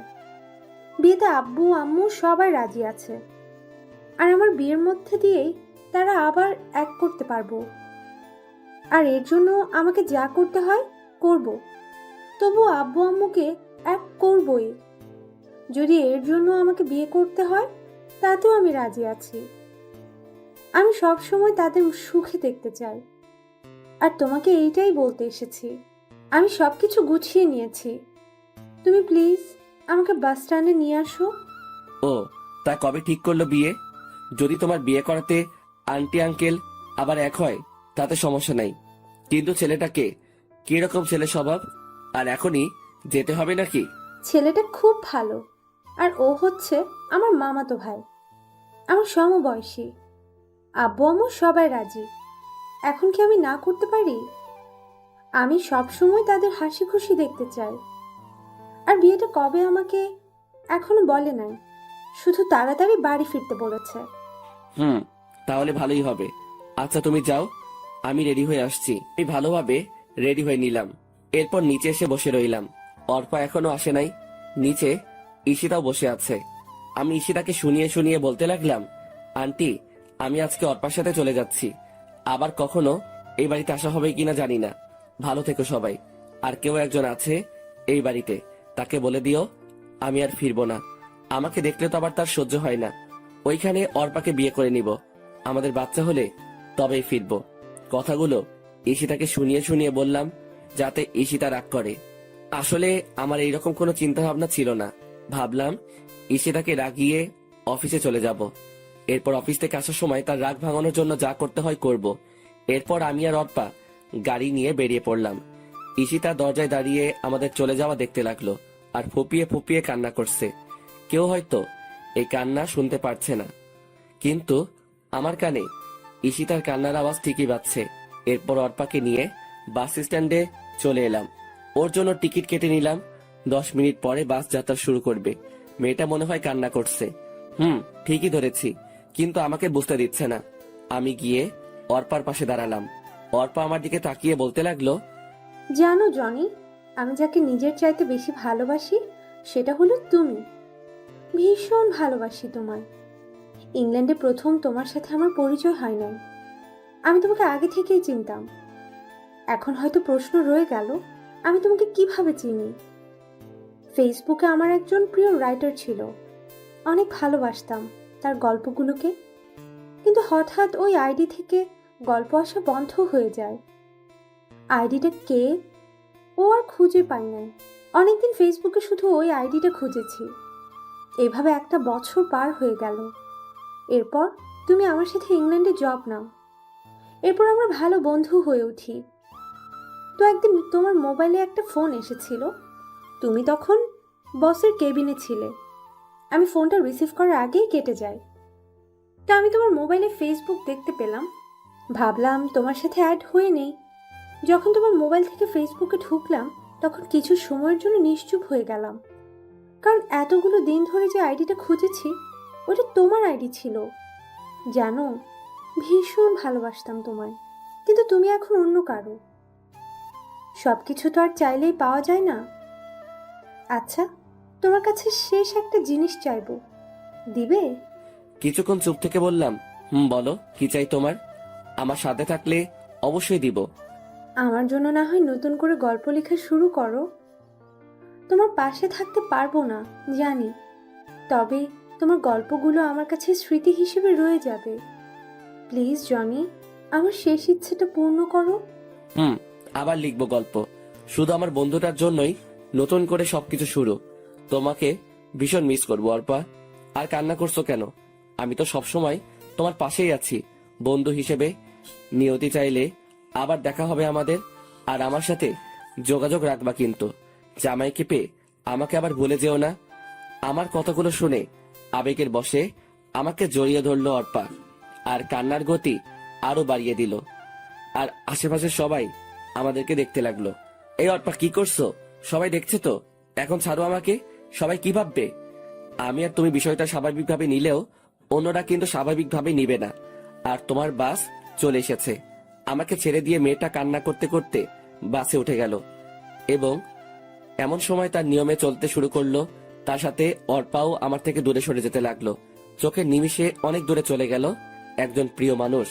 বিয়েতে আব্বু আম্মু সবাই রাজি আছে। আর আমার বিয়ের মধ্যে দিয়েই তারা আবার এক করতে পারবো। আর এর জন্য আমাকে যা করতে হয় করব। তবু আব্বু আম্মুকে এক করবই। যদি এর জন্য আমাকে বিয়ে করতে হয় তাতেও আমি রাজি আছি। আমি সব সময় তাদের সুখে দেখতে চাই। আর তোমাকে এইটাই বলতে এসেছি। আমি সবকিছু গুছিয়ে নিয়েছি। তুমি প্লিজ আমাকে বাস স্ট্যান্ডে নিয়ে আসো। ও, তা কবে ঠিক করলো বিয়ে? যদি তোমার বিয়ে করাতে আন্টি আঙ্কেল আবার এক হয় তাতে সমস্যা নাই, কিন্তু ছেলেটাকে কিরকম ছেলে স্বভাব? আর এখনই যেতে হবে নাকি? ছেলেটা খুব ভালো। আর ও হচ্ছে আমার মামাতো ভাই, আমার সমবয়সী। আব্বু আম্মু সবাই রাজি। এখন কি আমি না করতে পারি? আমি সব সময় তাদের হাসি খুশি দেখতে চাই। আর বিয়েটা কবে আমাকে এখনো বলে নাই, শুধু তাড়াতাড়ি বাড়ি ফিরতে বলেছে। তাহলে ভালোই হবে। আচ্ছা তুমি যাও, আমি রেডি হয়ে আসছি। আমি ভালোভাবে রেডি হয়ে নিলাম। এরপর নিচে এসে বসে রইলাম। অর্পা এখনো আসে নাই। নিচে ঈশিতাও বসে আছে। আমি ঈশিতাকে শুনিয়ে শুনিয়ে বলতে লাগলাম, আন্টি, আমি আজকে অর্পার সাথে চলে যাচ্ছি। আবার কখনো এই বাড়িতে আসা হবে কিনা জানি না। ভালো থেকো সবাই। আর কেউ একজন আছে এই বাড়িতে, তাকে বলে দিও আমি আর ফিরবো না। আমাকে দেখলে তো আবার তার সহ্য হয় না। ওইখানে অর্পাকে বিয়ে করে নিব। আমাদের বাচ্চা হলে তবেই ফিরবো। কথাগুলো ঈশিতাকে শুনিয়ে শুনিয়ে বললাম, যাতে ঈশিতা রাগ করে। আসলে আমার এইরকম কোনো চিন্তা ভাবনা ছিল না। ভাবলাম ঈশিতাকে রাগিয়ে অফিসে চলে যাব। এরপর অফিস থেকে আসার সময় তার রাগ ভাঙানোর জন্য যা করতে হয় করব। এরপর আমি আর অর্পা গাড়ি নিয়ে বেরিয়ে পড়লাম। ঈশিতা দরজায় দাঁড়িয়ে আমাদের চলে যাওয়া দেখতে লাগলো আর ফুপিয়ে ফুপিয়ে কান্না করছে। কেউ হয়তো এই কান্না শুনতে পারছে না, কিন্তু আমার কানে ঈশিতার কান্নার আওয়াজ ঠিকই বাজছে। এরপর অর্পাকে নিয়ে বাস স্ট্যান্ডে চলে এলাম। ওর জন্য টিকিট কেটে নিলাম। 10 মিনিট পরে বাস যাত্রা শুরু করবে। মেয়েটা মনে হয় কান্না করছে। ঠিকই ধরেছি, কিন্তু আমাকে বুঝতে দিচ্ছে না। আমি গিয়ে অর্পার পাশে দাঁড়ালাম। অর্পা আমার দিকে তাকিয়ে বলতে লাগলো, জানো জনি, আমি যাকে নিজের চাইতে বেশি ভালোবাসি সেটা হলো তুমি। ভীষণ ভালোবাসি তোমায়। ইংল্যান্ডে প্রথম তোমার সাথে আমার পরিচয় হয় নাই। আমি তোমাকে আগে থেকেই চিনতাম। এখন হয়তো প্রশ্ন রয়ে গেল, আমি তোমাকে কিভাবে চিনি? ফেসবুকে আমার একজন প্রিয় রাইটার ছিল, অনেক ভালোবাসতাম তার গল্পগুলোকে। কিন্তু হঠাৎ ওই আইডি থেকে গল্প আসা বন্ধ হয়ে যায়। আইডিটা কে ও আর খুঁজে পাই নাই। অনেকদিন ফেসবুকে শুধু ওই আইডিটা খুঁজেছি। এভাবে একটা বছর পার হয়ে গেল। এরপর তুমি আমার সাথে ইংল্যান্ডে জব নাও। এরপর আমরা ভালো বন্ধু হয়ে উঠি। তো একদিন তোমার মোবাইলে একটা ফোন এসেছিল। তুমি তখন বসের কেবিনে ছিলে। আমি ফোনটা রিসিভ করার আগেই কেটে যাই। তা আমি তোমার মোবাইলে ফেসবুক দেখতে পেলাম। ভাবলাম তোমার সাথে অ্যাড হয়ে নেই। যখন তোমার মোবাইল থেকে ফেসবুকে ঢুকলাম, তখন কিছু সময়ের জন্য নিশ্চুপ হয়ে গেলাম। কারণ এতগুলো দিন ধরে যে আইডিটা খুঁজেছি, ওটা তোমার আইডি ছিল। জানো, ভীষণ ভালোবাসতাম তোমায়, কিন্তু তুমি এখন অন্য কারো। সব কিছু তো আর চাইলেই পাওয়া যায় না। আচ্ছা, তোমার কাছে শেষ একটা জিনিস চাইবো, দিবে? কিছুক্ষণ চুপ থেকে বললাম, বলো কি চাই তোমার? আমার সাথে থাকলে অবশ্যই দিব। আমার জন্য না হয় নতুন করে গল্প লেখা শুরু করো। তোমার পাশে থাকতে পারবো না জানি, তবে তোমার গল্পগুলো আমার কাছে স্মৃতি হিসেবে রয়ে যাবে। প্লিজ জনি, আমার শেষ ইচ্ছেটা পূর্ণ করো। আবার লিখবো গল্প, শুধু আমার বন্ধুটার জন্যই নতুন করে সবকিছু শুরু। তোমাকে ভীষণ মিস করবো অর্পা। আর কান্না করছো কেন? আমি তো সবসময় তোমার পাশেই আছি বন্ধু হিসেবে। নিয়তি চাইলে আবার দেখা হবে আমাদের। আর আমার সাথে যোগাযোগ রাখবা কিন্তু। জামাইকে পেয়ে আমাকে আবার ভুলে যেও না। আমার কথাগুলো শুনে আবেগের বশে আমাকে জড়িয়ে ধরলো অর্পা, আর কান্নার গতি আরো বাড়িয়ে দিল। আর আশেপাশের সবাই আমাদেরকে দেখতে লাগলো। এই অর্পা কি করছো? সবাই দেখছে তো, এখন ছাড়ো আমাকে। সবাই কি ভাববে? আমি আর তুমি বিষয়টা স্বাভাবিকভাবে নিলেও অন্যরা কিন্তু স্বাভাবিকভাবে নিবে না। আর তোমার বাস চলে এসেছে। আমাকে ছেড়ে দিয়ে মেয়েটা কান্না করতে করতে বাসে উঠে গেল এবং এমন সময় তার নিয়মে চলতে শুরু করলো। তার সাথে অর্পাও আমার থেকে দূরে সরে যেতে লাগলো। চোখের নিমিষে অনেক দূরে চলে গেল একজন প্রিয় মানুষ।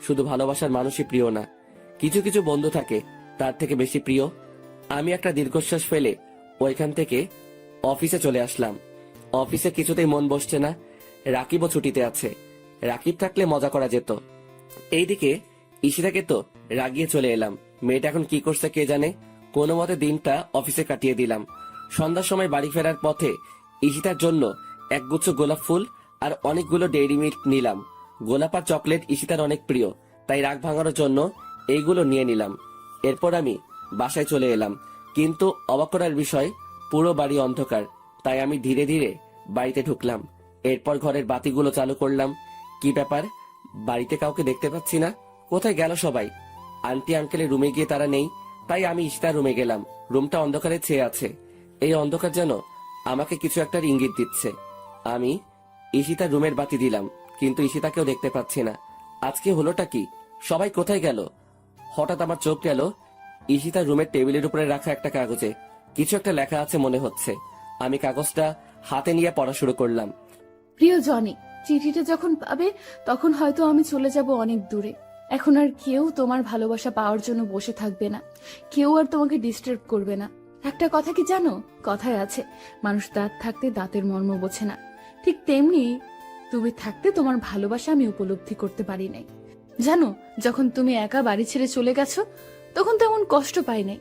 শুধু ভালোবাসার মানুষই প্রিয় না, কিছু কিছু বন্ধু থাকে তার থেকে বেশি প্রিয়। আমি একটা দীর্ঘশ্বাস ফেলে ওইখান থেকে অফিসে চলে আসলাম। অফিসে কিছুতেই মন বসছে না। রাকিবও ছুটিতে আছে। রাকিব থাকলে মজা করা যেত। এইদিকে ঈশিতাকে তো রাগিয়ে চলে এলাম। মেয়েটা এখন কি করছে কে জানে। কোনো মতে দিনটা অফিসে কাটিয়ে দিলাম। সন্ধ্যার সময় বাড়ি ফেরার পথে ঈশিতার জন্য একগুচ্ছ গোলাপ ফুল আর অনেকগুলো ডেইরি মিল্ক নিলাম। গোলাপ আর চকলেট ঈশিতার অনেক প্রিয়, তাই রাগ ভাঙানোর জন্য এইগুলো নিয়ে নিলাম। এরপর আমি বাসায় চলে এলাম, কিন্তু অবাক করার বিষয় পুরো বাড়ি অন্ধকার। তাই আমি ধীরে ধীরে বাড়িতে ঢুকলাম। এরপর ঘরের বাতিগুলো চালু করলাম। কি ব্যাপার, বাড়িতে কাউকে দেখতে পাচ্ছি না। কোথায় গেল সবাই? আন্টি আঙ্কেলের রুমে গিয়ে তারা নেই, তাই আমি ঈশিতার রুমে গেলাম। রুমটা অন্ধকারে ছেয়ে আছে। এই অন্ধকার যেন আমাকে কিছু একটা ইঙ্গিত দিচ্ছে। আমি ঈশিতার রুমের বাতি দিলাম, কিন্তু ঈশিতাকেও দেখতে পাচ্ছি না। আজকে হলোটা কি? সবাই কোথায় গেল? হঠাৎ আমার চোখ গেল ঈশিতার রুমের টেবিলের উপরে রাখা একটা কাগজে। কিছু একটা লেখা আছে মনে হচ্ছে। আমি কাগজটা হাতে নিয়ে পড়া শুরু করলাম। প্রিয় জনি, চিঠিটা যখন পাবে তখন হয়তো আমি চলে যাব অনেক দূরে। এখন আর কেউ তোমার ভালোবাসা পাওয়ার জন্য বসে থাকবে না, কেউ আর তোমাকে ডিস্টার্ব করবে না। একটা কথা কি জানো, কথায় আছে মানুষ দাঁত থাকতে দাঁতের মর্ম বোঝে না। ঠিক তেমনি তুমি থাকতে তোমার ভালোবাসা আমি উপলব্ধি করতে পারি নাই। জানো, যখন তুমি একা বাড়ি ছেড়ে চলে গেছো তখন তেমন কষ্ট পাই নাই।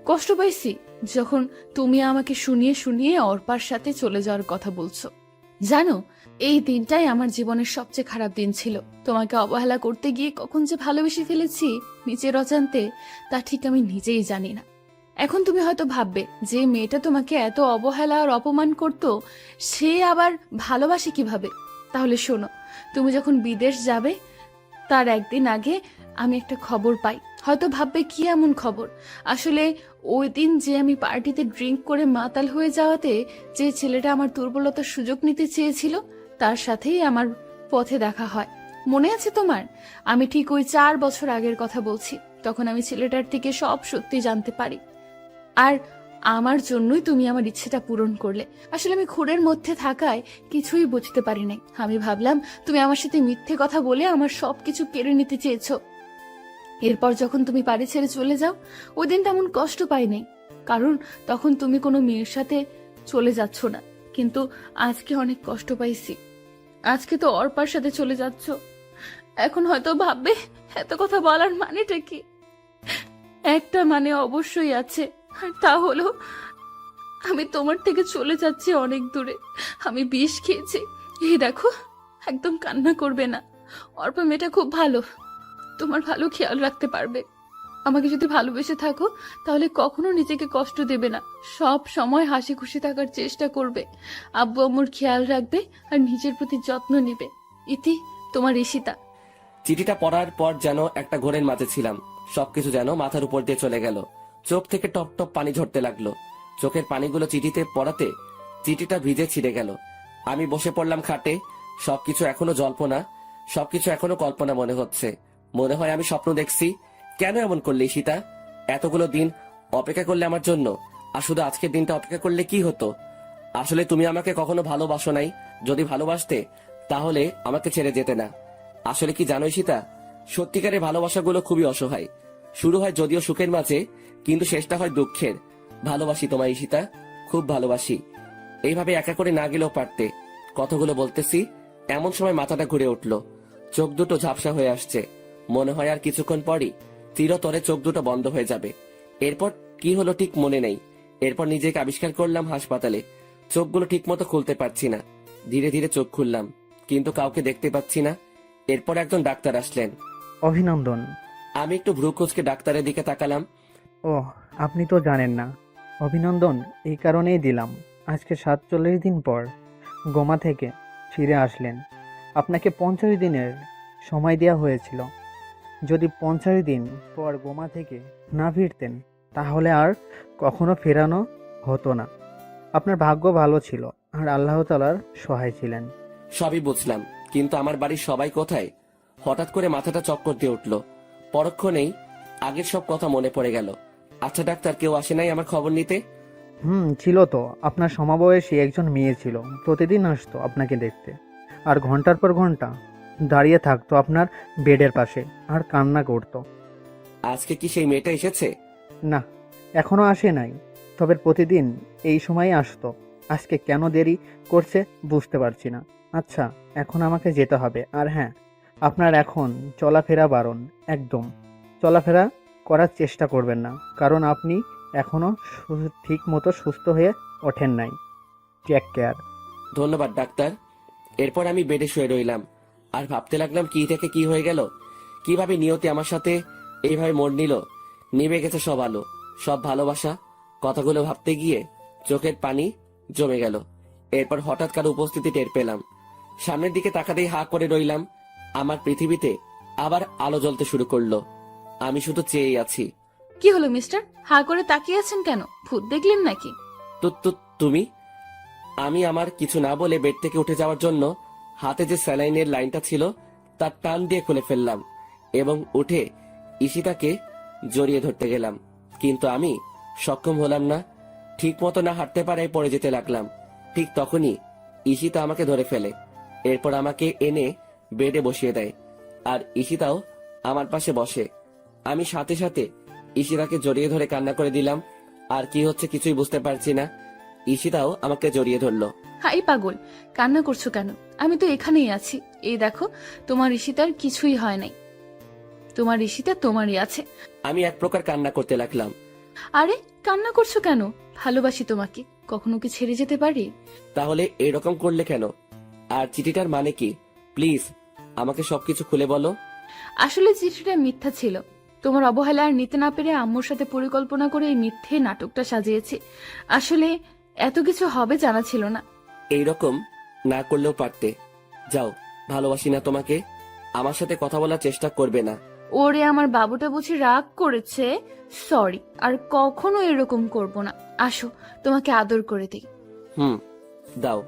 কষ্ট পাইছি যখন তুমি আমাকে শুনিয়ে শুনিয়ে অর্পার সাথে চলে যাওয়ার কথা বলছো। জানো, এই দিনটাই আমার জীবনের সবচেয়ে খারাপ দিন ছিল। তোমাকে অবহেলা করতে গিয়ে কখন যে ভালোবেসে ফেলেছি নিজের অজান্তে, তা ঠিক আমি নিজেই জানি না। এখন তুমি হয়তো ভাববে যে মেয়েটা তোমাকে এত অবহেলা আর অপমান করতো, সে আবার ভালোবাসে কিভাবে। তাহলে শোনো, তুমি যখন বিদেশ যাবে তার একদিন আগে আমি একটা খবর পাই। হয়তো ভাববে কি এমন খবর। আসলে ওই দিন যে আমি পার্টিতে ড্রিঙ্ক করে মাতাল হয়ে যাওয়াতে যে ছেলেটা আমার দুর্বলতার সুযোগ নিতে চেয়েছিল, তার সাথেই আমার পথে দেখা হয়। মনে আছে তোমার? আমি ঠিক ওই 4 বছর আগের কথা বলছি। তখন আমি ছেলেটার থেকে সব সত্যি জানতে পারি, আর আমার জন্যই তুমি আমার ইচ্ছেটা পূরণ করলে। আসলে আমি ঘোরের মধ্যে থাকায় কিছুই বুঝতে পারি নাই। আমি ভাবলাম তুমি আমার সাথে মিথ্যে কথা বলে আমার সবকিছু কেড়ে নিতে চেয়েছো, এরপর যখন তুমি বাড়ি ছেড়ে চলে যাও, ওই দিন তেমন কষ্ট পাইনি, কারণ তখন তুমি কোনো মেয়ের সাথে চলে যাচ্ছ না। কিন্তু আজকে অনেক কষ্ট পাইছি। আজকে তো অর্পার সাথে চলে যাচ্ছ। এখন হয়তো ভাববে এত কথা বলার মানেটা কি। একটা মানে অবশ্যই আছে, আর তা হলো আমি তোমার থেকে চলে যাচ্ছি অনেক দূরে। আমি বিষ খেয়েছি। এই দেখো, একদম কান্না করবে না। অর্পা মেয়েটা খুব ভালো, তোমার ভালো খেয়াল রাখতে পারবে। আমাকে যদি ভালোবেসে থাকো তাহলে কখনো নিজেকে কষ্ট দেবে না, সব সময় হাসি খুশি থাকার চেষ্টা করবে, আব্বু আম্মুর খেয়াল রাখবে আর নিজের প্রতি যত্ন নেবে। ইতি, তোমার ঈশিতা। চিঠিটা পড়ার পর যেন একটা ঘোরের মাঝে ছিলাম। সবকিছু যেন মাথার উপর দিয়ে চলে গেল। চোখ থেকে টপ টপ পানি ঝরতে লাগলো। চোখের পানিগুলো চিঠিতে পড়াতে চিঠিটা ভিজে ছিঁড়ে গেল। আমি বসে পড়লাম খাটে। সবকিছু এখনো জল্পনা, সবকিছু এখনো কল্পনা মনে হচ্ছে। মনে হয় আমি স্বপ্ন দেখছি। কেন এমন করলে ঈশিতা? এতগুলো দিন অপেক্ষা করলে আমার জন্য, আর শুধু আজকের দিনটা অপেক্ষা করলে কি হতো? আসলে তুমি আমাকে কখনো ভালোবাসো নাই। যদি ভালোবাসতে তাহলে আমাকে ছেড়ে যেতে না। আসলে কি জানো ঈশিতা, সত্যিকারের ভালোবাসাগুলো খুবই অসহায়। শুরু হয় যদিও সুখের মাঝে, কিন্তু শেষটা হয় দুঃখের। ভালোবাসি তোমায় ঈশিতা, খুব ভালোবাসি। এইভাবে একা করে না গেলেও পারতে। কথাগুলো বলতেছি, এমন সময় মাথাটা ঘুরে উঠল। চোখ দুটো ঝাপসা হয়ে আসছে। মনে হয় আর কিছুক্ষণ পরই চিরতরে চোখ দুটো বন্ধ হয়ে যাবে। এরপর কি হলো ঠিক মনে নেই। এরপর নিজেকে আবিষ্কার করলাম হাসপাতালে। চোখগুলো ঠিক মতো খুলতে পারছি না। ধীরে ধীরে চোখ খুললাম, কিন্তু কাউকে দেখতে পাচ্ছি না। এরপর একজন ডাক্তার আসলেন। অভিনন্দন। আমি একটু ভ্রু কুঁচকে ডাক্তারের দিকে তাকালাম। ও, আপনি তো জানেন না। অভিনন্দন এই কারণেই দিলাম, আজকে 47 দিন পর গোমা থেকে ফিরে আসলেন। আপনাকে 50 দিনের সময় দেওয়া হয়েছিল। যদি 50 দিন পর গোমা থেকে না ফিরতেন তাহলে আর কখনো ফেরানো হতো না। আপনার ভাগ্য ভালো ছিল আর আল্লাহ তাআলার সহায় ছিলেন। সবই বুঝলাম, কিন্তু আমার বাড়ির সবাই কোথায়? হঠাৎ করে মাথাটা চক্কর দিয়ে উঠল। পরক্ষণেই আগের সব কথা মনে পড়ে গেল। আচ্ছা ডাক্তার, কেউ আসে নাই আমার খবর নিতে? ছিল তো। আপনার সমবয়সী একজন মেয়ে ছিল, প্রতিদিন আসতো আপনাকে দেখতে, আর ঘন্টার পর ঘন্টা দাঁড়িয়ে থাকতো আপনার বেডের পাশে আর কান্না করতো। আজকে কি সেই মেয়েটা এসেছে? না, এখনো আসে নাই, তবে প্রতিদিন এই সময়ই আসতো। আজকে কেন দেরি করছে বুঝতে পারছি না। আচ্ছা, এখন আমাকে যেতে হবে। আর হ্যাঁ, আপনার এখন চলাফেরা বারণ। একদম চলাফেরা করার চেষ্টা করবেন না, কারণ আপনি এখনো ঠিক মতো সুস্থ হয়ে ওঠেন নাই। Take care. ধন্যবাদ ডাক্তার। এরপর আমি বেডে শুয়ে রইলাম আর ভাবতে লাগলাম কি থেকে কি হয়ে গেল। কিভাবে নিয়তি আমার সাথে এইভাবে মোড় নিল। নিভে গেছে সব আলো, সব ভালোবাসা। কথাগুলো ভাবতে গিয়ে চোখের পানি জমে গেল। এরপর হঠাৎ কারো উপস্থিতি টের পেলাম। সামনের দিকে তাকাতেই হা করে রইলাম। আমার পৃথিবীতে আবার আলো জ্বলতে শুরু করলো। আমি শুধু চেয়েই আছি। কি হলো মিস্টার, হা করে তাকিয়ে আছেন কেন? ভূত দেখলেন নাকি? তুমি? আমি আমার কিছু না বলে বেড থেকে উঠে যাওয়ার জন্য হাতে যে স্যালাইনের লাইনটা ছিল তার টান দিয়ে খুলে ফেললাম এবং উঠে ঈশিতাকে জড়িয়ে ধরতে গেলাম, কিন্তু আমি সক্ষম হলাম না। ঠিক মতো না হাঁটতে পারায় পড়ে যেতে লাগলাম। ঠিক তখনই ঈশিতা আমাকে ধরে ফেলে। এরপর আমাকে এনে বেডে বসিয়ে দেয় আর ঈশিতাও আমার পাশে বসে। আমি সাথে সাথে ঈশিতাকে জড়িয়ে ধরে কান্না করে দিলাম। আর কি হচ্ছে কিছুই বুঝতে পারছি না। ঈশিতাও আমাকে জড়িয়ে ধরলো। হাই পাগল, কান্না করছো কেন? আমি তো এখানেই আছি। এই দেখো, তোমার ঈশিতার কিছুই হয় নাই। তোমার ঈশিতা তোমারই আছে। আমি এক প্রকার কান্না করতে লাগলাম। আরে কান্না করছো কেন? ভালোবাসি তোমাকে, কখনো কি ছেড়ে যেতে পারি? তাহলে এরকম করলে কেন? আর চিঠিটার মানে কি? প্লিজ আমাকে সবকিছু খুলে বলো। আসলে চিঠিটা মিথ্যা ছিল। তোমার অবহেলা আর নিতে না পেরে আম্মুর সাথে পরিকল্পনা করে এই মিথ্যে নাটকটা সাজিয়েছি। আসলে এত কিছু হবে জানা ছিল না। এইরকম না করলেও পারতে। যাও, ভালোবাসি না তোমাকে। আমার সাথে কথা বলার চেষ্টা করবে না। ওরে আমার বাবুটা বুঝি রাগ করেছে। সরি, আর কখনো এরকম করব না। আসো, তোমাকে আদর করে দিই। দাও।